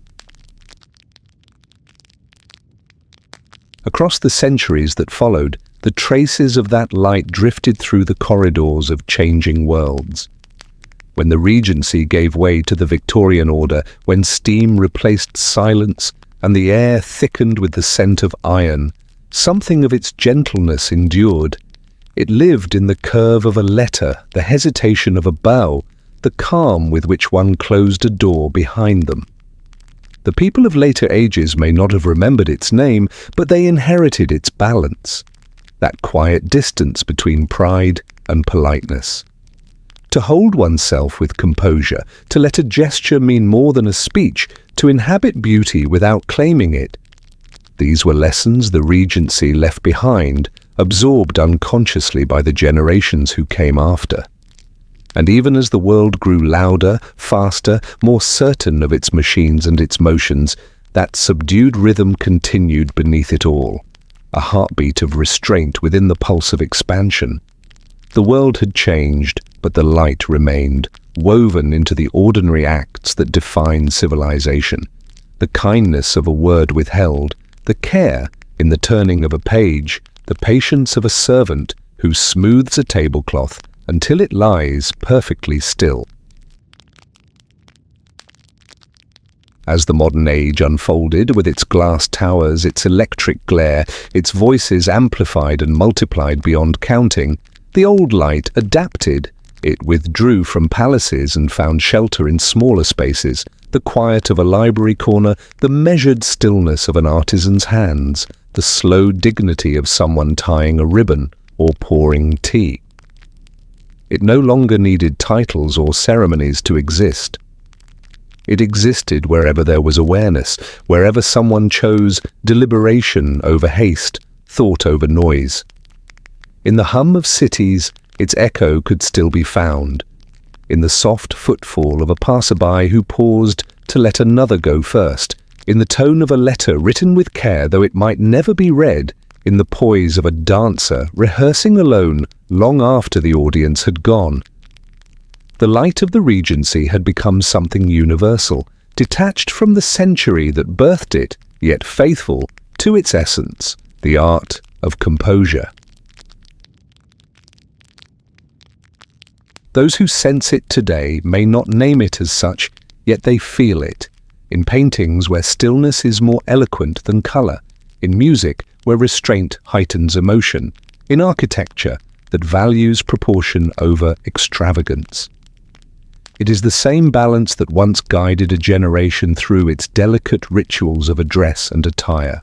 Across the centuries that followed, the traces of that light drifted through the corridors of changing worlds. When the Regency gave way to the Victorian order, when steam replaced silence and the air thickened with the scent of iron, something of its gentleness endured. It lived in the curve of a letter, the hesitation of a bow, the calm with which one closed a door behind them. The people of later ages may not have remembered its name, but they inherited its balance, that quiet distance between pride and politeness. To hold oneself with composure, to let a gesture mean more than a speech, to inhabit beauty without claiming it. These were lessons the Regency left behind, absorbed unconsciously by the generations who came after. And even as the world grew louder, faster, more certain of its machines and its motions, that subdued rhythm continued beneath it all, a heartbeat of restraint within the pulse of expansion. The world had changed, but the light remained, woven into the ordinary acts that define civilization. The kindness of a word withheld, the care in the turning of a page, the patience of a servant who smooths a tablecloth until it lies perfectly still. As the modern age unfolded, with its glass towers, its electric glare, its voices amplified and multiplied beyond counting, the old light adapted. It withdrew from palaces and found shelter in smaller spaces, the quiet of a library corner, the measured stillness of an artisan's hands, the slow dignity of someone tying a ribbon or pouring tea. It no longer needed titles or ceremonies to exist. It existed wherever there was awareness, wherever someone chose deliberation over haste, thought over noise. In the hum of cities, its echo could still be found. In the soft footfall of a passerby who paused to let another go first, in the tone of a letter written with care though it might never be read, in the poise of a dancer rehearsing alone long after the audience had gone. The light of the Regency had become something universal, detached from the century that birthed it, yet faithful to its essence, the art of composure. Those who sense it today may not name it as such, yet they feel it. In paintings where stillness is more eloquent than colour, in music where restraint heightens emotion, in architecture that values proportion over extravagance. It is the same balance that once guided a generation through its delicate rituals of address and attire.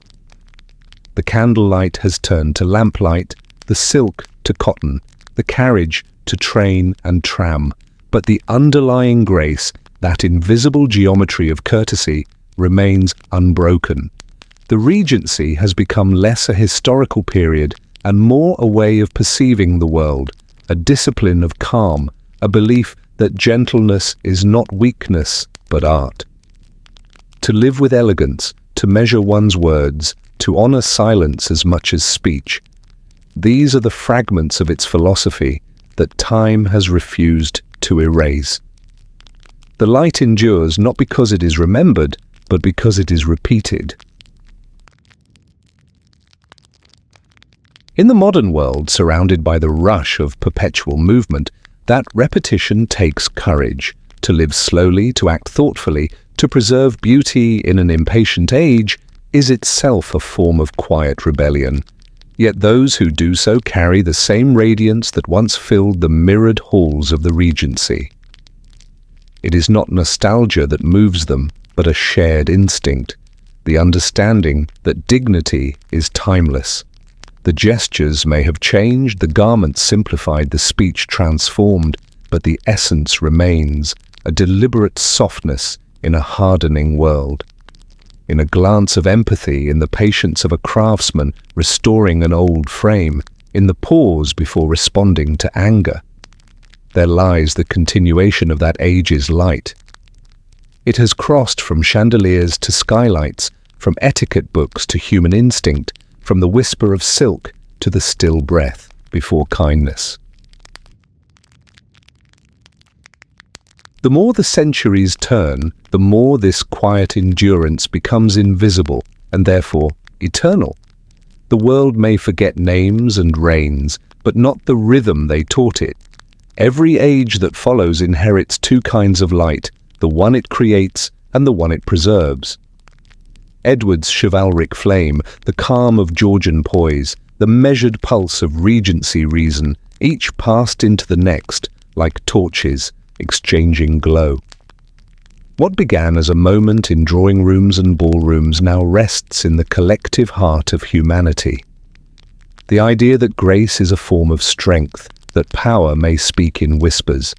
The candlelight has turned to lamplight, the silk to cotton, the carriage to train and tram, but the underlying grace, that invisible geometry of courtesy, remains unbroken. The Regency has become less a historical period and more a way of perceiving the world, a discipline of calm, a belief that gentleness is not weakness but art. To live with elegance, to measure one's words, to honor silence as much as speech. These are the fragments of its philosophy that time has refused to erase. The light endures not because it is remembered, but because it is repeated. In the modern world, surrounded by the rush of perpetual movement, that repetition takes courage. To live slowly, to act thoughtfully, to preserve beauty in an impatient age is itself a form of quiet rebellion. Yet those who do so carry the same radiance that once filled the mirrored halls of the Regency. It is not nostalgia that moves them, but a shared instinct, the understanding that dignity is timeless. The gestures may have changed, the garments simplified, the speech transformed, but the essence remains, a deliberate softness in a hardening world. In a glance of empathy, in the patience of a craftsman restoring an old frame, in the pause before responding to anger, there lies the continuation of that age's light. It has crossed from chandeliers to skylights, from etiquette books to human instinct, from the whisper of silk to the still breath before kindness. The more the centuries turn, the more this quiet endurance becomes invisible and therefore eternal. The world may forget names and reigns, but not the rhythm they taught it. Every age that follows inherits two kinds of light, the one it creates and the one it preserves. Edward's chivalric flame, the calm of Georgian poise, the measured pulse of Regency reason, each passed into the next, like torches, exchanging glow. What began as a moment in drawing rooms and ballrooms now rests in the collective heart of humanity. The idea that grace is a form of strength, that power may speak in whispers.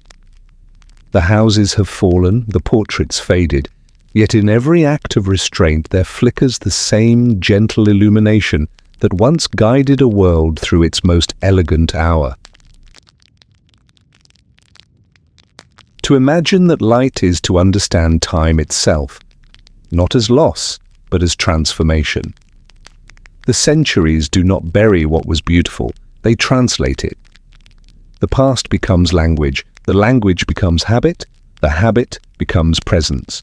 The houses have fallen, the portraits faded, yet in every act of restraint there flickers the same gentle illumination that once guided a world through its most elegant hour. To imagine that light is to understand time itself, not as loss, but as transformation. The centuries do not bury what was beautiful, they translate it. The past becomes language, the language becomes habit, the habit becomes presence.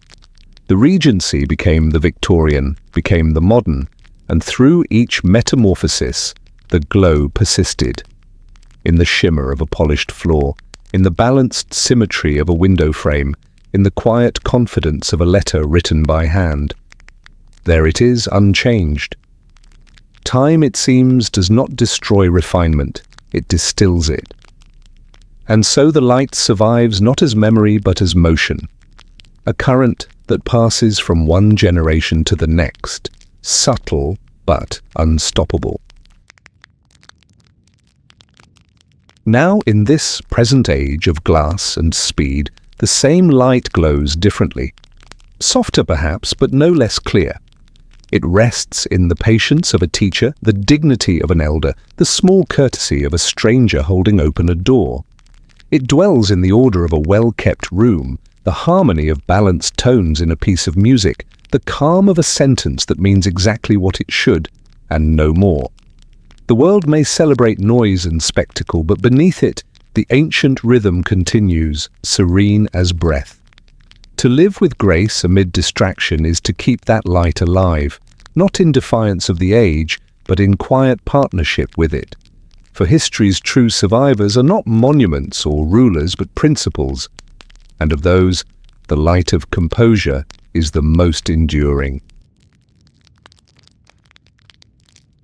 The Regency became the Victorian, became the modern, and through each metamorphosis, the glow persisted. In the shimmer of a polished floor, in the balanced symmetry of a window frame, in the quiet confidence of a letter written by hand. There it is, unchanged. Time, it seems, does not destroy refinement, it distills it. And so the light survives not as memory but as motion, a current that passes from one generation to the next, subtle but unstoppable. Now, in this present age of glass and speed, the same light glows differently. Softer perhaps, but no less clear. It rests in the patience of a teacher, the dignity of an elder, the small courtesy of a stranger holding open a door. It dwells in the order of a well-kept room, the harmony of balanced tones in a piece of music, the calm of a sentence that means exactly what it should, and no more. The world may celebrate noise and spectacle, but beneath it, the ancient rhythm continues, serene as breath. To live with grace amid distraction is to keep that light alive, not in defiance of the age, but in quiet partnership with it. For history's true survivors are not monuments or rulers, but principles, and of those, the light of composure is the most enduring.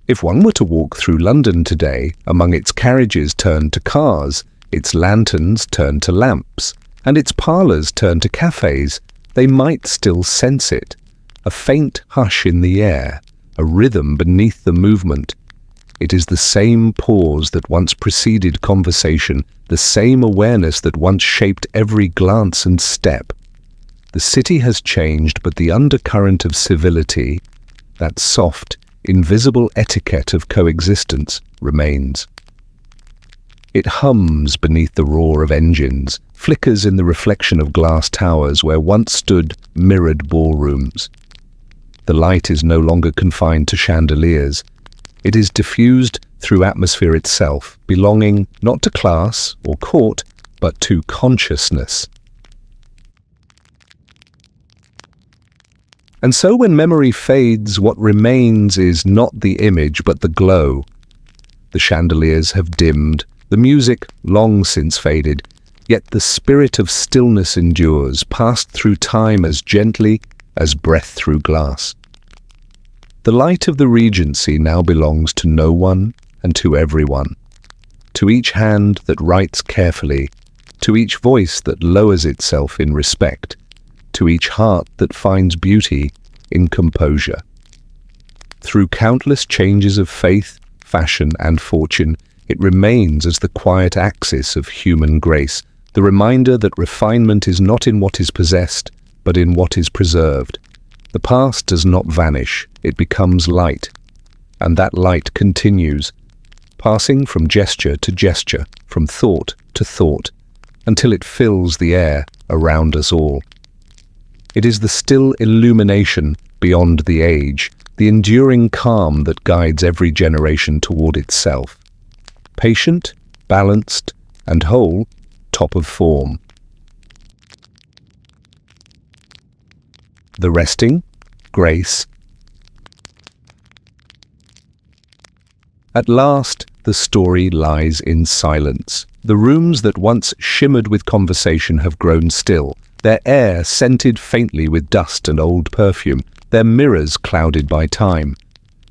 If one were to walk through London today, among its carriages turned to cars, its lanterns turned to lamps, and its parlours turned to cafes, they might still sense it. A faint hush in the air, a rhythm beneath the movement. It is the same pause that once preceded conversation, the same awareness that once shaped every glance and step. The city has changed, but the undercurrent of civility, that soft, invisible etiquette of coexistence, remains. It hums beneath the roar of engines, flickers in the reflection of glass towers where once stood mirrored ballrooms. The light is no longer confined to chandeliers. It is diffused through atmosphere itself, belonging not to class or court, but to consciousness. And so when memory fades, what remains is not the image, but the glow. The chandeliers have dimmed, the music long since faded, yet the spirit of stillness endures, passed through time as gently as breath through glass. The light of the Regency now belongs to no one and to everyone, to each hand that writes carefully, to each voice that lowers itself in respect, to each heart that finds beauty in composure. Through countless changes of faith, fashion, and fortune, it remains as the quiet axis of human grace, the reminder that refinement is not in what is possessed, but in what is preserved. The past does not vanish, it becomes light, and that light continues, passing from gesture to gesture, from thought to thought, until it fills the air around us all. It is the still illumination beyond the age, the enduring calm that guides every generation toward itself. Patient, balanced, and whole, top of form. the resting, grace. At last, the story lies in silence. The rooms that once shimmered with conversation have grown still, their air scented faintly with dust and old perfume, their mirrors clouded by time.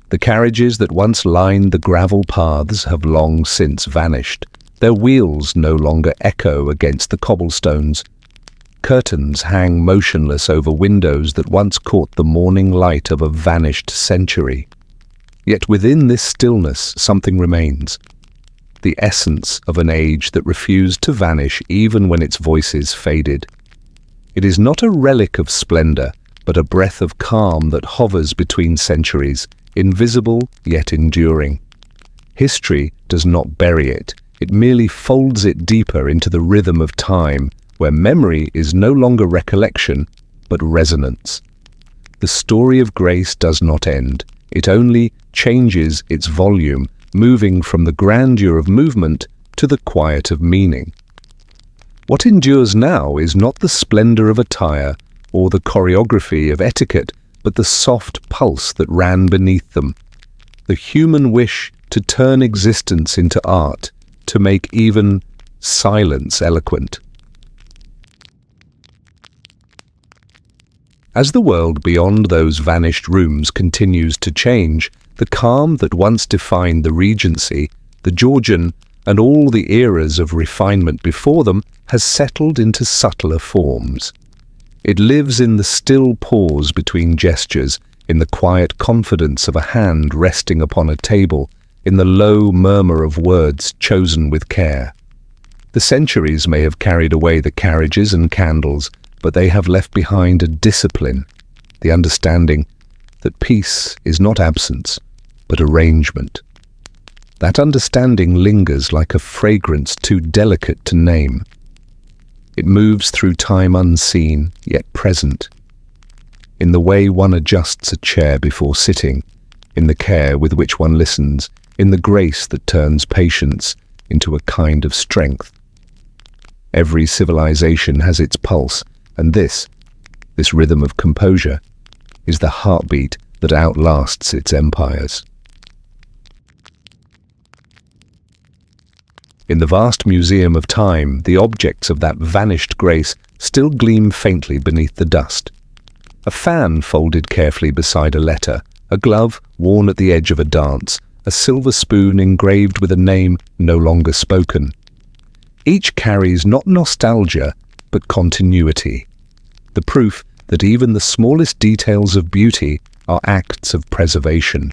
The carriages that once lined the gravel paths have long since vanished. Their wheels no longer echo against the cobblestones. Curtains hang motionless over windows that once caught the morning light of a vanished century. Yet within this stillness something remains, the essence of an age that refused to vanish even when its voices faded. It is not a relic of splendor, but a breath of calm that hovers between centuries, invisible yet enduring. History does not bury it, it merely folds it deeper into the rhythm of time, where memory is no longer recollection, but resonance. The story of grace does not end, it only changes its volume, moving from the grandeur of movement to the quiet of meaning. What endures now is not the splendor of attire or the choreography of etiquette, but the soft pulse that ran beneath them, the human wish to turn existence into art, to make even silence eloquent. As the world beyond those vanished rooms continues to change, the calm that once defined the Regency, the Georgian, and all the eras of refinement before them has settled into subtler forms. It lives in the still pause between gestures, in the quiet confidence of a hand resting upon a table, in the low murmur of words chosen with care. The centuries may have carried away the carriages and candles, but they have left behind a discipline, the understanding that peace is not absence, but arrangement. That understanding lingers like a fragrance too delicate to name. It moves through time unseen, yet present. In the way one adjusts a chair before sitting, in the care with which one listens, in the grace that turns patience into a kind of strength. Every civilization has its pulse, and this rhythm of composure, is the heartbeat that outlasts its empires. In the vast museum of time, the objects of that vanished grace still gleam faintly beneath the dust. A fan folded carefully beside a letter, a glove worn at the edge of a dance, a silver spoon engraved with a name no longer spoken. Each carries not nostalgia, but continuity, the proof that even the smallest details of beauty are acts of preservation.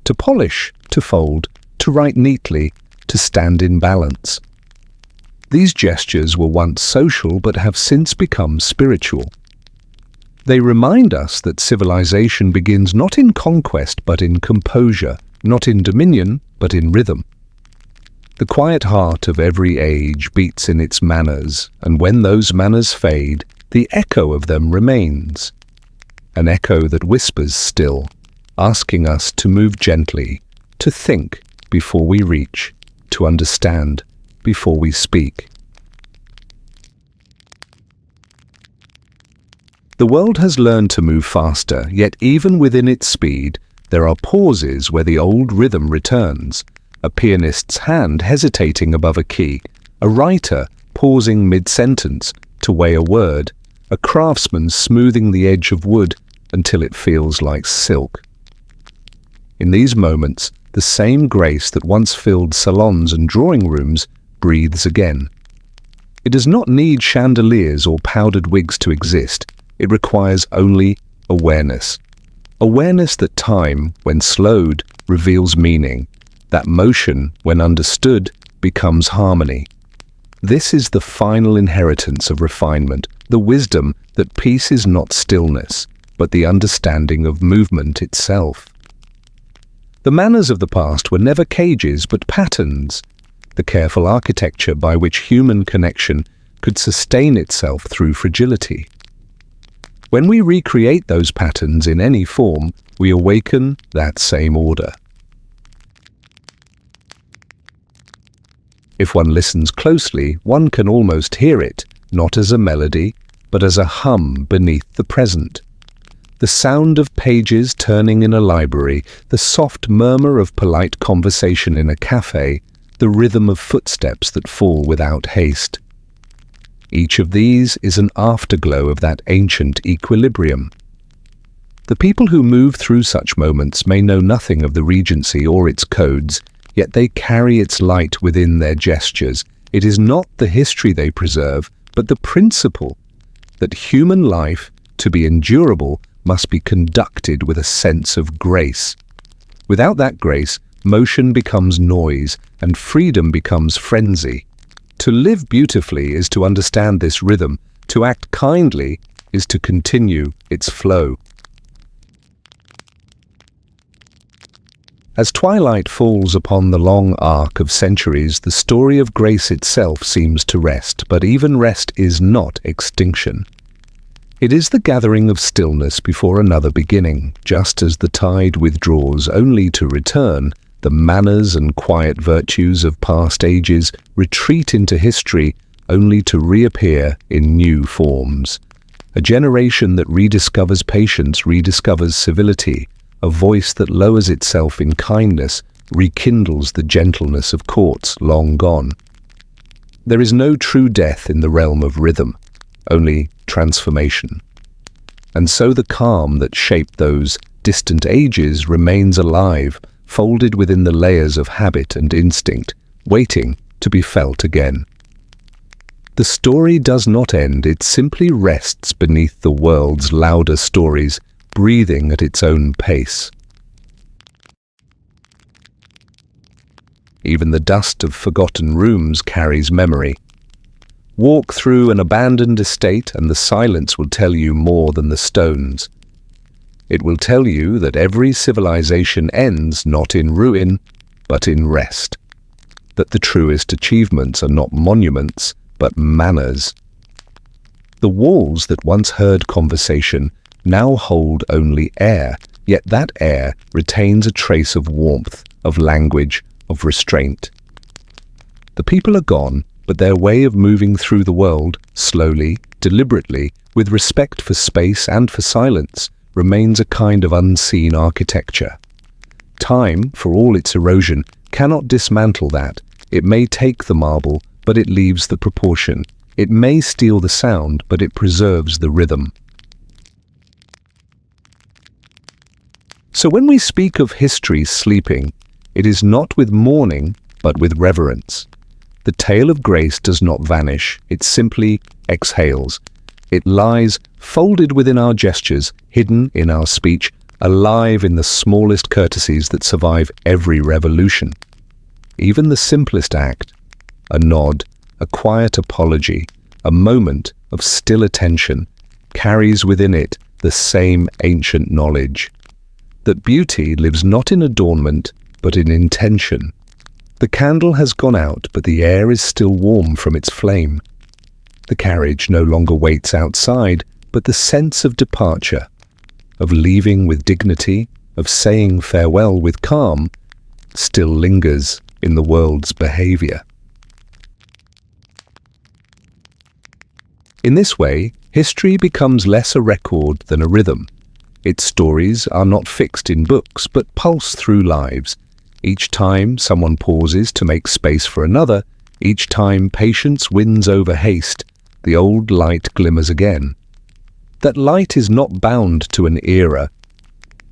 To polish, to fold, to write neatly, to stand in balance. These gestures were once social but have since become spiritual. They remind us that civilization begins not in conquest but in composure, not in dominion but in rhythm. The quiet heart of every age beats in its manners, and when those manners fade, the echo of them remains. An echo that whispers still, asking us to move gently, to think before we reach, to understand before we speak. The world has learned to move faster, yet even within its speed, there are pauses where the old rhythm returns. A pianist's hand hesitating above a key, a writer pausing mid-sentence to weigh a word, a craftsman smoothing the edge of wood until it feels like silk. In these moments, the same grace that once filled salons and drawing rooms breathes again. It does not need chandeliers or powdered wigs to exist. It requires only awareness. Awareness that time, when slowed, reveals meaning, that motion, when understood, becomes harmony. This is the final inheritance of refinement, the wisdom that peace is not stillness, but the understanding of movement itself. The manners of the past were never cages, but patterns, the careful architecture by which human connection could sustain itself through fragility. When we recreate those patterns in any form, we awaken that same order. If one listens closely, one can almost hear it, not as a melody, but as a hum beneath the present. The sound of pages turning in a library, the soft murmur of polite conversation in a cafe, the rhythm of footsteps that fall without haste. Each of these is an afterglow of that ancient equilibrium. The people who move through such moments may know nothing of the Regency or its codes, yet they carry its light within their gestures. It is not the history they preserve, but the principle that human life, to be endurable, must be conducted with a sense of grace. Without that grace, motion becomes noise, and freedom becomes frenzy. To live beautifully is to understand this rhythm. To act kindly is to continue its flow. As twilight falls upon the long arc of centuries, the story of grace itself seems to rest, but even rest is not extinction. It is the gathering of stillness before another beginning. Just as the tide withdraws only to return, the manners and quiet virtues of past ages retreat into history only to reappear in new forms. A generation that rediscovers patience rediscovers civility. A voice that lowers itself in kindness rekindles the gentleness of courts long gone. There is no true death in the realm of rhythm, only transformation. And so the calm that shaped those distant ages remains alive, folded within the layers of habit and instinct, waiting to be felt again. The story does not end, it simply rests beneath the world's louder stories, breathing at its own pace. Even the dust of forgotten rooms carries memory. Walk through an abandoned estate and the silence will tell you more than the stones. It will tell you that every civilization ends not in ruin, but in rest. That the truest achievements are not monuments, but manners. The walls that once heard conversation now hold only air, yet that air retains a trace of warmth, of language, of restraint. The people are gone, but their way of moving through the world, slowly, deliberately, with respect for space and for silence, remains a kind of unseen architecture. Time, for all its erosion, cannot dismantle that. It may take the marble, but it leaves the proportion. It may steal the sound, but it preserves the rhythm. So when we speak of history sleeping, it is not with mourning, but with reverence. The tale of grace does not vanish, it simply exhales. It lies folded within our gestures, hidden in our speech, alive in the smallest courtesies that survive every revolution. Even the simplest act, a nod, a quiet apology, a moment of still attention, carries within it the same ancient knowledge. That beauty lives not in adornment, but in intention. The candle has gone out, but the air is still warm from its flame. The carriage no longer waits outside, but the sense of departure, of leaving with dignity, of saying farewell with calm, still lingers in the world's behavior. In this way, history becomes less a record than a rhythm. Its stories are not fixed in books, but pulse through lives. Each time someone pauses to make space for another, each time patience wins over haste, the old light glimmers again. That light is not bound to an era.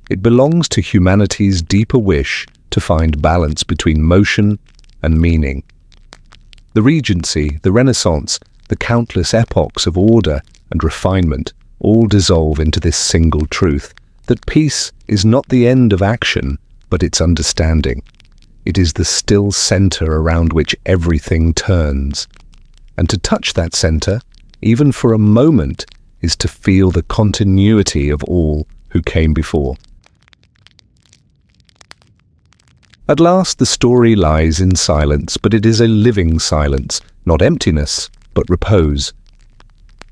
It belongs to humanity's deeper wish to find balance between motion and meaning. The Regency, the Renaissance, the countless epochs of order and refinement all dissolve into this single truth, that peace is not the end of action, but its understanding. It is the still center around which everything turns. And to touch that center, even for a moment, is to feel the continuity of all who came before. At last the story lies in silence, but it is a living silence, not emptiness, but repose.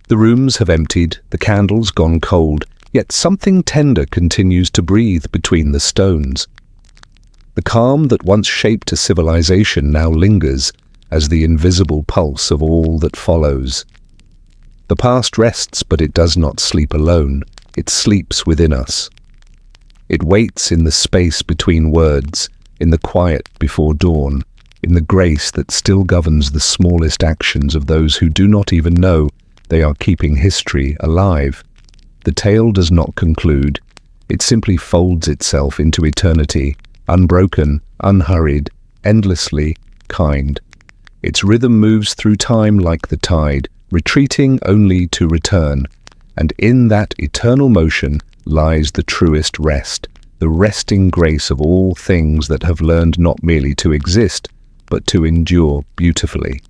The rooms have emptied, the candles gone cold, yet something tender continues to breathe between the stones. The calm that once shaped a civilization now lingers as the invisible pulse of all that follows. The past rests, but it does not sleep alone. It sleeps within us. It waits in the space between words, in the quiet before dawn, in the grace that still governs the smallest actions of those who do not even know they are keeping history alive. The tale does not conclude. It simply folds itself into eternity, unbroken, unhurried, endlessly kind. Its rhythm moves through time like the tide, retreating only to return. And in that eternal motion lies the truest rest, the resting grace of all things that have learned not merely to exist, but to endure beautifully.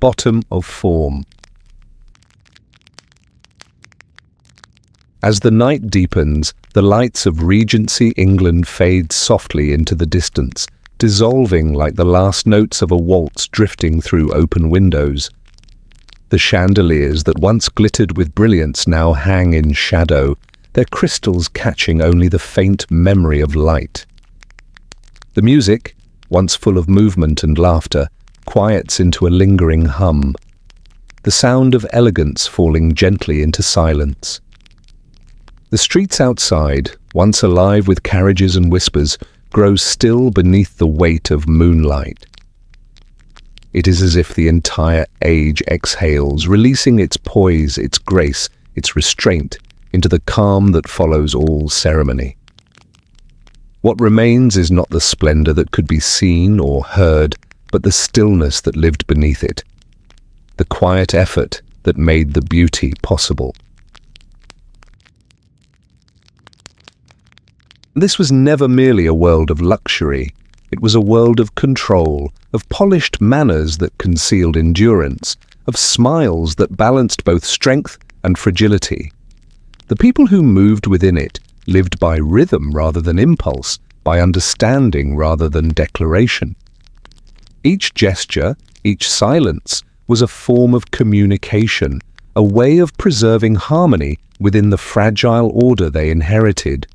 Bottom of form. As the night deepens, the lights of Regency England fade softly into the distance, dissolving like the last notes of a waltz drifting through open windows. The chandeliers that once glittered with brilliance now hang in shadow, their crystals catching only the faint memory of light. The music, once full of movement and laughter, quiets into a lingering hum, the sound of elegance falling gently into silence. The streets outside, once alive with carriages and whispers, grow still beneath the weight of moonlight. It is as if the entire age exhales, releasing its poise, its grace, its restraint, into the calm that follows all ceremony. What remains is not the splendor that could be seen or heard, but the stillness that lived beneath it, the quiet effort that made the beauty possible. This was never merely a world of luxury. It was a world of control, of polished manners that concealed endurance, of smiles that balanced both strength and fragility. The people who moved within it lived by rhythm rather than impulse, by understanding rather than declaration. Each gesture, each silence, was a form of communication, a way of preserving harmony within the fragile order they inherited.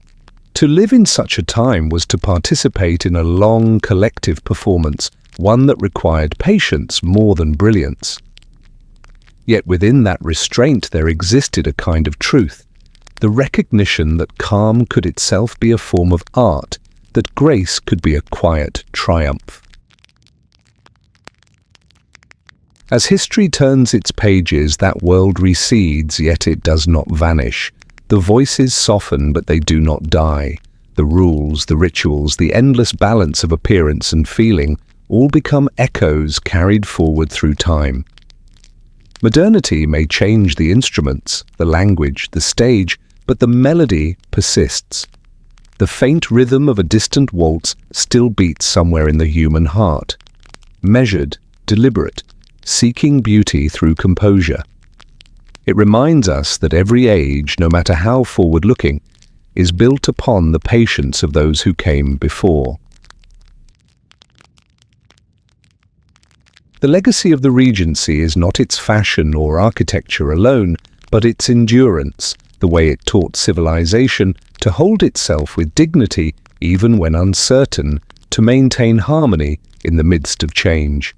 To live in such a time was to participate in a long collective performance, one that required patience more than brilliance. Yet within that restraint there existed a kind of truth, the recognition that calm could itself be a form of art, that grace could be a quiet triumph. As history turns its pages, that world recedes, yet it does not vanish. The voices soften, but they do not die. The rules, the rituals, the endless balance of appearance and feeling all become echoes carried forward through time. Modernity may change the instruments, the language, the stage, but the melody persists. The faint rhythm of a distant waltz still beats somewhere in the human heart. Measured, deliberate, seeking beauty through composure. It reminds us that every age, no matter how forward-looking, is built upon the patience of those who came before. The legacy of the Regency is not its fashion or architecture alone, but its endurance, the way it taught civilization to hold itself with dignity even when uncertain, to maintain harmony in the midst of change.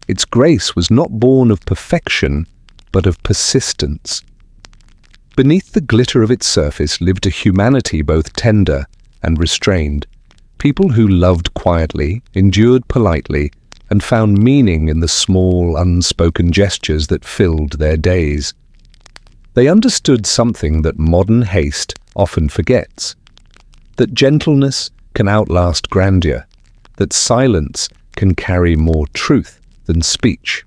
Its grace was not born of perfection, but of persistence. Beneath the glitter of its surface lived a humanity both tender and restrained, people who loved quietly, endured politely, and found meaning in the small, unspoken gestures that filled their days. They understood something that modern haste often forgets, that gentleness can outlast grandeur, that silence can carry more truth than speech.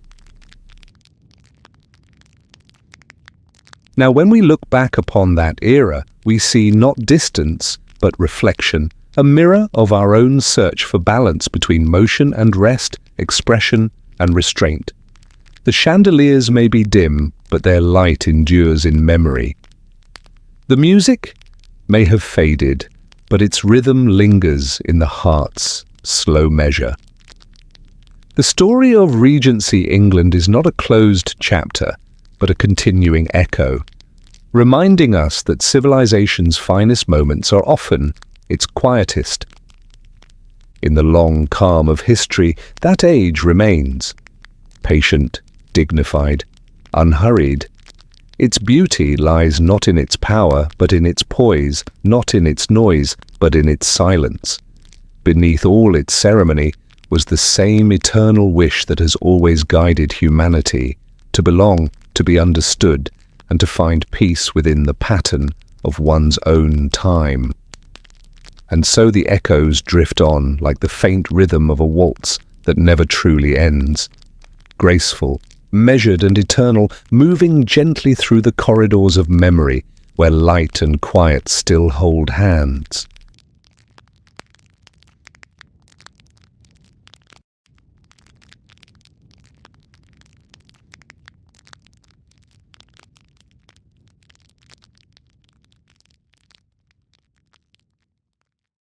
Now, when we look back upon that era, we see not distance, but reflection, a mirror of our own search for balance between motion and rest, expression and restraint. The chandeliers may be dim, but their light endures in memory. The music may have faded, but its rhythm lingers in the heart's slow measure. The story of Regency England is not a closed chapter, but a continuing echo, reminding us that civilization's finest moments are often its quietest. In the long calm of history, that age remains, patient, dignified, unhurried. Its beauty lies not in its power, but in its poise, not in its noise, but in its silence. Beneath all its ceremony was the same eternal wish that has always guided humanity, to belong, to be understood, and to find peace within the pattern of one's own time. And so the echoes drift on like the faint rhythm of a waltz that never truly ends. Graceful, measured and eternal, moving gently through the corridors of memory where light and quiet still hold hands.